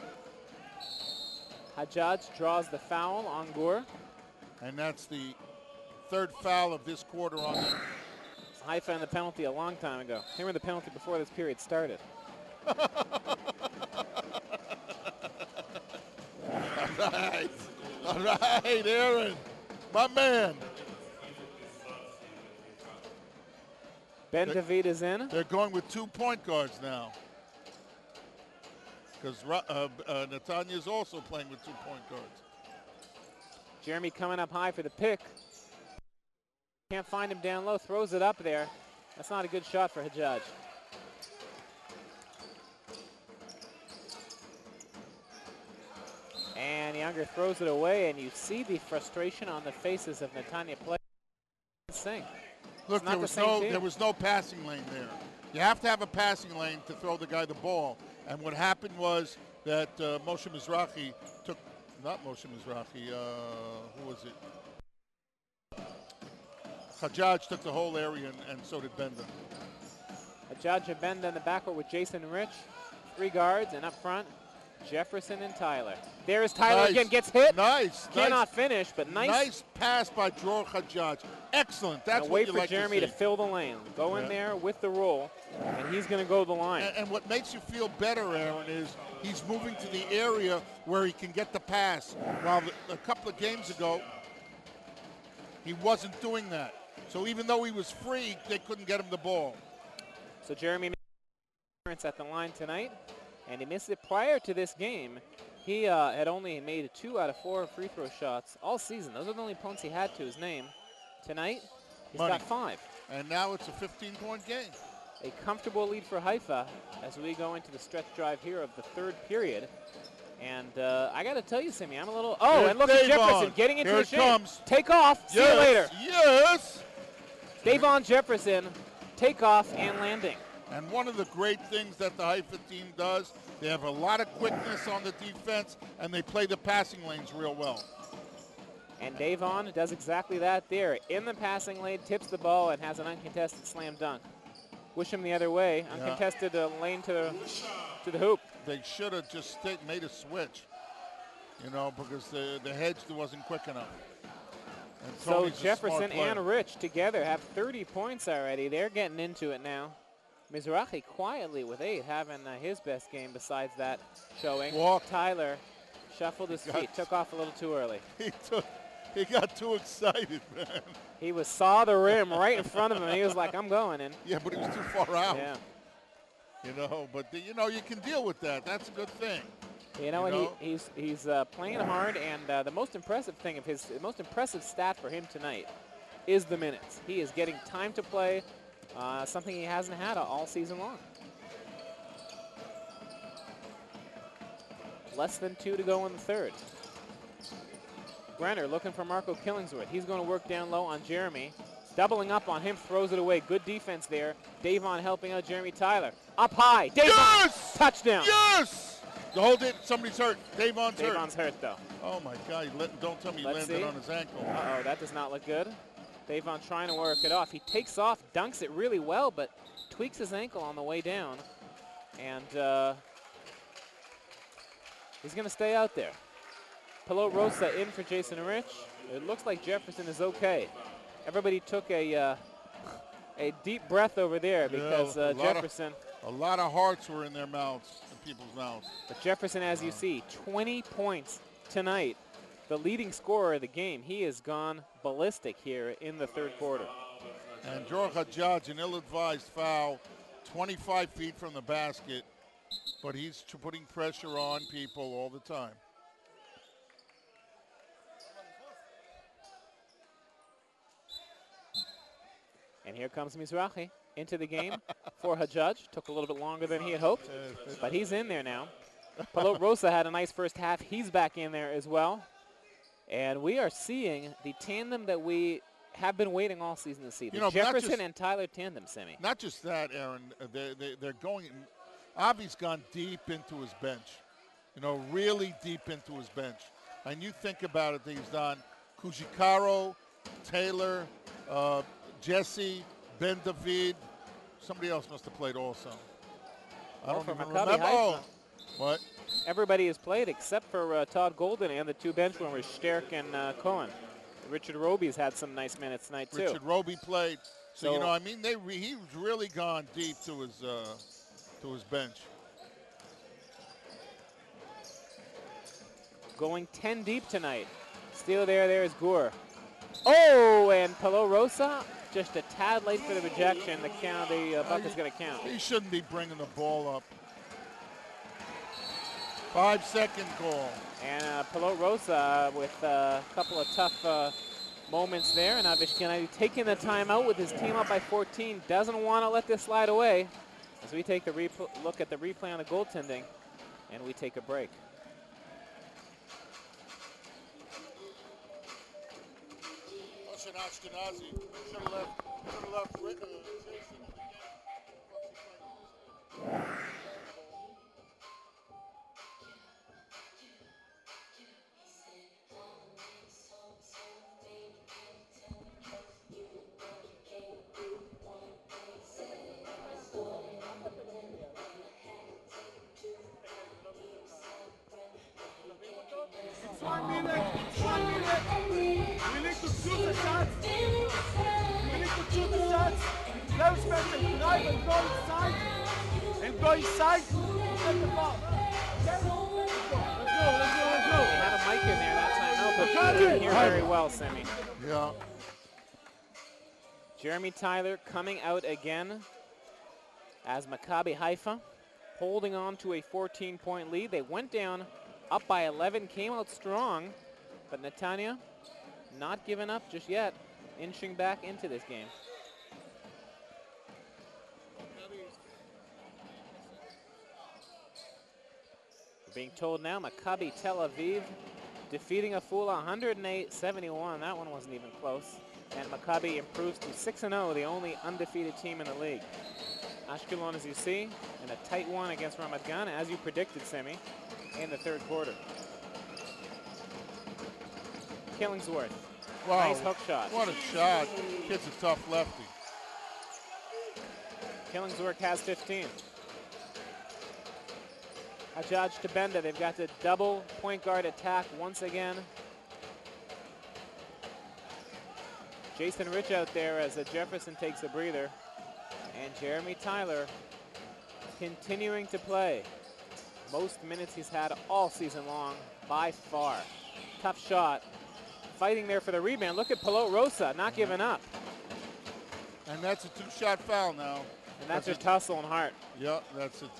Hajjaj draws the foul on Gore. And that's the 3rd foul of this quarter on them. Haifa in the penalty a long time ago. They were in the penalty before this period started. All right, Aaron, my man. Ben David is in. They're going with 2 point guards now. Because Netanya is also playing with 2 point guards. Jeremy coming up high for the pick. Can't find him down low, throws it up there. That's not a good shot for Hajjaj. And Younger throws it away, and you see the frustration on the faces of Netanya players. Look, there was no passing lane there. You have to have a passing lane to throw the guy the ball. And what happened was that Moshe Mizrahi took, not Moshe Mizrahi, who was it? Hajjaj took the whole area, and so did Benda. Hajjaj and Benda in the backcourt with Jason Rich. 3 guards, and up front, Jefferson and Tyler. There is Tyler again, gets hit. Nice. Cannot finish, but nice. Nice pass by Dror Hajjaj. Excellent. That's what wait you for like Jeremy to to see. fill the lane. Go in there with the roll, and he's going to go to the line. And what makes you feel better, Aaron, is he's moving to the area where he can get the pass. While a couple of games ago, he wasn't doing that. So even though he was free, they couldn't get him the ball. So Jeremy made an appearance at the line tonight, and he missed it prior to this game. He had only made 2 out of 4 free throw shots all season. Those are the only points he had to his name. Tonight, he's got 5. And now it's a 15-point game. A comfortable lead for Haifa as we go into the stretch drive here of the 3rd period. And I got to tell you, Simi, I'm a little... Oh, and look at Jefferson getting into the shape. Comes. Take off. See you later. Yes. Davon Jefferson, take off and landing. And one of the great things that the Haifa team does, they have a lot of quickness on the defense, and they play the passing lanes real well. And Davon does exactly that there. In the passing lane, tips the ball, and has an uncontested slam dunk. Wisham the other way. Uncontested lane to the hoop. They should have just made a switch, because the hedge wasn't quick enough. And so Jefferson and Rich together have 30 points already. They're getting into it now. Mizrahi quietly with 8, having his best game besides that showing. Walk. Tyler shuffled his feet, took off a little too early. He got too excited, man. He saw the rim right in front of him, and he was like, I'm going in. Yeah, but he was too far out. Yeah. You know, but you know, you can deal with that. That's a good thing. You know what? He's playing hard, and the most impressive thing of the most impressive stat for him tonight is the minutes. He is getting time to play, something he hasn't had all season long. Less than 2 to go in the third. Brenner looking for Marco Killingsworth. He's going to work down low on Jeremy. Doubling up on him, throws it away. Good defense there. Davon helping out Jeremy Tyler. Up high. Davon! Yes! Touchdown! Yes! Hold it. Somebody's hurt. Davon's hurt, though. Oh, my God. Don't tell me he landed on his ankle. Uh-oh, that does not look good. Davon trying to work it off. He takes off, dunks it really well, but tweaks his ankle on the way down. And he's going to stay out there. Pilot Rosa in for Jason Rich. It looks like Jefferson is okay. Everybody took a deep breath over there because Jefferson. A lot of hearts were in their mouths, in people's mouths. But Jefferson, as you see, 20 points tonight. The leading scorer of the game. He has gone ballistic here in the third quarter. And George Hajjaj, an ill-advised foul, 25 feet from the basket, but he's putting pressure on people all the time. And here comes Mizrahi into the game for Hajjaj. Took a little bit longer than he had hoped, but he's in there now. Pilot Rosa had a nice first half. He's back in there as well. And we are seeing the tandem that we have been waiting all season to see. The Jefferson and Tyler tandem, Semi. Not just that, Aaron. They're going. Avi's gone deep into his bench. You know, really deep into his bench. And you think about it that he's done Kujikaro, Taylor, Jesse, Ben David. Somebody else must have played also. I don't even remember. Oh, what? Everybody has played except for Todd Golden and the two bench warmers, Sterk and Cohen. Richard Roby's had some nice minutes tonight, too. Richard Roby played. So you know, I mean, he's really gone deep to his bench. Going 10 deep tonight. Still there's Gore. Oh, and Palo Rosa just a tad late for the rejection. The bucket's going to count. He shouldn't be bringing the ball up. 5-second goal. And Palo Rosa with a couple of tough moments there. And Avishkanati taking the timeout with his team up by 14. Doesn't want to let this slide away as we take a look at the replay on the goaltending. And we take a break. Ashkenazi should have left Jason. Semi. Yeah. Jeremy Tyler coming out again as Maccabi Haifa holding on to a 14-point lead. They went down up by 11, came out strong, but Netanya not giving up just yet, inching back into this game. We're being told now Maccabi Tel Aviv defeating Afula 108-71. That one wasn't even close. And Maccabi improves to 6-0, the only undefeated team in the league. Ashkelon, as you see, in a tight one against Ramat Gan, as you predicted, Semi, in the third quarter. Killingsworth. Wow. Nice hook shot. What a shot. Kid's a tough lefty. Killingsworth has 15. Hajjaj to Benda. They've got the double point guard attack once again. Jason Rich out there as Jefferson takes a breather. And Jeremy Tyler continuing to play. Most minutes he's had all season long by far. Tough shot fighting there for the rebound. Look at Pilot Rosa not giving up. And that's a two-shot foul now. And that's just Tussle and Hart. Yep, that's it.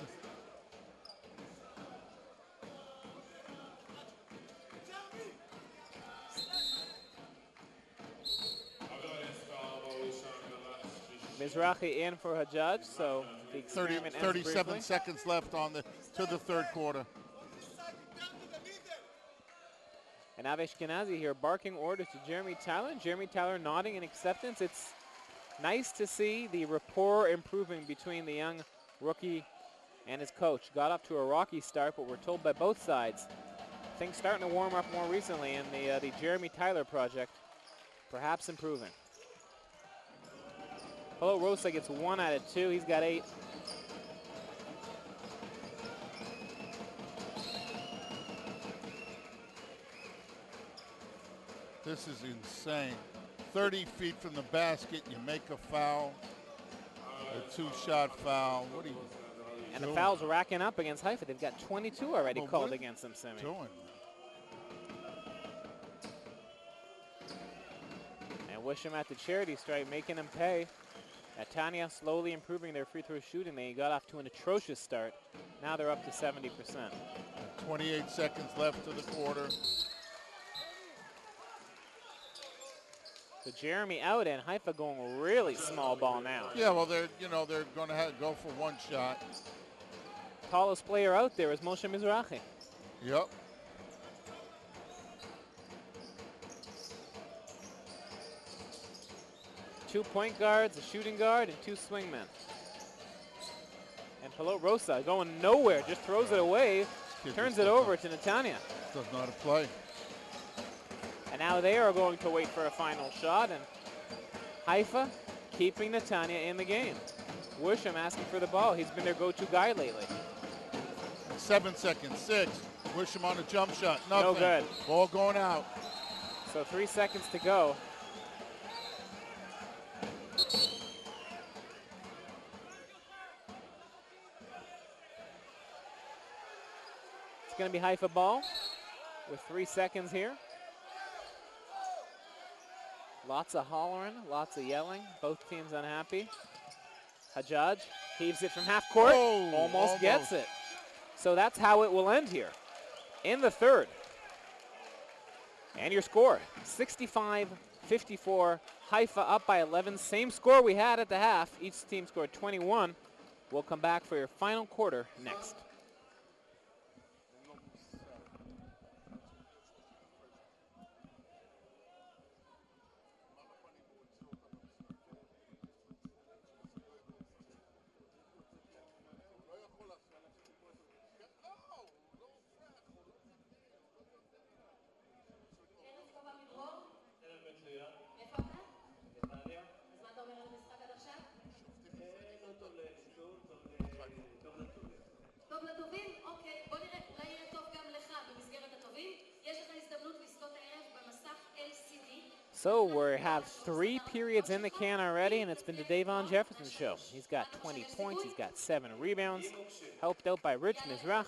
Mizrahi in for Hajjaj, so the experiment 37 briefly. seconds left on the third quarter. And Aveshkenazi here barking orders to Jeremy Tyler. Jeremy Tyler nodding in acceptance. It's nice to see the rapport improving between the young rookie and his coach. Got off to a rocky start, but we're told by both sides things starting to warm up more recently in the Jeremy Tyler project, perhaps improving. Paulo Rosa gets 1 out of 2. He's got 8. This is insane. 30 feet from the basket, you make a foul, a two-shot foul. What are you And doing? the fouls racking up against Haifa. They've got 22 already Well, called what against them, Simi. Doing? And Wisham at the charity stripe, making them pay. Netanya slowly improving their free throw shooting. They got off to an atrocious start. Now they're up to 70%. 28 seconds left to the quarter. So Jeremy out and Haifa going really small ball now. Yeah, well, they're going to go for one shot. Tallest player out there is Moshe Mizrahi. Yep. Two point guards, a shooting guard, and 2 swingmen. And Pilot Rosa going nowhere, just throws it away, turns it over to Netanya. Does not play. And now they are going to wait for a final shot, and Haifa keeping Netanya in the game. Wisham asking for the ball. He's been their go-to guy lately. 7 seconds, 6. Wisham on a jump shot, nothing. No good. Ball going out. So 3 seconds to go. It's going to be Haifa ball with 3 seconds here. Lots of hollering, lots of yelling. Both teams unhappy. Hajjaj heaves it from half court. Oh, almost gets it. So that's how it will end here in the third. And your score, 65-54. Haifa up by 11. Same score we had at the half. Each team scored 21. We'll come back for your final quarter next. So we have 3 periods in the can already, and it's been the Davon Jefferson show. He's got 20 points, he's got 7 rebounds, helped out by Rich Mizrach.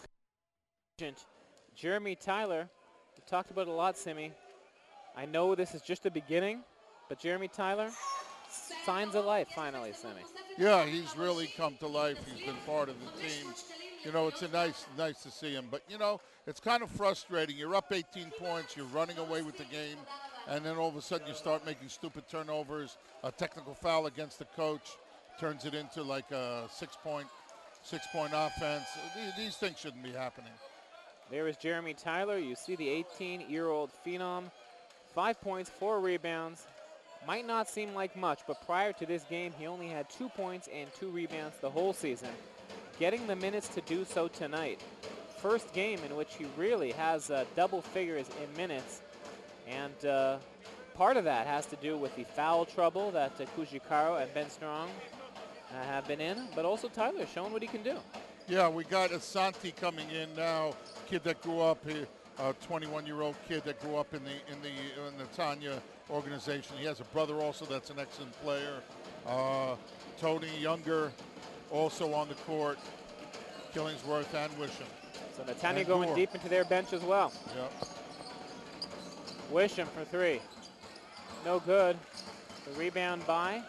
Jeremy Tyler, we talked about it a lot, Simi. I know this is just the beginning, but Jeremy Tyler, signs of life finally, Simi. Yeah, he's really come to life. He's been part of the team. You know, it's nice to see him. But, you know, it's kind of frustrating. You're up 18 points, you're running away with the game, and then all of a sudden you start making stupid turnovers. A technical foul against the coach turns it into like a six-point offense. These things shouldn't be happening. There is Jeremy Tyler. You see the 18-year-old phenom. 5 points, 4 rebounds. Might not seem like much, but prior to this game, he only had 2 points and 2 rebounds the whole season. Getting the minutes to do so tonight. First game in which he really has double figures in minutes. And part of that has to do with the foul trouble that Kujikaro and Ben Strong have been in, but also Tyler showing what he can do. Yeah, we got Asante coming in now, kid that grew up here, a 21-year-old kid that grew up in the Netanya organization. He has a brother also that's an excellent player. Tony Younger also on the court, Killingsworth and Wisham. So Netanya going deep into their bench as well. Yep. Wisham for three. No good. The rebound by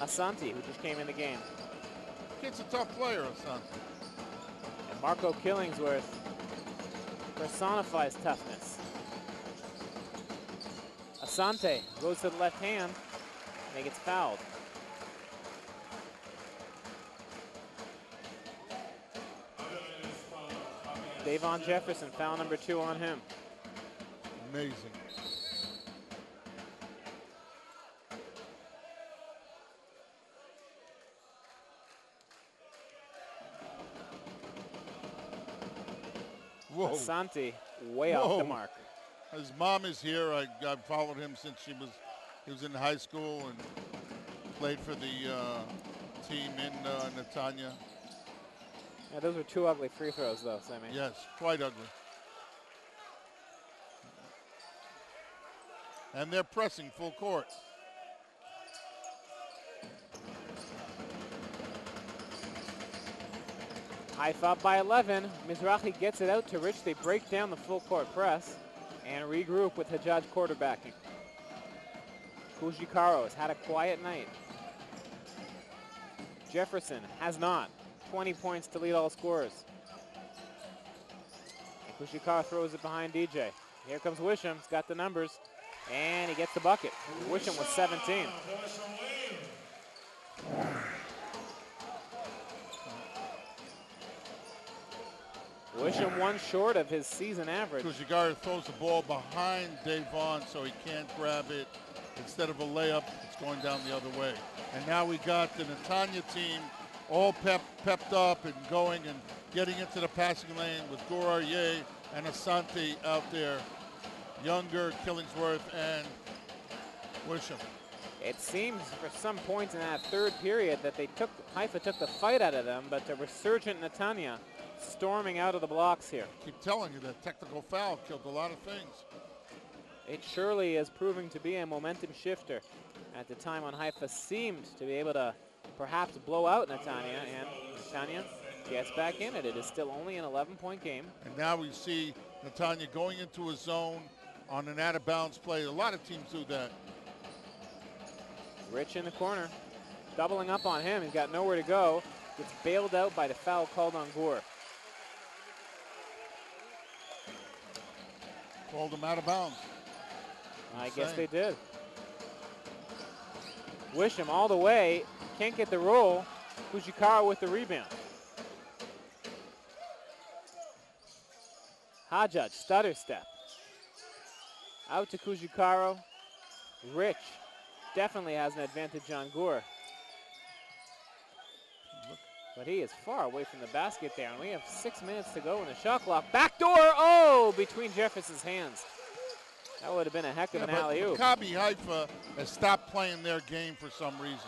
Asante, who just came in the game. Kid's a tough player, Asante. And Marco Killingsworth personifies toughness. Asante goes to the left hand, and he gets fouled. Davon Jefferson, foul number 2 on him. Amazing. Whoa. Asante way off the mark. His mom is here. I followed him since he was in high school and played for the team in Netanya. Yeah, those were 2 ugly free throws, though, Sammy. Yes, quite ugly. And they're pressing full court. Haifa up by 11. Mizrahi gets it out to Rich. They break down the full court press and regroup with Hajjaj quarterbacking. Kujikaro has had a quiet night. Jefferson has not. 20 points to lead all scorers. And Kujikaro throws it behind DJ. Here comes Wisham. He's got the numbers. And he gets the bucket. Wisham was 17. Wisham 1 short of his season average. Kujigara throws the ball behind Davon so he can't grab it. Instead of a layup, it's going down the other way. And now we got the Netanya team all pepped up and going and getting into the passing lane with Gouraye and Asante out there. Younger, Killingsworth, and Wisham. It seems for some points in that third period that Haifa took the fight out of them, but the resurgent Netanya storming out of the blocks here. Keep telling you that technical foul killed a lot of things. It surely is proving to be a momentum shifter. At the time when Haifa seemed to be able to perhaps blow out Netanya, and Netanya gets back in it. It is still only an 11-point game. And now we see Netanya going into a zone on an out-of-bounds play. A lot of teams do that. Rich in the corner, doubling up on him. He's got nowhere to go. Gets bailed out by the foul called on Gore. Called him out of bounds. I guess they did. Wisham all the way. Can't get the roll. Kujikara with the rebound. Hajjaj, stutter step. Out to Kujikaro. Rich definitely has an advantage on Gore. But he is far away from the basket there, and we have 6 minutes to go in the shot clock. Backdoor, oh, between Jefferson's hands. That would have been a heck of an alley-oop. Maccabi Haifa has stopped playing their game for some reason.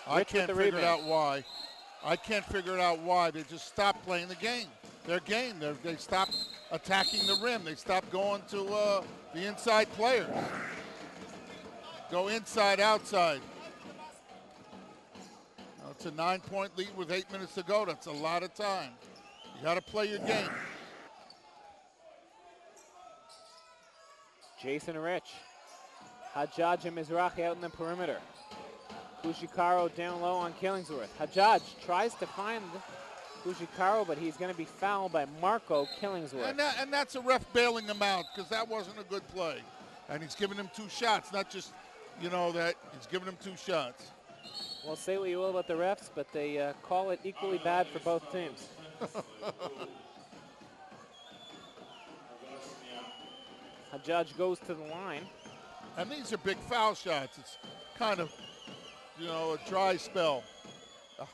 I can't figure it out why. I can't figure it out why. They just stopped playing the game. Their game. They stopped attacking the rim. They stopped going to the inside players. Go inside, outside. Now it's a 9-point lead with 8 minutes to go. That's a lot of time. You got to play your game. Jason Rich. Hajjaj and Mizrahi out in the perimeter. Kujikaro down low on Killingsworth. Hajjaj tries to find Kujikaro, but he's going to be fouled by Marco Killingsworth. And that's a ref bailing him out because that wasn't a good play. And he's giving him 2 shots, not just, that he's giving him 2 shots. Well, say what you will about the refs, but they call it equally bad for both teams. Hajjaj goes to the line. And these are big foul shots. It's kind of, a dry spell. Oh.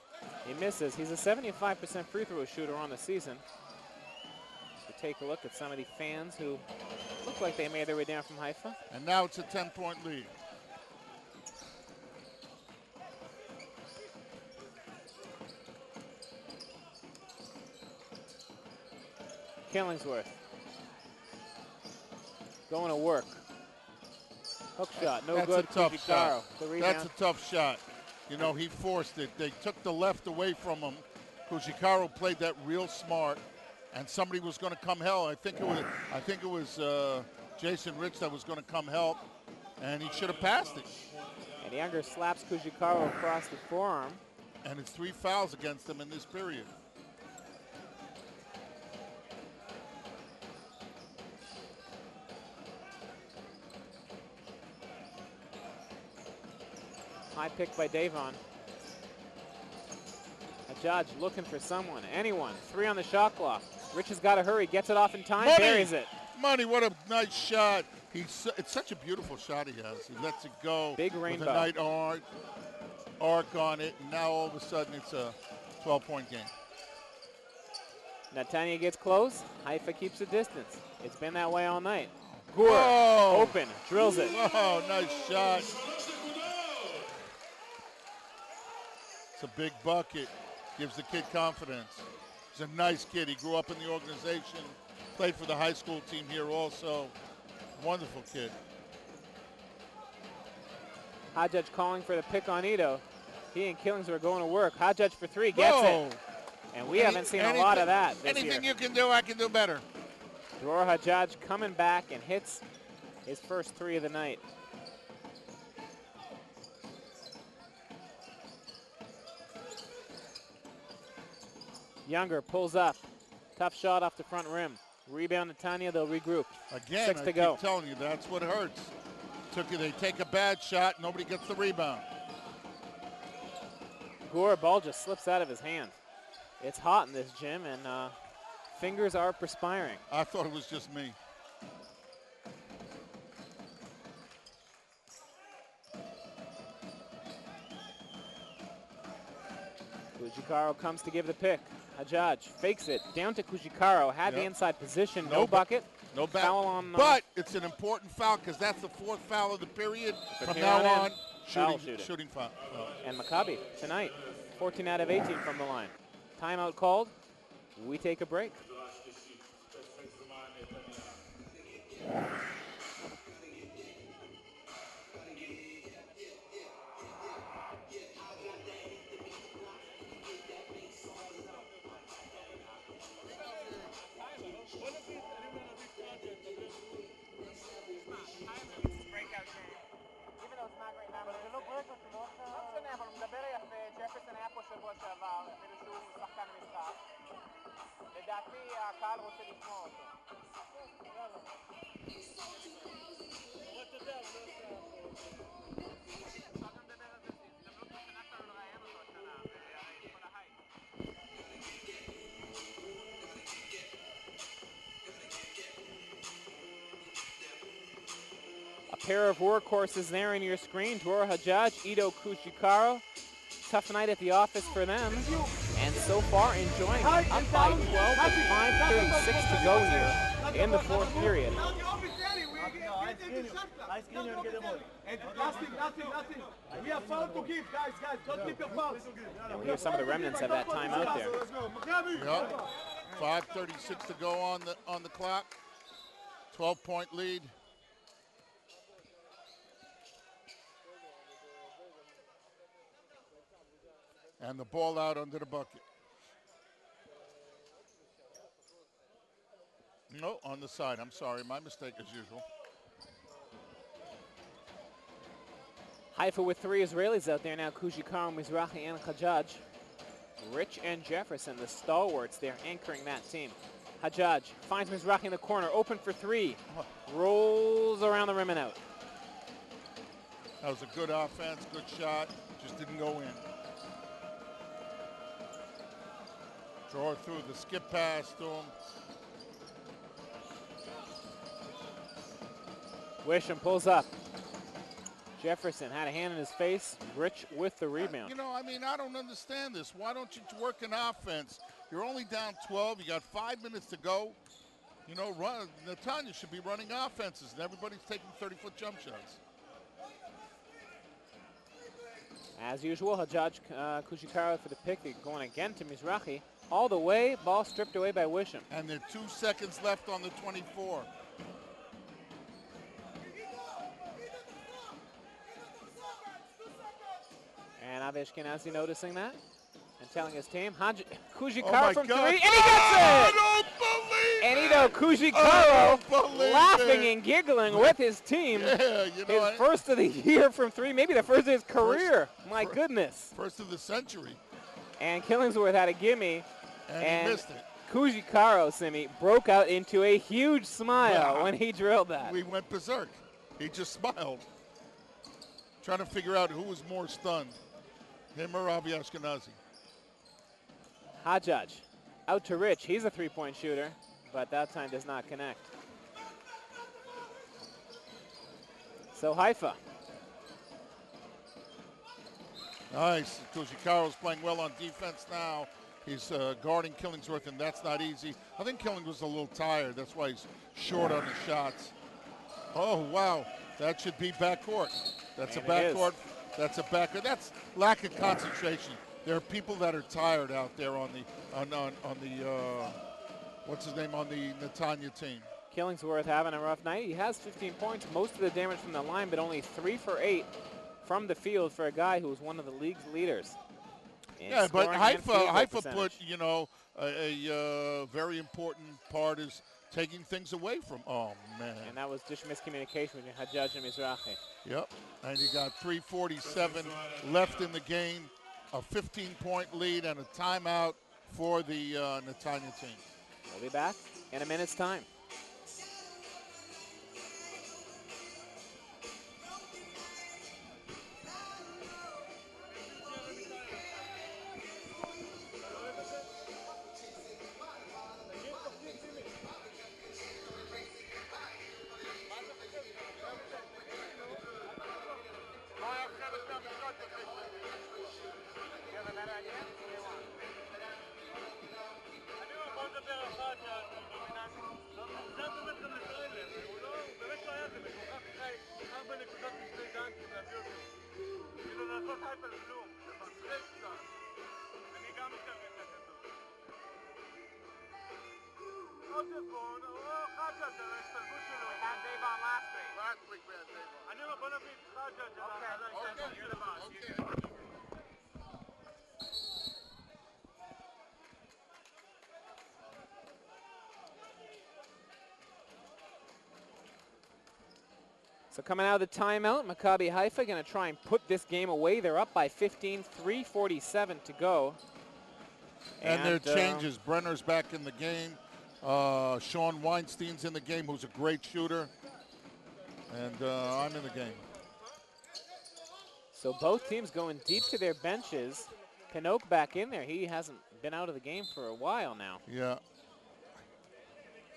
He misses. He's a 75% free throw shooter on the season. So take a look at some of the fans who look like they made their way down from Haifa. And now it's a 10-point lead. Killingsworth going to work. Hook shot, no good. That's a tough shot. That's a tough shot. He forced it. They took the left away from him. Kujikaro played that real smart, and somebody was going to come hell. I think it was Jason Rich that was going to come help, and he should have passed it. And Younger slaps Kujikaro across the forearm. And it's 3 fouls against him in this period. High pick by Davon. A judge looking for someone, anyone. 3 on the shot clock. Rich has got to hurry, gets it off in time, buries it. Money, what a nice shot. It's such a beautiful shot he has. He lets it go. Big rainbow. With a nice arc on it, and now all of a sudden it's a 12-point game. Netanya gets close. Haifa keeps a distance. It's been that way all night. Gur open, drills it. Oh, nice shot. It's a big bucket. Gives the kid confidence. He's a nice kid. He grew up in the organization. Played for the high school team here also. Wonderful kid. Hadjadj calling for the pick on Ito. He and Killings are going to work. Hadjadj for 3, gets it. And we haven't seen a lot of that this Anything year. you can do, I can do better. Dror Hadjadj coming back and hits his first 3 of the night. Younger pulls up. Tough shot off the front rim. Rebound Netanya, they'll regroup. Again, 6 I to go. keep telling you, that's what hurts. They take a bad shot, nobody gets the rebound. Gur, ball just slips out of his hand. It's hot in this gym, and fingers are perspiring. I thought it was just me. Kujikaro comes to give the pick. Hadjadj fakes it down to Kujikaro. Had the inside position. No bucket. No foul on. But it's an important foul because that's the 4th foul of the period. From here now on on, shooting. shooting foul. And Maccabi tonight, 14 out of 18 from the line. Timeout called. We take a break. Pair of workhorses there in your screen. Dror Hadjadj, Ito Kujikaro. Tough night at the office for them. And so far enjoying it. Up by 12 with 5:36 to go here in the 4th period. We have foul to give, guys. Don't keep your fouls. And we hear some of the remnants of that timeout there. Yep. 5:36 to go on the clock. 12-point lead. And the ball out under the bucket. No, on the side. I'm sorry. My mistake as usual. Haifa with 3 Israelis out there now. Kujikaro, Mizrahi, and Hadjadj. Rich and Jefferson, the stalwarts there anchoring that team. Hadjadj finds Mizrahi in the corner. Open for 3. Rolls around the rim and out. That was a good offense. Good shot. Just didn't go in. Draw through the skip pass to him. Wisham pulls up. Jefferson had a hand in his face. Rich with the rebound. You know, I mean, I don't understand this. Why don't you work an offense? You're only down 12. You got 5 minutes to go. You know, Netanya should be running offenses, and everybody's taking 30-foot jump shots. As usual, Hadjadj Kujikaro for the pick. They're going again to Mizrahi. All the way, ball stripped away by Wisham. And there are 2 seconds left on the 24. And Avi Ashkenazi noticing that and telling his team, Kujikaro Oh from God. 3, and he gets it! I don't believe And Kujikaro believe laughing it. and giggling with his team. Yeah, you know, His first of the year from three, maybe the first of his career. My goodness. First of the century. And Killingsworth had a gimme. And he missed it. Kujikaro, Simi, broke out into a huge smile Wow. when he drilled that. We went berserk. He just smiled. Trying to figure out who was more stunned, him or Avi Ashkenazi. Hajjaj out to Rich. He's a three-point shooter, but that time does not connect. So Haifa. Nice. Kujikaro's playing well on defense now. He's guarding Killingsworth, and that's not easy. I think Killing was a little tired. That's why he's short on the shots. Oh, wow. That should be backcourt. That's a backcourt. That's a backcourt. That's lack of concentration. There are people that are tired out there on the what's his name, on the Netanya team. Killingsworth having a rough night. He has 15 points, most of the damage from the line, but only 3 for 8 from the field for a guy who was one of the league's leaders. Yeah, but Haifa put, you know, a very important part is taking things away from. Oh man! And that was just miscommunication between Hajjaj and Mizrahi. Yep. And you got 3:47 left in the game, a 15-point lead, and a timeout for the Netanya team. We'll be back in a minute's time. So coming out of the timeout, Maccabi Haifa going to try and put this game away. They're up by 15, 3:47 to go. And there are changes. Brenner's back in the game. Sean Weinstein's in the game, who's a great shooter. And I'm in the game. So both teams going deep to their benches. Pinnock back in there. He hasn't been out of the game for a while now. Yeah.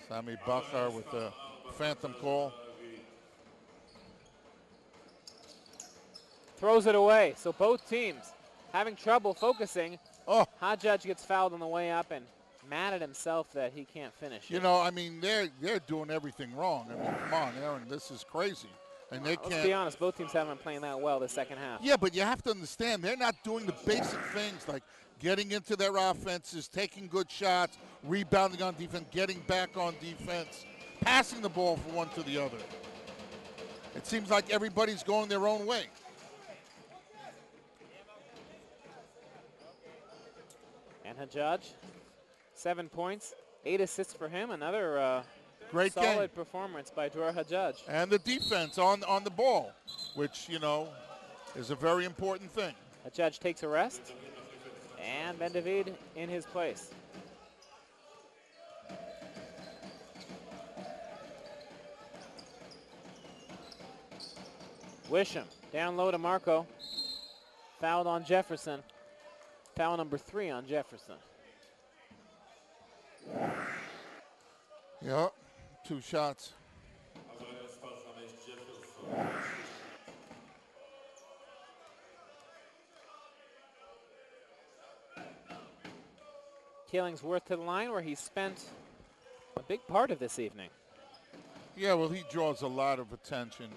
Sami Bakar with the phantom call. Throws it away. So both teams having trouble focusing. Oh. Hajjaj gets fouled on the way up and mad at himself that he can't finish. You know, I mean, they're doing everything wrong. I mean, come on, Aaron, this is crazy. And they can't. Let's be honest, both teams haven't been playing that well the second half. Yeah, but you have to understand, they're not doing the basic things like getting into their offenses, taking good shots, rebounding on defense, getting back on defense, passing the ball from one to the other. It seems like everybody's going their own way. And Hajjaj, 7 points, 8 assists for him. Another great solid performance by Dora Hajjaj. And the defense on the ball, which, you know, is a very important thing. Hajjaj takes a rest, and Ben David in his place. Wisham down low to Marco. Fouled on Jefferson. Foul number 3 on Jefferson. Yeah, 2 shots. Killingsworth to the line where he spent a big part of this evening. Yeah, well, he draws a lot of attention.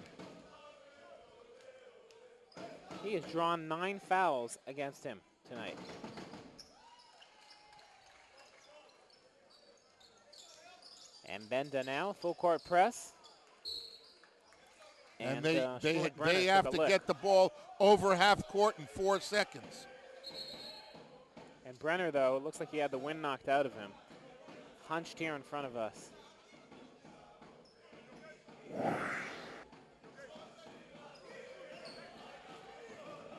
He has drawn 9 fouls against him tonight. And Benda now, full court press. And they have to get the ball over half court in 4 seconds. And Brenner, though, it looks like he had the wind knocked out of him. hunched here in front of us.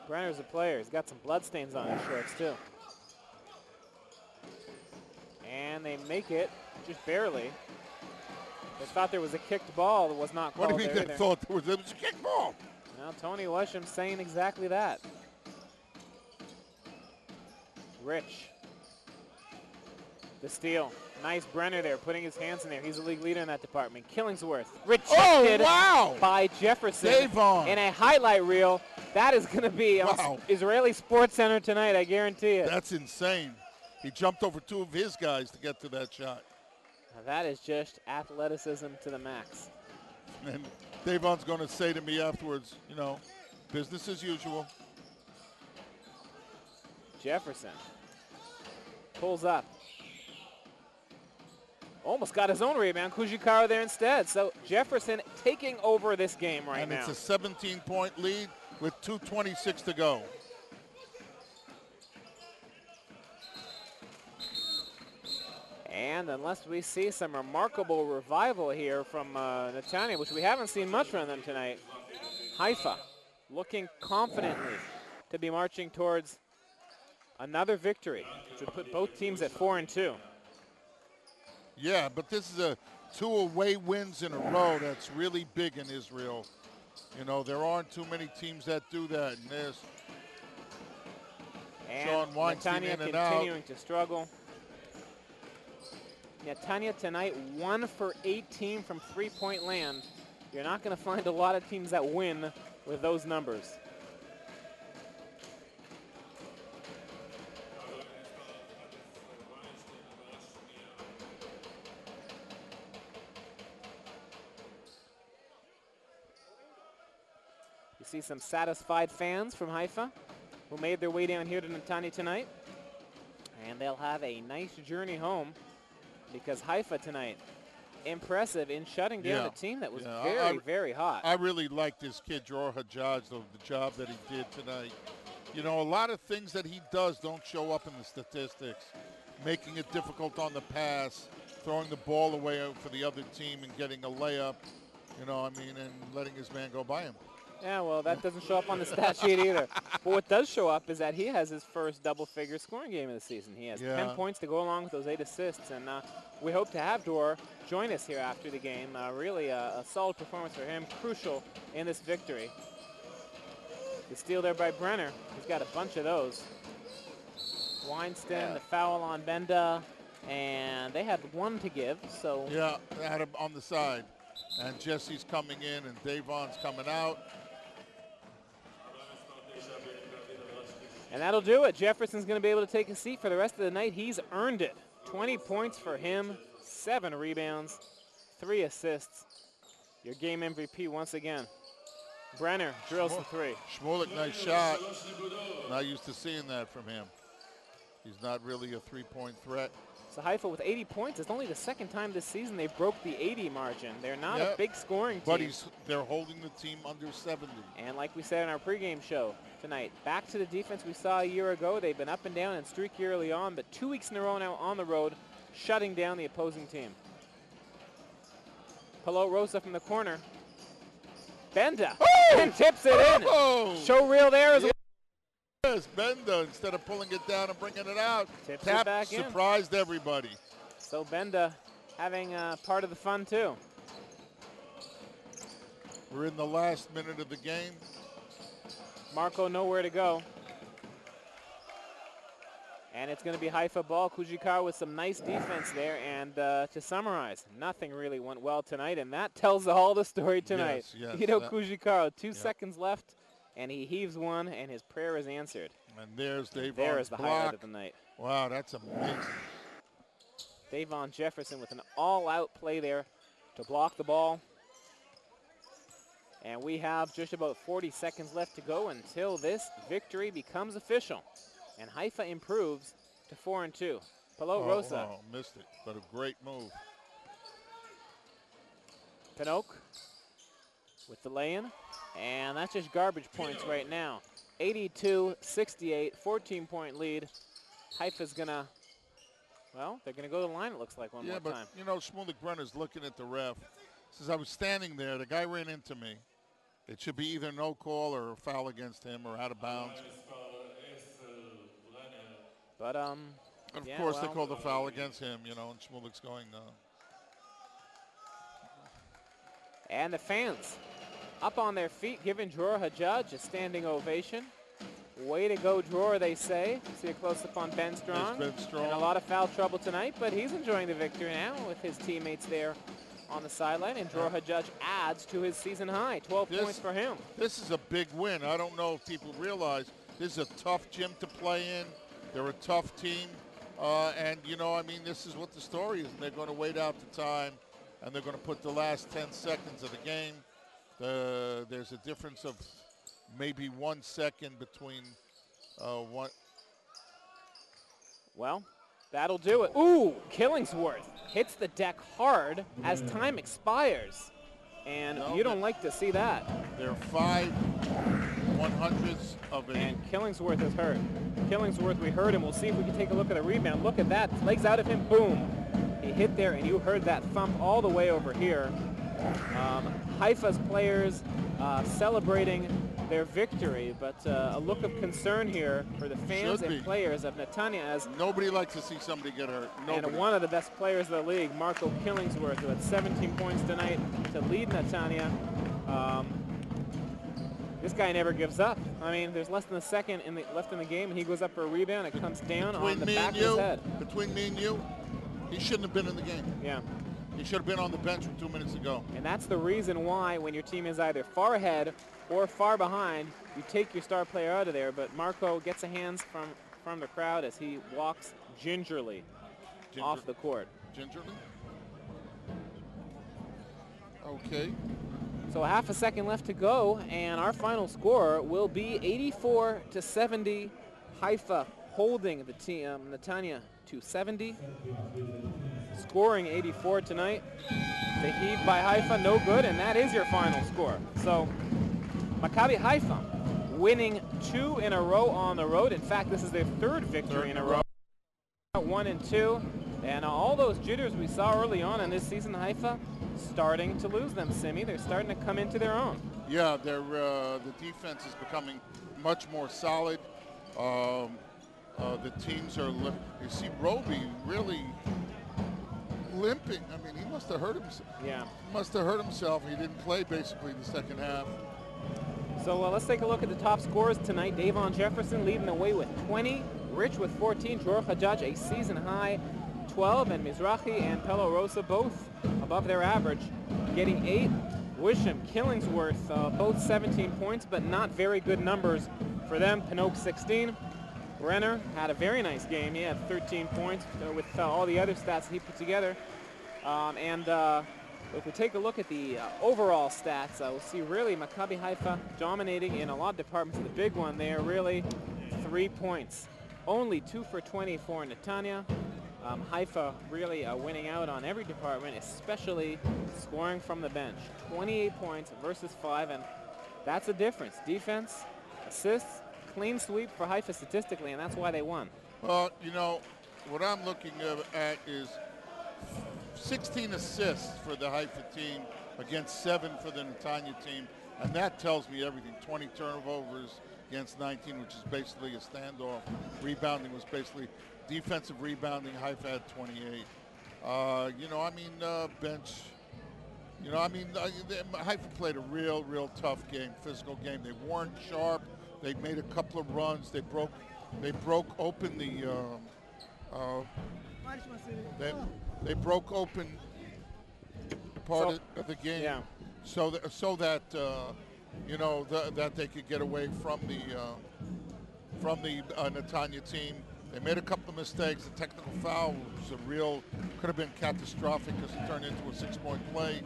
Brenner's a player. He's got some bloodstains on his shorts, too. And they make it, just barely. They thought there was a kicked ball that was not called. What do you mean they thought there was a kicked ball? Now, Tony Lesham saying exactly that. Rich. The steal. Nice Brenner there, putting his hands in there. He's the league leader in that department. Killingsworth. Rejected by Jefferson Davon. in a highlight reel. That is going to be on Israeli Sports Center tonight, I guarantee it. That's insane. He jumped over two of his guys to get to that shot. Now that is just athleticism to the max. And Davon's going to say to me afterwards, you know, business as usual. Jefferson pulls up. Almost got his own rebound. Kujikawa there instead. So Jefferson taking over this game right now. And it's a 17-point lead with 2:26 to go. And unless we see some remarkable revival here from Netanya, which we haven't seen much from them tonight, Haifa looking confidently to be marching towards another victory, which would put both teams at 4-2. Yeah, but this is 2 away wins in a row. That's really big in Israel. You know, there aren't too many teams that do that. And there's Sean Weinstein Netanya in and continuing out. to struggle. Netanya tonight 1 for 18 from three-point land. You're not going to find a lot of teams that win with those numbers. You see some satisfied fans from Haifa who made their way down here to Netanya tonight. And they'll have a nice journey home because Haifa tonight, impressive in shutting down a team that was very hot. I really like this kid, Dror Hajjaj, the job that he did tonight. You know, a lot of things that he does don't show up in the statistics. Making it difficult on the pass, throwing the ball away for the other team and getting a layup, you know, I mean, and letting his man go by him. Yeah, well, that doesn't show up on the stat sheet either. But what does show up is that he has his first double-figure scoring game of the season. He has 10 points to go along with those 8 assists, and we hope to have Dror join us here after the game. Really a solid performance for him, crucial in this victory. The steal there by Brenner. He's got a bunch of those. Weinstein, the foul on Benda, and they had 1 to give, so. Yeah, they had him on the side. And Jesse's coming in, and Davon's coming out. And that'll do it. Jefferson's going to be able to take a seat for the rest of the night. He's earned it. 20 points for him, 7 rebounds, 3 assists. Your game MVP once again. Brenner drills the 3. Shmulik, nice shot. Not used to seeing that from him. He's not really a three-point threat. So Haifa with 80 points. It's only the second time this season they broke the 80 margin. They're not a big scoring team. But they're holding the team under 70. And like we said in our pregame show tonight, back to the defense we saw a year ago. They've been up and down and streaky early on, but 2 weeks in a row now on the road, shutting down the opposing team. Palo Rosa from the corner. Benda and tips it in. Show reel there as well. Yes, Benda, instead of pulling it down and bringing it out, tips it back in. Surprised everybody. So Benda having part of the fun too. We're in the last minute of the game. Marco nowhere to go. And it's going to be Haifa ball. Kujikawa with some nice defense there. And to summarize, nothing really went well tonight, and that tells all the story tonight. Yes, Kujikawa, 2 seconds left, and he heaves one, and his prayer is answered. And there's Davon's There is the block. highlight of the night. Wow, that's amazing. Davon Jefferson with an all-out play there to block the ball. And we have just about 40 seconds left to go until this victory becomes official. And Haifa improves to 4-2. Palo Rosa. Oh, missed it, but a great move. Pinok with the lay-in. And that's just garbage points right now. 82-68, 14-point lead. Haifa's gonna, Well, they're going to go to the line, it looks like, one more time. Yeah, but, you know, Shmulik Brenner's looking at the ref. Says, I was standing there. The guy ran into me. It should be either no call or a foul against him or out of bounds. But, of yeah, course, well, they called the foul against him, you know, and Shmulik's going, And the fans up on their feet, giving Dror Hajjaj a standing ovation. Way to go, Dror, they say. See a close-up on Ben Strong. Ben Strong. And a lot of foul trouble tonight, but he's enjoying the victory now with his teammates there on the sideline. And Dror Hajjaj adds to his season high, 12 points for him. This is a big win. I don't know if people realize this is a tough gym to play in. They're a tough team. And, you know, I mean, this is what the story is. They're going to wait out the time, and they're going to put the last 10 seconds of the game. There's a difference of maybe 1 second between one. Well, that'll do it. Ooh, Killingsworth hits the deck hard as time expires. And you don't like to see that. They're 5 100ths of it. And Killingsworth is hurt. Killingsworth, we heard him. We'll see if we can take a look at the rebound. Look at that. Legs out of him. Boom. He hit there, and you heard that thump all the way over here. Haifa's players celebrating their victory, but a look of concern here for the fans and players of Netanya, as nobody likes to see somebody get hurt. Nobody. And one of the best players of the league, Marco Killingsworth, who had 17 points tonight to lead Netanya. This guy never gives up. I mean, there's less than a second left in the game, and he goes up for a rebound. It comes down on the back of his head. Between me and you, he shouldn't have been in the game. Yeah. He should have been on the bench from 2 minutes ago. And that's the reason why when your team is either far ahead or far behind, you take your star player out of there. But Marco gets a hands from the crowd as he walks gingerly off the court. Gingerly? Okay. So half a second left to go, and our final score will be 84-70. Haifa holding the team, Netanya, to 70. Scoring 84 tonight. The heave by Haifa, no good, and that is your final score. So Maccabi Haifa winning 2 in a row on the road. In fact, this is their 3rd victory in a row. 1 and 2, and all those jitters we saw early on in this season, Haifa starting to lose them, Simi. They're starting to come into their own. Yeah, the defense is becoming much more solid. The teams are, you see Roby really limping. I mean, he must have hurt himself. Yeah. He must have hurt himself. He didn't play basically the second half. So let's take a look at the top scorers tonight. Davon Jefferson leading the way with 20. Rich with 14. Dror Hajjaj a season high 12. And Mizrahi and Pelo Rosa both above their average, getting 8. Wisham, Killingsworth, both 17 points, but not very good numbers for them. Pinocchio 16. Brenner had a very nice game. He had 13 points with all the other stats he put together. If we take a look at the overall stats, we'll see really Maccabi Haifa dominating in a lot of departments. The big one there, really 3 points. Only 2 for 20 for Netanya. Haifa really winning out on every department, especially scoring from the bench. 28 points versus 5, and that's a difference. Defense, assists, clean sweep for Haifa statistically, and that's why they won. Well, you know, what I'm looking at is 16 assists for the Haifa team against 7 for the Netanya team, and that tells me everything. 20 turnovers against 19, which is basically a standoff. Rebounding was basically defensive rebounding. Haifa had 28. You know, I mean, bench. You know, I mean, Haifa played a real tough game, physical game. They weren't sharp. They made a couple of runs. They broke open the. They broke open part of the game, so that you know that they could get away from the Netanya team. They made a couple of mistakes. The technical foul was could have been catastrophic because it turned into a 6-point play.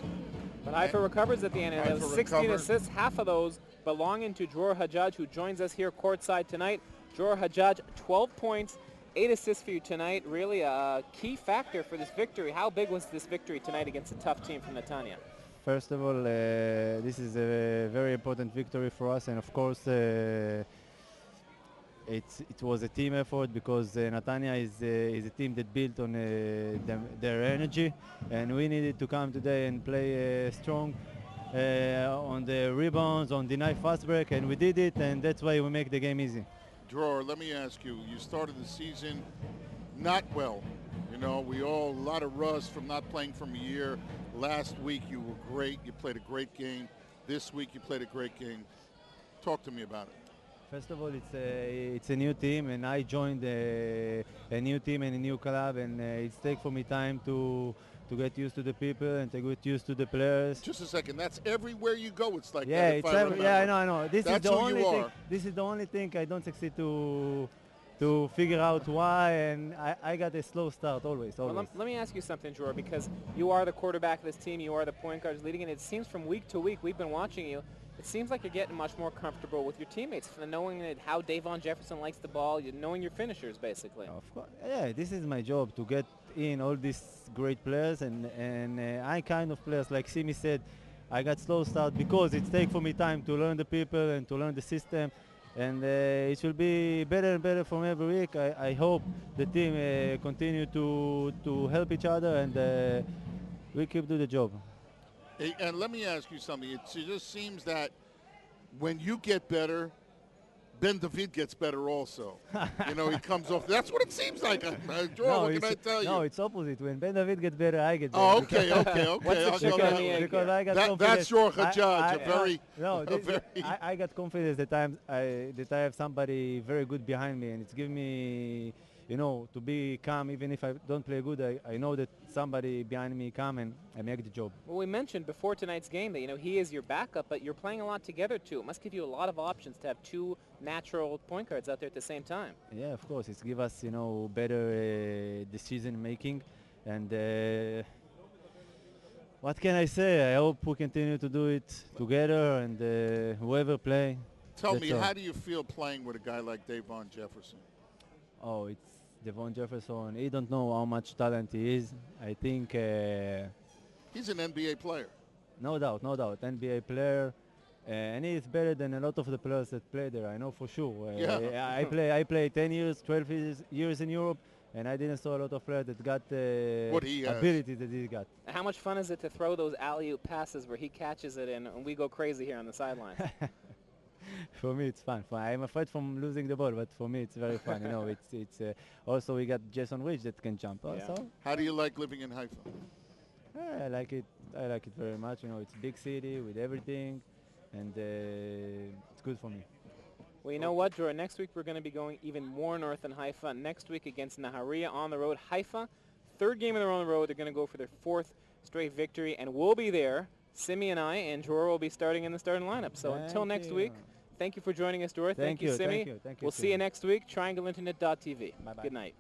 But Haifa recovers at the end, and Haifa those 16 recovered. assists, half of those belonging to Dror Hajjaj, who joins us here courtside tonight. Dror Hajjaj, 12 points, 8 assists for you tonight. Really a key factor for this victory. How big was this victory tonight against a tough team from Netanya? First of all, this is a very important victory for us, and of course, it was a team effort because Netanya is a team that built on their energy, and we needed to come today and play strong on the rebounds, on deny fast break, and we did it, and that's why we make the game easy. Dror, let me ask you, you started the season not well. You know, a lot of rust from not playing from a year. Last week you were great. You played a great game. This week you played a great game. Talk to me about it. First of all, it's a new team, and I joined a new team and a new club, and it's take for me time to get used to the people and to get used to the players. Just a second. That's everywhere you go. It's like yeah, that. it's I know. This That's is the who only you thing. are. This is the only thing I don't succeed to figure out why, and I got a slow start always. Well, let me ask you something, Dror, because you are the quarterback of this team, you are the point guards leading, and it seems from week to week, we've been watching you, it seems like you're getting much more comfortable with your teammates, knowing that how Davon Jefferson likes the ball, knowing your finishers, basically. Of course, yeah, this is my job to get in all these great players, and I kind of players, like Simi said, I got slow start because it takes for me time to learn the people and to learn the system. And it will be better and better from every week. I hope the team continue to help each other, and we keep doing the job. Hey, and let me ask you something. It just seems that when you get better, Ben David gets better also. You know, he comes off. That's what it seems like. Dror, what can I tell you? No, it's opposite. When Ben David gets better, I get better. Oh, okay. What's the chicken on the egg because here? I got confidence. That's Dror Hajjaj. I got confidence that I have somebody very good behind me, and it's giving me, you know, to be calm. Even if I don't play good, I know that somebody behind me come and I make the job. Well, we mentioned before tonight's game that, you know, he is your backup, but you're playing a lot together too. It must give you a lot of options to have two natural point guards out there at the same time. Yeah, of course. It's give us, you know, better decision making, and what can I say? I hope we continue to do it together, and whoever play. Tell me, how do you feel playing with a guy like Davon Jefferson? Oh, it's Davon Jefferson. He don't know how much talent he is. I think he's an NBA player. No doubt, NBA player, and he is better than a lot of the players that play there. I know for sure. I play 10 years, 12 years in Europe, and I didn't saw a lot of players that got the ability that he got. How much fun is it to throw those alley-oop passes where he catches it and we go crazy here on the sideline? For me, it's fun. I'm afraid from losing the ball, but for me, it's very fun. You know, it's also we got Jason Rich that can jump. Also, how do you like living in Haifa? I like it. I like it very much. You know, it's a big city with everything, and it's good for me. Well, you know what, Dror? Next week we're going to be going even more north than Haifa. Next week against Nahariya on the road. Haifa, third game in a row on the road. They're going to go for their fourth straight victory, and we'll be there. Simi and I and Dror will be starting in the starting lineup. So until next week, thank you for joining us, Dror. Thank you, Simi. Thank you. We'll see you next week. TriangleInternet.tv. Bye-bye. Good night.